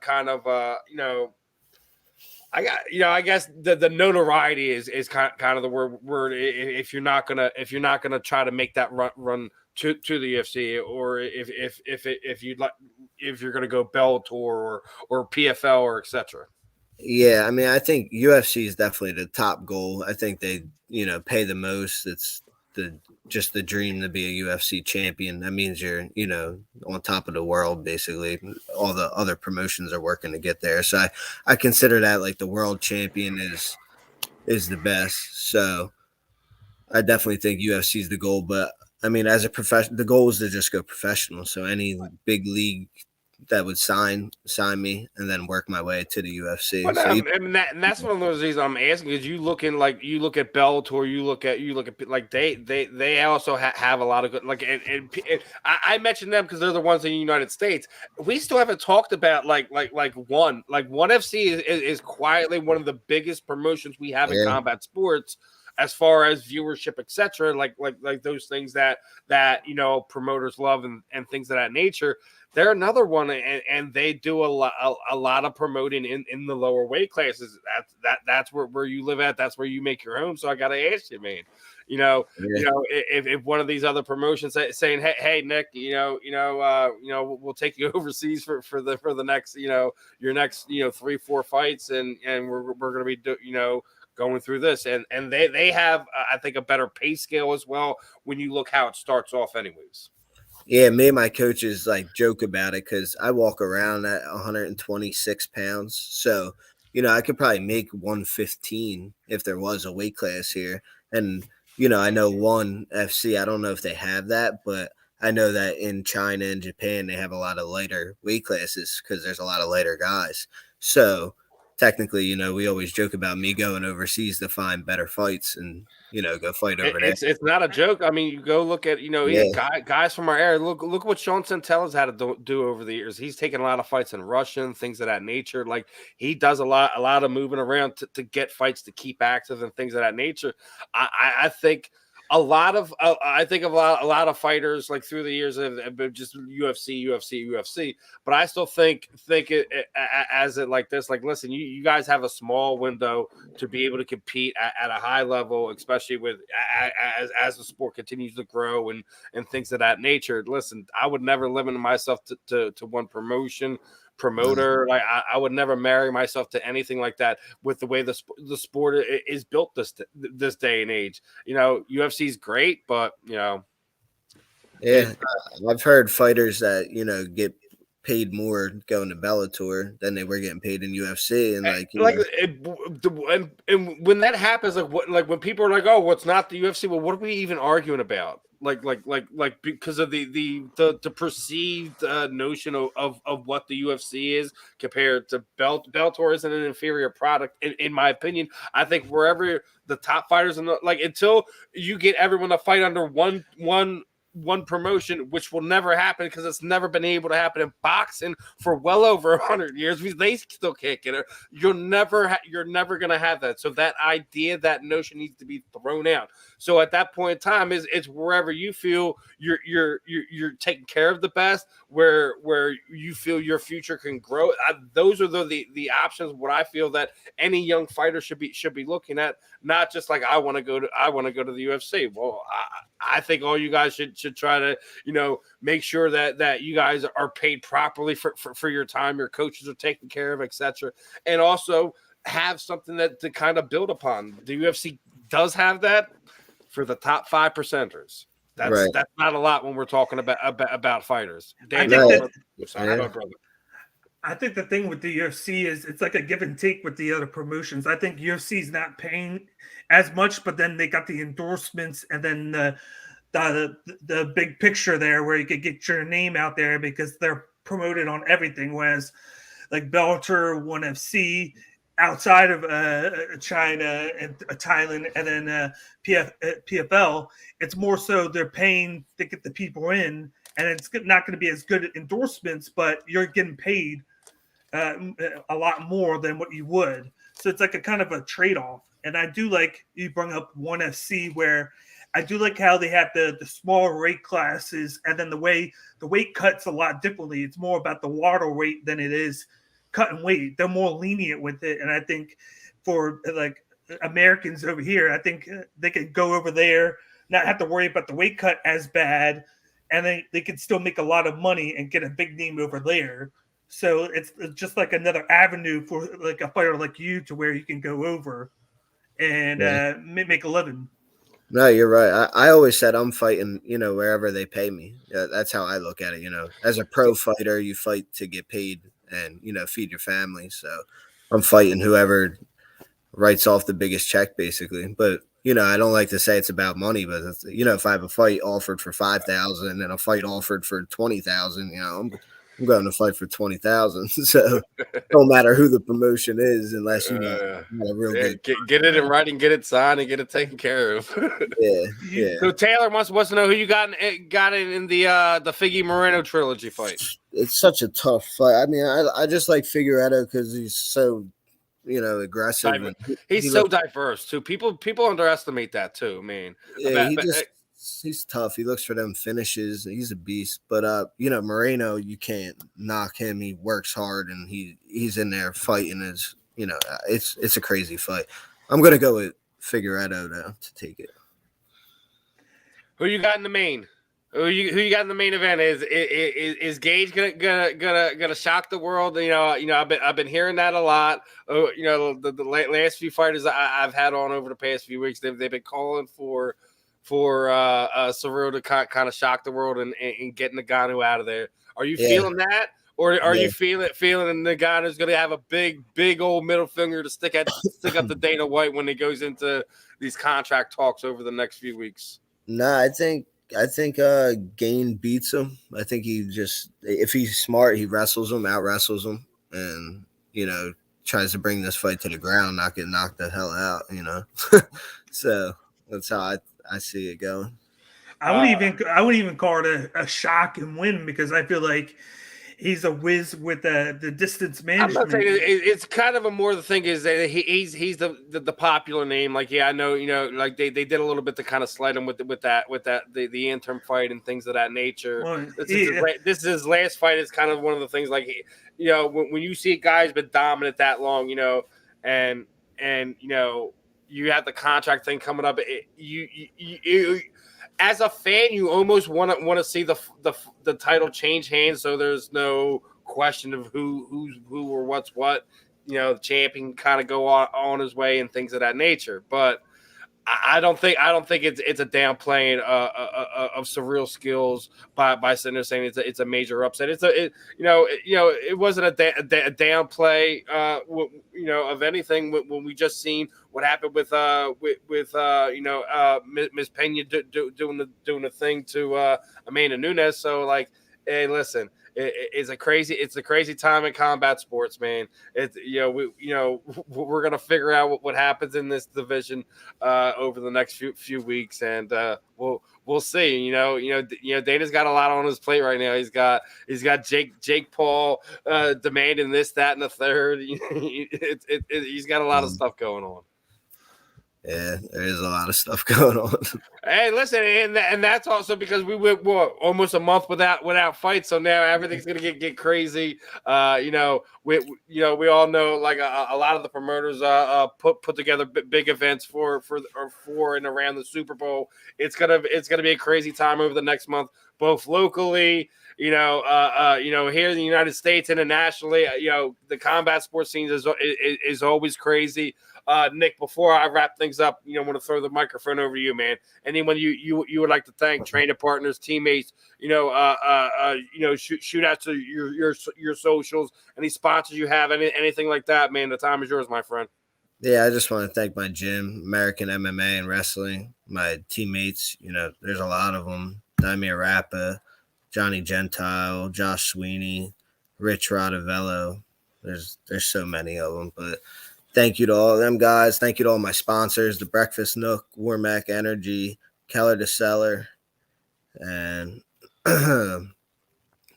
I guess the notoriety is kind of the word if you're not gonna try to make that run to the UFC, or if you're going to go Bellator or PFL or etc. Yeah, I mean, I think UFC is definitely the top goal. I think they, pay the most. It's just the dream to be a UFC champion. That means you're, on top of the world, basically. All the other promotions are working to get there. So I consider that like the world champion is the best. So I definitely think UFC is the goal. But I mean, as a professional, the goal is to just go professional. So any big league that would sign me and then work my way to the UFC. And that's one of those reasons I'm asking, because you look at Bellator, you look at like they also have a lot of good, like, and I mentioned them because they're the ones in the United States. We still haven't talked about like one FC is quietly one of the biggest promotions we have in combat sports as far as viewership, etc. Like those things that promoters love and things of that nature. They're another one, and they do a lot of promoting in the lower weight classes. That's where you live at. That's where you make your home. So I got to ask you, man. If one of these other promotions saying, hey, Nick, we'll take you overseas for the next, your next, 3-4 fights, and we're going to be going through this, and they have, I think, a better pay scale as well when you look how it starts off, anyways. Yeah, me and my coaches joke about it because I walk around at 126 pounds. So, I could probably make 115 if there was a weight class here. And, I know one FC, I don't know if they have that, but I know that in China and Japan, they have a lot of lighter weight classes because there's a lot of lighter guys. So technically, you know, we always joke about me going overseas to find better fights and, you know, go fight over there. It's not a joke. I mean, you go look at, you know, guys from our area. Look what Sean Santella's had to do over the years. He's taken a lot of fights in Russian, things of that nature. Like he does a lot of moving around to get fights to keep active and things of that nature. I think a lot of fighters like through the years have been just UFC. But I still think it as it like this. Like, listen, you guys have a small window to be able to compete at a high level, especially with as the sport continues to grow and things of that nature. Listen, I would never limit myself to one promoter. Like I would never marry myself to anything like that with the way the sport is built this day and age. You know, UFC is great, but you know, I've heard fighters that, you know, get paid more going to Bellator than they were getting paid in UFC, and and when that happens, like when people are like, oh, well, it's not the UFC. Well, what are we even arguing about? Like because of the perceived notion of what the UFC is compared to Bellator isn't an inferior product in my opinion. I think wherever the top fighters until you get everyone to fight under one promotion, which will never happen because it's never been able to happen in boxing for well over 100 years. They still can't get it. You're never going to have that. So that idea, that notion needs to be thrown out. So at that point in time, it's wherever you feel you're taking care of the best, where you feel your future can grow. Those are the options. What I feel that any young fighter should be looking at, not just like I want to go to the UFC. Well, I think all you guys should try to, you know, make sure that you guys are paid properly for your time, your coaches are taken care of, etc. And also have something to kind of build upon. The UFC does have that for the top 5%ers. That's not a lot when we're talking about fighters. I think the thing with the UFC is it's like a give and take with the other promotions. I think UFC is not paying as much, but then they got the endorsements and then the big picture there where you could get your name out there because they're promoted on everything. Whereas like Bellator, ONE FC, outside of China and Thailand, and then PFL, it's more so they're paying to get the people in, and it's not going to be as good endorsements, but you're getting paid a lot more than what you would. So it's like a kind of a trade-off. And I do like you bring up ONE FC, where I do like how they have the smaller weight classes, and then the weight cuts a lot differently. It's more about the water weight than it is cutting weight. They're more lenient with it. And I think for like Americans over here, I think they could go over there, not have to worry about the weight cut as bad, and they could still make a lot of money and get a big name over there. So it's just like another avenue for like a fighter like you to where you can go over and make a living. No, you're right. I always said I'm fighting, you know, wherever they pay me. That's how I look at it. You know, as a pro fighter, you fight to get paid and, you know, feed your family. So I'm fighting whoever writes off the biggest check, basically. But, you know, I don't like to say it's about money, but, you know, if I have a fight offered for $5,000 and a fight offered for $20,000, you know, I'm going to fight for $20,000. So don't matter who the promotion is, unless you know a real good. Get it in writing, get it signed, and get it taken care of. Yeah. So Taylor wants to know who you got in the Figgy Moreno trilogy fight. It's such a tough fight. I mean, I just like Figueiredo because he's so, you know, aggressive. He's so diverse too. People underestimate that too. Man, he's tough. He looks for them finishes. He's a beast. But you know, Moreno, you can't knock him. He works hard and he's in there fighting. His, you know, it's a crazy fight. I'm gonna go with Figueiredo though to take it. Who you got in the main? Who you got in the main event? Is Gage gonna shock the world? You know, I've been hearing that a lot. You know, the last few fighters I've had on over the past few weeks, they've been calling for Cerrone to kind of shock the world and getting Ngannou out of there. Are you feeling that, or are you feeling Ngannou's going to have a big old middle finger to stick up to Dana White when he goes into these contract talks over the next few weeks? No, I think Gain beats him. I think if he's smart, he out wrestles him, and tries to bring this fight to the ground, not get knocked the hell out. So that's how I see it going. I wouldn't even call it a shock and win, because I feel like he's a whiz with the distance management. I'm not saying it's kind of a more the thing is that he's the popular name. Like, yeah, I know, like they did a little bit to kind of slight him with the interim fight and things of that nature. Well, this is his last fight. It's kind of one of the things, like, when you see a guy's been dominant that long, and you have the contract thing coming up, you as a fan, you almost want to see the title change hands, so there's no question of who or what's what. The champion kind of go on his way and things of that nature. But I don't think it's a downplaying of surreal skills by sitting there saying it's a major upset. It wasn't a downplay of anything when we just seen what happened with Miss Pena doing the thing to Amanda Nunes. So, like, hey, listen. It's a crazy time in combat sports, man. We're gonna figure out what happens in this division over the next few weeks, and we'll see. Dana's got a lot on his plate right now. He's got Jake Paul demanding this, that, and the third. He's got a lot of stuff going on. Yeah, there is a lot of stuff going on. Hey, listen, and that's also because we went almost a month without fights, so now everything's gonna get crazy. We all know, like, a lot of the promoters put together big events for and around the Super Bowl. It's gonna be a crazy time over the next month, both locally. Here in the United States, internationally, the combat sports scene is always crazy. Nick, before I wrap things up, I want to throw the microphone over to you, man. Anyone you would like to thank, trainer partners, teammates, shoot out to your socials, any sponsors you have, anything like that, man. The time is yours, my friend. Yeah, I just want to thank my gym, American MMA and wrestling, my teammates. There's a lot of them. Amir Rappa, Johnny Gentile, Josh Sweeney, Rich Rodavello. There's so many of them, but thank you to all of them guys. Thank you to all my sponsors, The Breakfast Nook, Warmac Energy, Keller the Cellar. And we're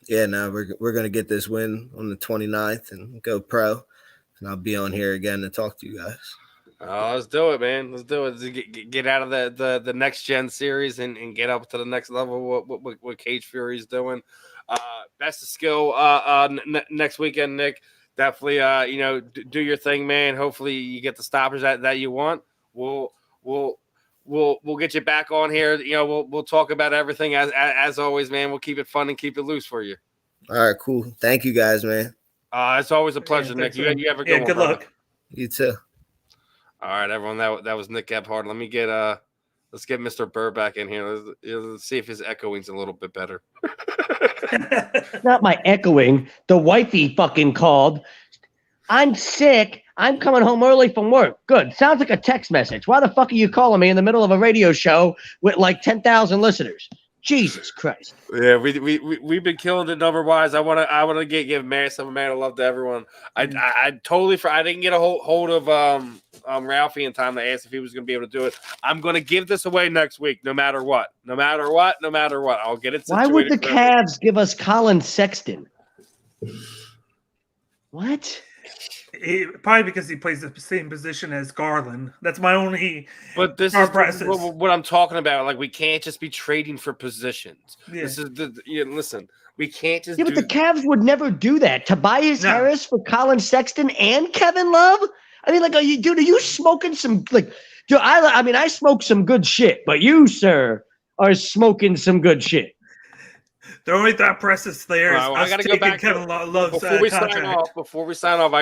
going to get this win on the 29th and go pro. And I'll be on here again to talk to you guys. Let's do it, man. Let's do it. Get out of the next gen series and get up to the next level. What Cage Fury's doing. Best of skill next weekend, Nick. Definitely, do your thing, man. Hopefully, you get the stoppers that you want. We'll get you back on here. We'll talk about everything as always, man. We'll keep it fun and keep it loose for you. All right, cool. Thank you, guys, man. It's always a pleasure, Nick. You have a good one. Good luck. You too. All right, everyone. That was Nick Gebhardt. Let me let's get Mr. Burr back in here. Let's see if his echoing's a little bit better. Not my echoing. The wifey fucking called. I'm sick. I'm coming home early from work. Good. Sounds like a text message. Why the fuck are you calling me in the middle of a radio show with like 10,000 listeners? Jesus Christ. Yeah, we've been killing it number wise. I wanna give some amount of love to everyone. I didn't get a hold of Ralphie in time to ask if he was gonna be able to do it. I'm gonna give this away next week, no matter what. I'll get it situated. Why would the Cavs give us Colin Sexton? What? Probably because he plays the same position as Garland. That's my only. But this is what I'm talking about. Like, we can't just be trading for positions. Yeah. This is listen. We can't just. Yeah, but the Cavs would never do that. Tobias Harris for Colin Sexton and Kevin Love. I mean, like, are you smoking some I smoke some good shit, but you, sir, are smoking some good shit. The only thought process there is I gotta go back Kevin Love's before we contract. sign off.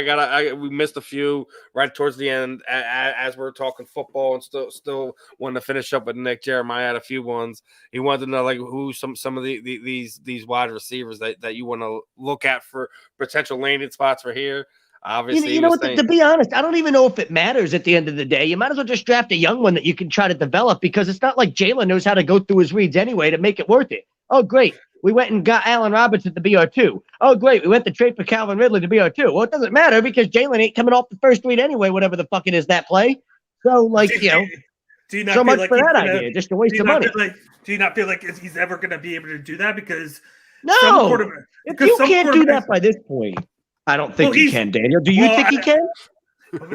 We missed a few right towards the end as we're talking football and still wanting to finish up with Nick. Jeremiah had a few ones. He wanted to know, like, who some of these wide receivers that you want to look at for potential landing spots for here. Obviously, You know what? To be honest, I don't even know if it matters at the end of the day. You might as well just draft a young one that you can try to develop because it's not like Jalen knows how to go through his reads anyway to make it worth it. Oh, great. We went and got Allen Roberts at the BR2. Oh, great. We went to trade for Calvin Ridley to BR2. Well, it doesn't matter because Jalen ain't coming off the first read anyway, whatever the fuck it is that play. So, like, do you not so feel much like for he's that gonna, idea. Just a waste of money. Do you not feel like he's ever going to be able to do that? Because No. If you can't do that by this point, I don't think he can, Daniel. Do you think he can?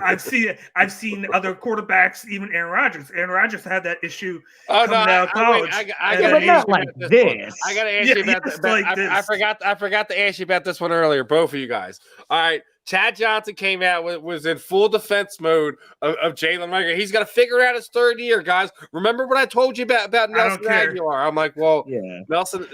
I've seen other quarterbacks, even Aaron Rodgers. Aaron Rodgers had that issue coming out of college. But not like this. I got to ask you about that. I forgot to ask you about this one earlier, both of you guys. All right. Chad Johnson came out, was in full defense mode of Jalen Reagor. He's got to figure out his third year, guys. Remember what I told you about Nelson Aguilar? I'm like, well, yeah. Nelson,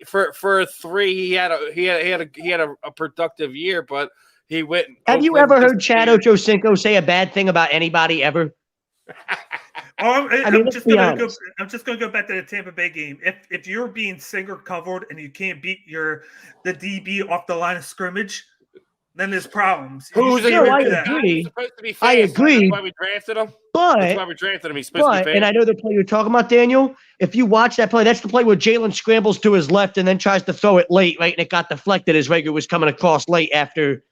for a 3, he had a productive year, but he went. Have you ever heard Chad Ochocinco say a bad thing about anybody ever? I'm just going to go back to the Tampa Bay game. If you're being single covered and you can't beat the DB off the line of scrimmage, then there's problems. I agree. I agree. That's why we drafted him. That's why we drafted him. He's supposed to be fast. And I know the play you're talking about, Daniel. If you watch that play, that's the play where Jalen scrambles to his left and then tries to throw it late, right? And it got deflected as Reagor was coming across late after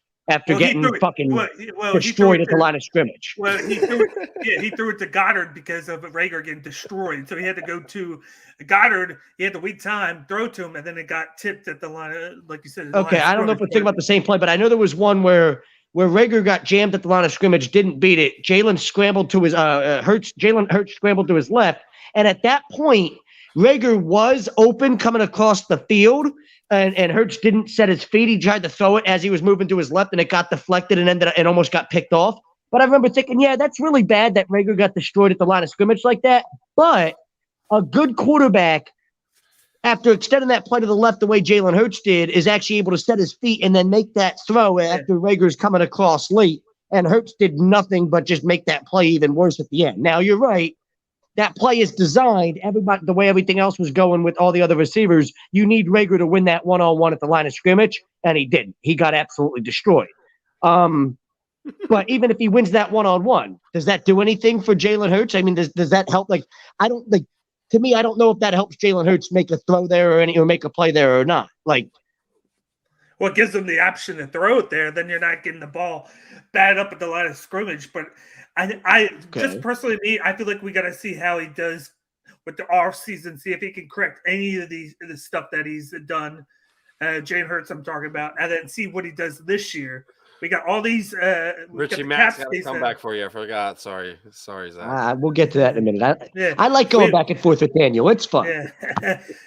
getting fucking destroyed at the line of scrimmage. Well, he threw it to Goddard because of Reagor getting destroyed. So he had to go to Goddard. He had to wait time, throw to him, and then it got tipped at the line, like you said. Okay, I don't know if we're thinking about the same play, but I know there was one where Reagor got jammed at the line of scrimmage, didn't beat it. Jalen scrambled to his Jalen Hurts scrambled to his left, and at that point, Reagor was open coming across the field. And Hurts didn't set his feet. He tried to throw it as he was moving to his left, and it got deflected and almost got picked off. But I remember thinking, yeah, that's really bad that Reagor got destroyed at the line of scrimmage like that. But a good quarterback, after extending that play to the left the way Jalen Hurts did, is actually able to set his feet and then make that throw after Rager's coming across late. And Hurts did nothing but just make that play even worse at the end. Now, you're right. That play is designed, everybody, the way everything else was going with all the other receivers, you need Reagor to win that one-on-one at the line of scrimmage, and he didn't. He got absolutely destroyed. But even if he wins that one-on-one, does that do anything for Jalen Hurts? I mean, does that help? To me, I don't know if that helps Jalen Hurts make a throw there or make a play there or not. Well, it gives them the option to throw it there. Then you're not getting the ball batted up at the line of scrimmage. But just personally, I feel like we got to see how he does with the offseason, see if he can correct any of the stuff that he's done. Jalen Hurts, I'm talking about, and then see what he does this year. We got all these. Richie Max got to come back for you. I forgot. Sorry, Zach. We'll get to that in a minute. I like going back and forth with Daniel. It's fun.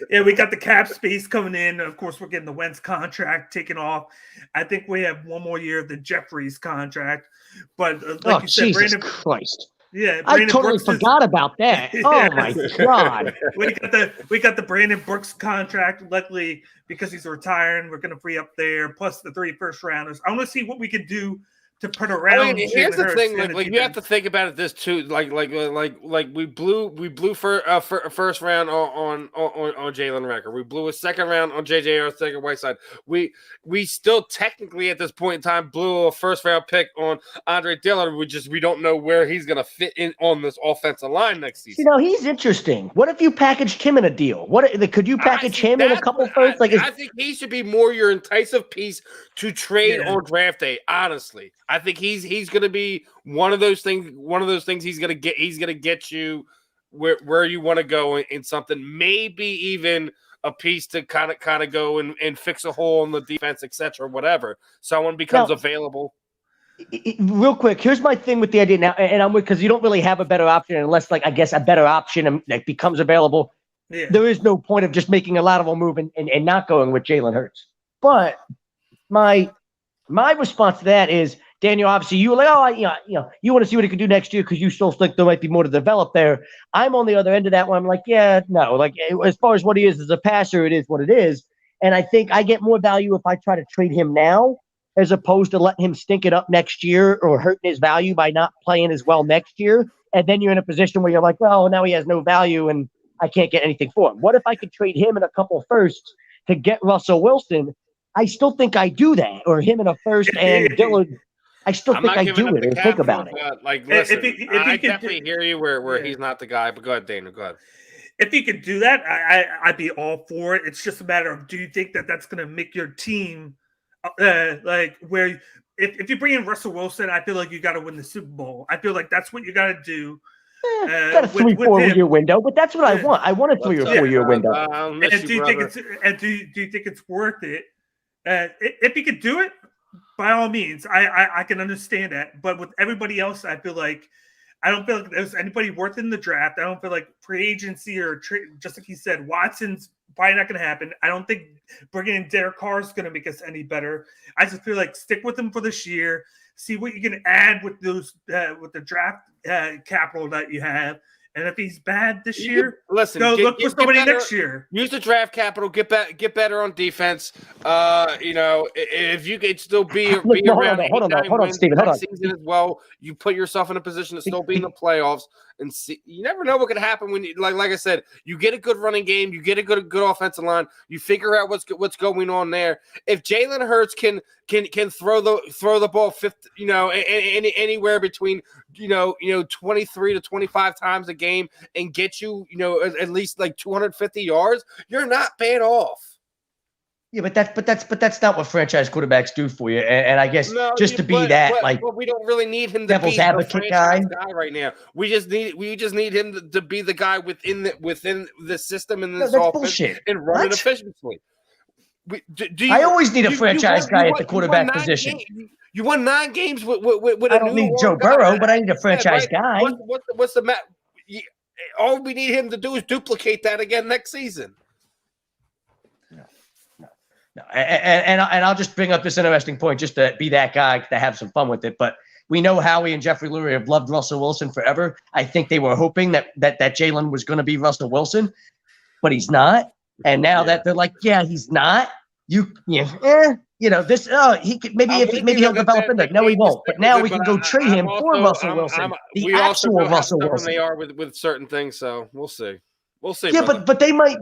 Yeah, we got the cap space coming in. Of course, we're getting the Wentz contract taken off. I think we have one more year of the Jeffries contract. But like you said, Jesus Christ. Yeah, I totally forgot about that. Oh my God! We got the Brandon Brooks contract. Luckily, because he's retiring, we're going to free up there. Plus the 3 first rounders. I want to see what we can do to put around. Here's the thing: like you have to think about it this too. Like we blew for first round on Jalen Reagor. We blew a second round on JJ Arcega-Whiteside. We still technically at this point in time blew a first round pick on Andre Dillard. We don't know where he's going to fit in on this offensive line next season. He's interesting. What if you packaged him in a deal? Could you package him in a couple first? I think he should be more your enticing piece to trade on draft day. Honestly, I think he's going to be one of those things. He's going to get you where you want to go in something. Maybe even a piece to kind of go and fix a hole in the defense, etc. Whatever. Someone becomes available. Real quick, here's my thing with the idea now, and I'm because you don't really have a better option unless, I guess, a better option becomes available. Yeah. There is no point of just making a lateral move and not going with Jalen Hurts. But my response to that is, Daniel, obviously you were like, you want to see what he can do next year because you still think there might be more to develop there. I'm on the other end of that one. I'm like, yeah, no. As far as what he is as a passer, it is what it is. And I think I get more value if I try to trade him now as opposed to letting him stink it up next year or hurting his value by not playing as well next year. And then you're in a position where you're like, well, now he has no value and I can't get anything for him. What if I could trade him in a couple of firsts to get Russell Wilson? I still think I do that, or him in a first and Dillard. I still I'm think not I giving do up it the and think capital, about it. but like, If listen, he I could definitely hear you where he's not the guy. But go ahead, Dana. Go ahead. If he could do that, I'd be all for it. It's just a matter of, do you think that that's going to make your team like where if you bring in Russell Wilson, I feel like you got to win the Super Bowl. I feel like that's what you got to do. Got a 3-4 year window, but that's what I want. I want a 3 or 4 year window. And do you think it's worth it? If he could do it, by all means, I can understand that. But with everybody else, I don't feel like there's anybody worth in the draft. I don't feel like free agency or just like he said, Watson's probably not going to happen. I don't think bringing in Derek Carr is going to make us any better. I just feel like stick with him for this year. See what you can add with those with the draft capital that you have. And if he's bad this year, look for somebody next year. Use the draft capital. Get better on defense. If you could still be around. Hold on, Steven. Hold on. Season as well, you put yourself in a position to still be in the playoffs. And see, you never know what could happen when you like I said, you get a good running game, you get a good offensive line, you figure out what's going on there. If Jalen Hurts can throw the ball 50, anywhere between 23 to 25 times a game and get you at least like 250 yards, you're not bad off. Yeah, but that's not what franchise quarterbacks do for you. And I guess but we don't really need him to devil's be advocate the guy right now. We just need him to be the guy within the system and this that's offense bullshit. And run it efficiently. I always need a franchise guy at the quarterback position. You won 9 games with I don't need Joe Burrow, but I need a franchise guy. What's the matter? All we need him to do is duplicate that again next season. No, and I'll just bring up this interesting point just to be that guy to have some fun with it. But we know Howie and Jeffrey Lurie have loved Russell Wilson forever. I think they were hoping that Jalen was going to be Russell Wilson, but he's not. And now that they're like, yeah, he's not. He could maybe he'll develop into it. No, he won't. But now we can go trade him for Russell Wilson, the actual Russell Wilson. They are with certain things, so we'll see. We'll see. Yeah, but they might.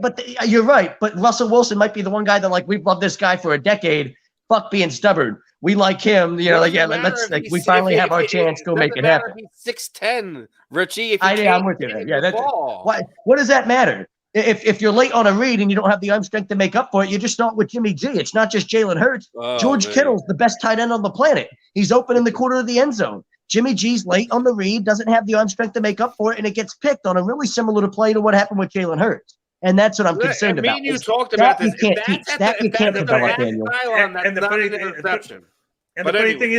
You're right. But Russell Wilson might be the one guy that we've loved this guy for a decade. Fuck being stubborn. We like him. We finally have our chance. Go make it happen. He's 6'10", Richie. I'm with you. Yeah, that's what does that matter? If you're late on a read and you don't have the arm strength to make up for it, you just start with Jimmy G. It's not just Jalen Hurts. George Kittle's the best tight end on the planet. He's open in the corner of the end zone. Jimmy G's late on the read, doesn't have the arm strength to make up for it, and it gets picked on a really similar play to what happened with Jalen Hurts. And that's what I'm concerned about. You talked about this. You can't teach. That you can't develop, Daniel. And the funny thing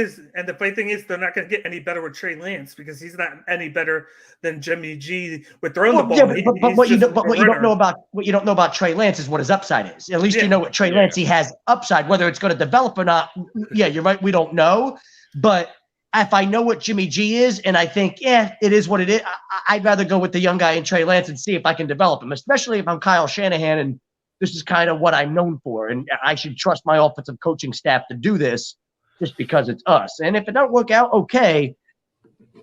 is, they're not going to get any better with Trey Lance because he's not any better than Jimmy G with throwing the ball. Yeah, but what you don't know about Trey Lance is what his upside is. At least you know what Trey Lance, he has upside. Whether it's going to develop or not, yeah, you're right. We don't know, but if I know what Jimmy G is, and I think, it is what it is, I'd rather go with the young guy in Trey Lance and see if I can develop him, especially if I'm Kyle Shanahan and this is kind of what I'm known for, and I should trust my offensive coaching staff to do this just because it's us. And if it don't work out, okay,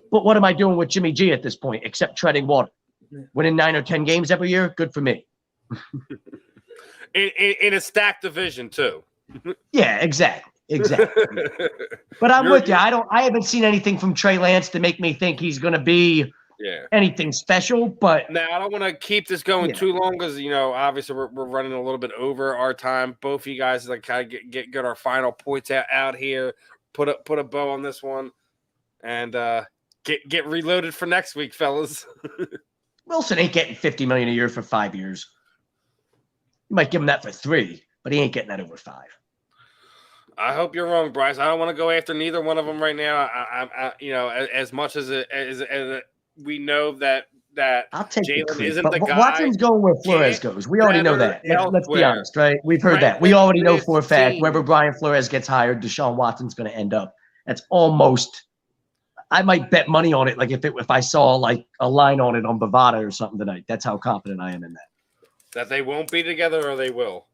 but what am I doing with Jimmy G at this point except treading water? Winning 9 or 10 games every year, good for me. in a stacked division, too. Yeah, exactly. But I'm with you. I haven't seen anything from Trey Lance to make me think he's going to be anything special. But now I don't want to keep this going too long because obviously we're running a little bit over our time. Both of you guys kind of get our final points out here. Put a bow on this one, and get reloaded for next week, fellas. Wilson ain't getting $50 million a year for 5 years. You might give him that for 3, but he ain't getting that over 5. I hope you're wrong, Bryce. I don't want to go after neither one of them right now. As much as we know that I'll take Jalen isn't the guy. Watson's going where Flores goes. We already know that. Let's be honest, right? We've heard that. We already know for a fact wherever Brian Flores gets hired, Deshaun Watson's going to end up. That's almost. I might bet money on it, like if I saw like a line on it on Bovada or something tonight. That's how confident I am in that. That they won't be together, or they will.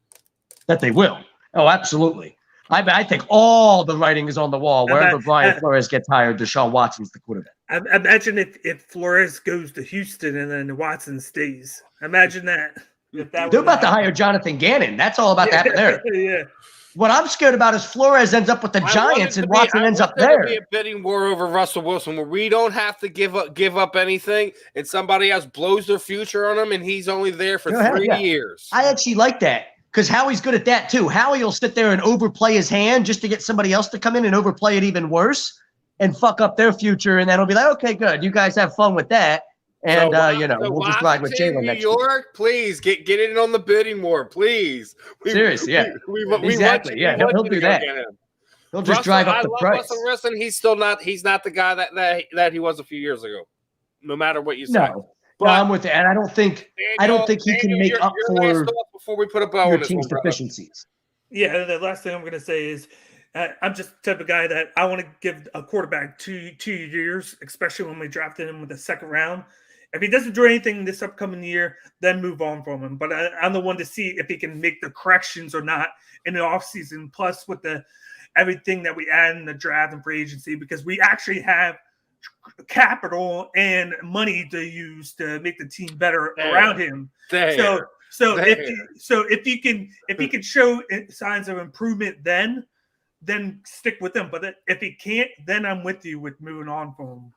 That they will. Oh, absolutely. I think all the writing is on the wall. Wherever Brian Flores gets hired, Deshaun Watson's the quarterback. Imagine if Flores goes to Houston and then Watson stays. Imagine that. They're about to hire Jonathan Gannon. That's all about to happen there. Yeah. What I'm scared about is Flores ends up with the Giants and Watson ends up there. To be a bidding war over Russell Wilson where we don't have to give up anything and somebody else blows their future on him and he's only there for 3 years. I actually like that because Howie's good at that too. Howie will sit there and overplay his hand just to get somebody else to come in and overplay it even worse and fuck up their future. And then he'll be like, okay, good. You guys have fun with that. And, we'll just ride with Jalen next New York, please get in on the bidding war, please. Seriously, yeah. Exactly, yeah. He'll do that. He'll just drive up the price. Russell Wilson, he's not the guy that he was a few years ago, no matter what you say. No, I'm with it. And I don't think he can make up for before we put a bow your on this team's one, deficiencies. Yeah, the last thing I'm going to say is I'm just the type of guy that I want to give a quarterback 2 years, especially when we drafted him with the second round. If he doesn't do anything this upcoming year, then move on from him. But I'm the one to see if he can make the corrections or not in the offseason, plus with everything that we add in the draft and free agency, because we actually have capital and money to use to make the team better around him. So if he can show signs of improvement, then stick with him. But if he can't, then I'm with you with moving on from him.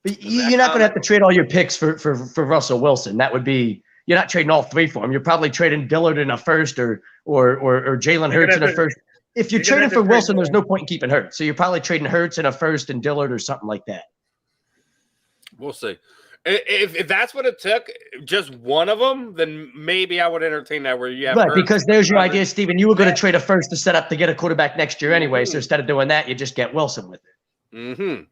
But you're not going to have to trade all your picks for Russell Wilson. That would be – you're not trading all 3 for him. You're probably trading Dillard in a first or Jalen Hurts in a first. If you're trading for Wilson, there's no point in keeping Hurts. So you're probably trading Hurts in a first and Dillard or something like that. We'll see. If that's what it took, just one of them, then maybe I would entertain that where you have Hurts, because there's your idea, Steven. You were going to trade a first to set up to get a quarterback next year anyway. So instead of doing that, you just get Wilson with it. Mm-hmm.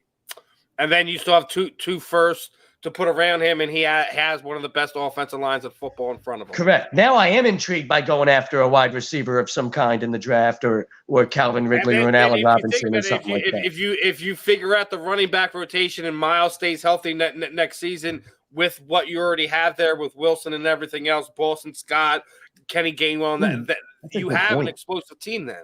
And then you still have two firsts to put around him, and he has one of the best offensive lines of football in front of him. Correct. Now I am intrigued by going after a wide receiver of some kind in the draft, or Calvin Ridley or an Allen Robinson or something like that. If you figure out the running back rotation and Miles stays healthy next season with what you already have there with Wilson and everything else, Boston Scott, Kenny Gainwell, that you have an explosive team then.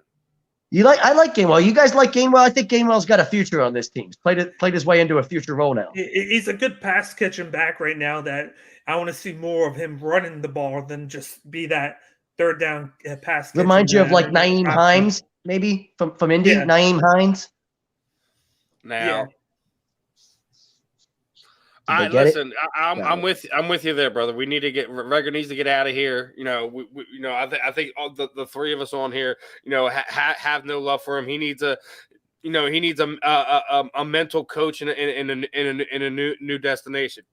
I like Gainwell. You guys like Gainwell? I think Gainwell's got a future on this team. He's played his way into a future role now. He's a good pass catching back right now that I want to see more of him running the ball than just be that third down pass. Reminds you of like Nyheim Hines, maybe from Indy. Yeah. Nyheim Hines. Now, listen. I'm with you there, brother. We need to Reggie needs to get out of here. I think all the 3 of us on here, have no love for him. He needs a mental coach in a new destination.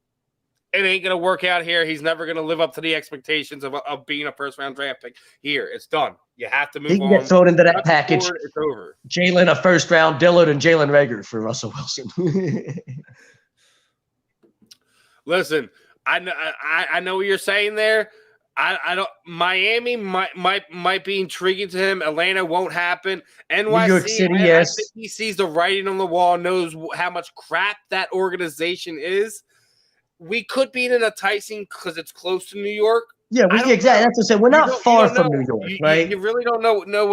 It ain't gonna work out here. He's never gonna live up to the expectations of being a first round draft pick here. It's done. You have to move on. He can get thrown into that package. It's over. Jalen a first round, Dillard and Jalen Reagor for Russell Wilson. Listen, I know what you're saying there. I don't. Miami might be intriguing to him. Atlanta won't happen. NYC, New York City, yes. I think he sees the writing on the wall, knows how much crap that organization is. We could be in an enticing because it's close to New York. Yeah, exactly. That's what I said. We're not far from New York, right? You really don't know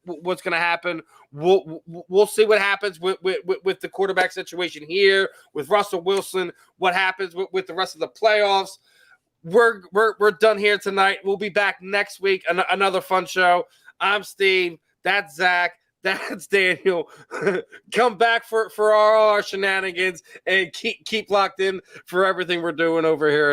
what's going to happen. We'll see what happens with the quarterback situation here with Russell Wilson. What happens with the rest of the playoffs? We're done here tonight. We'll be back next week. Another fun show. I'm Steve. That's Zach. That's Daniel. Come back for all our shenanigans and keep locked in for everything we're doing over here.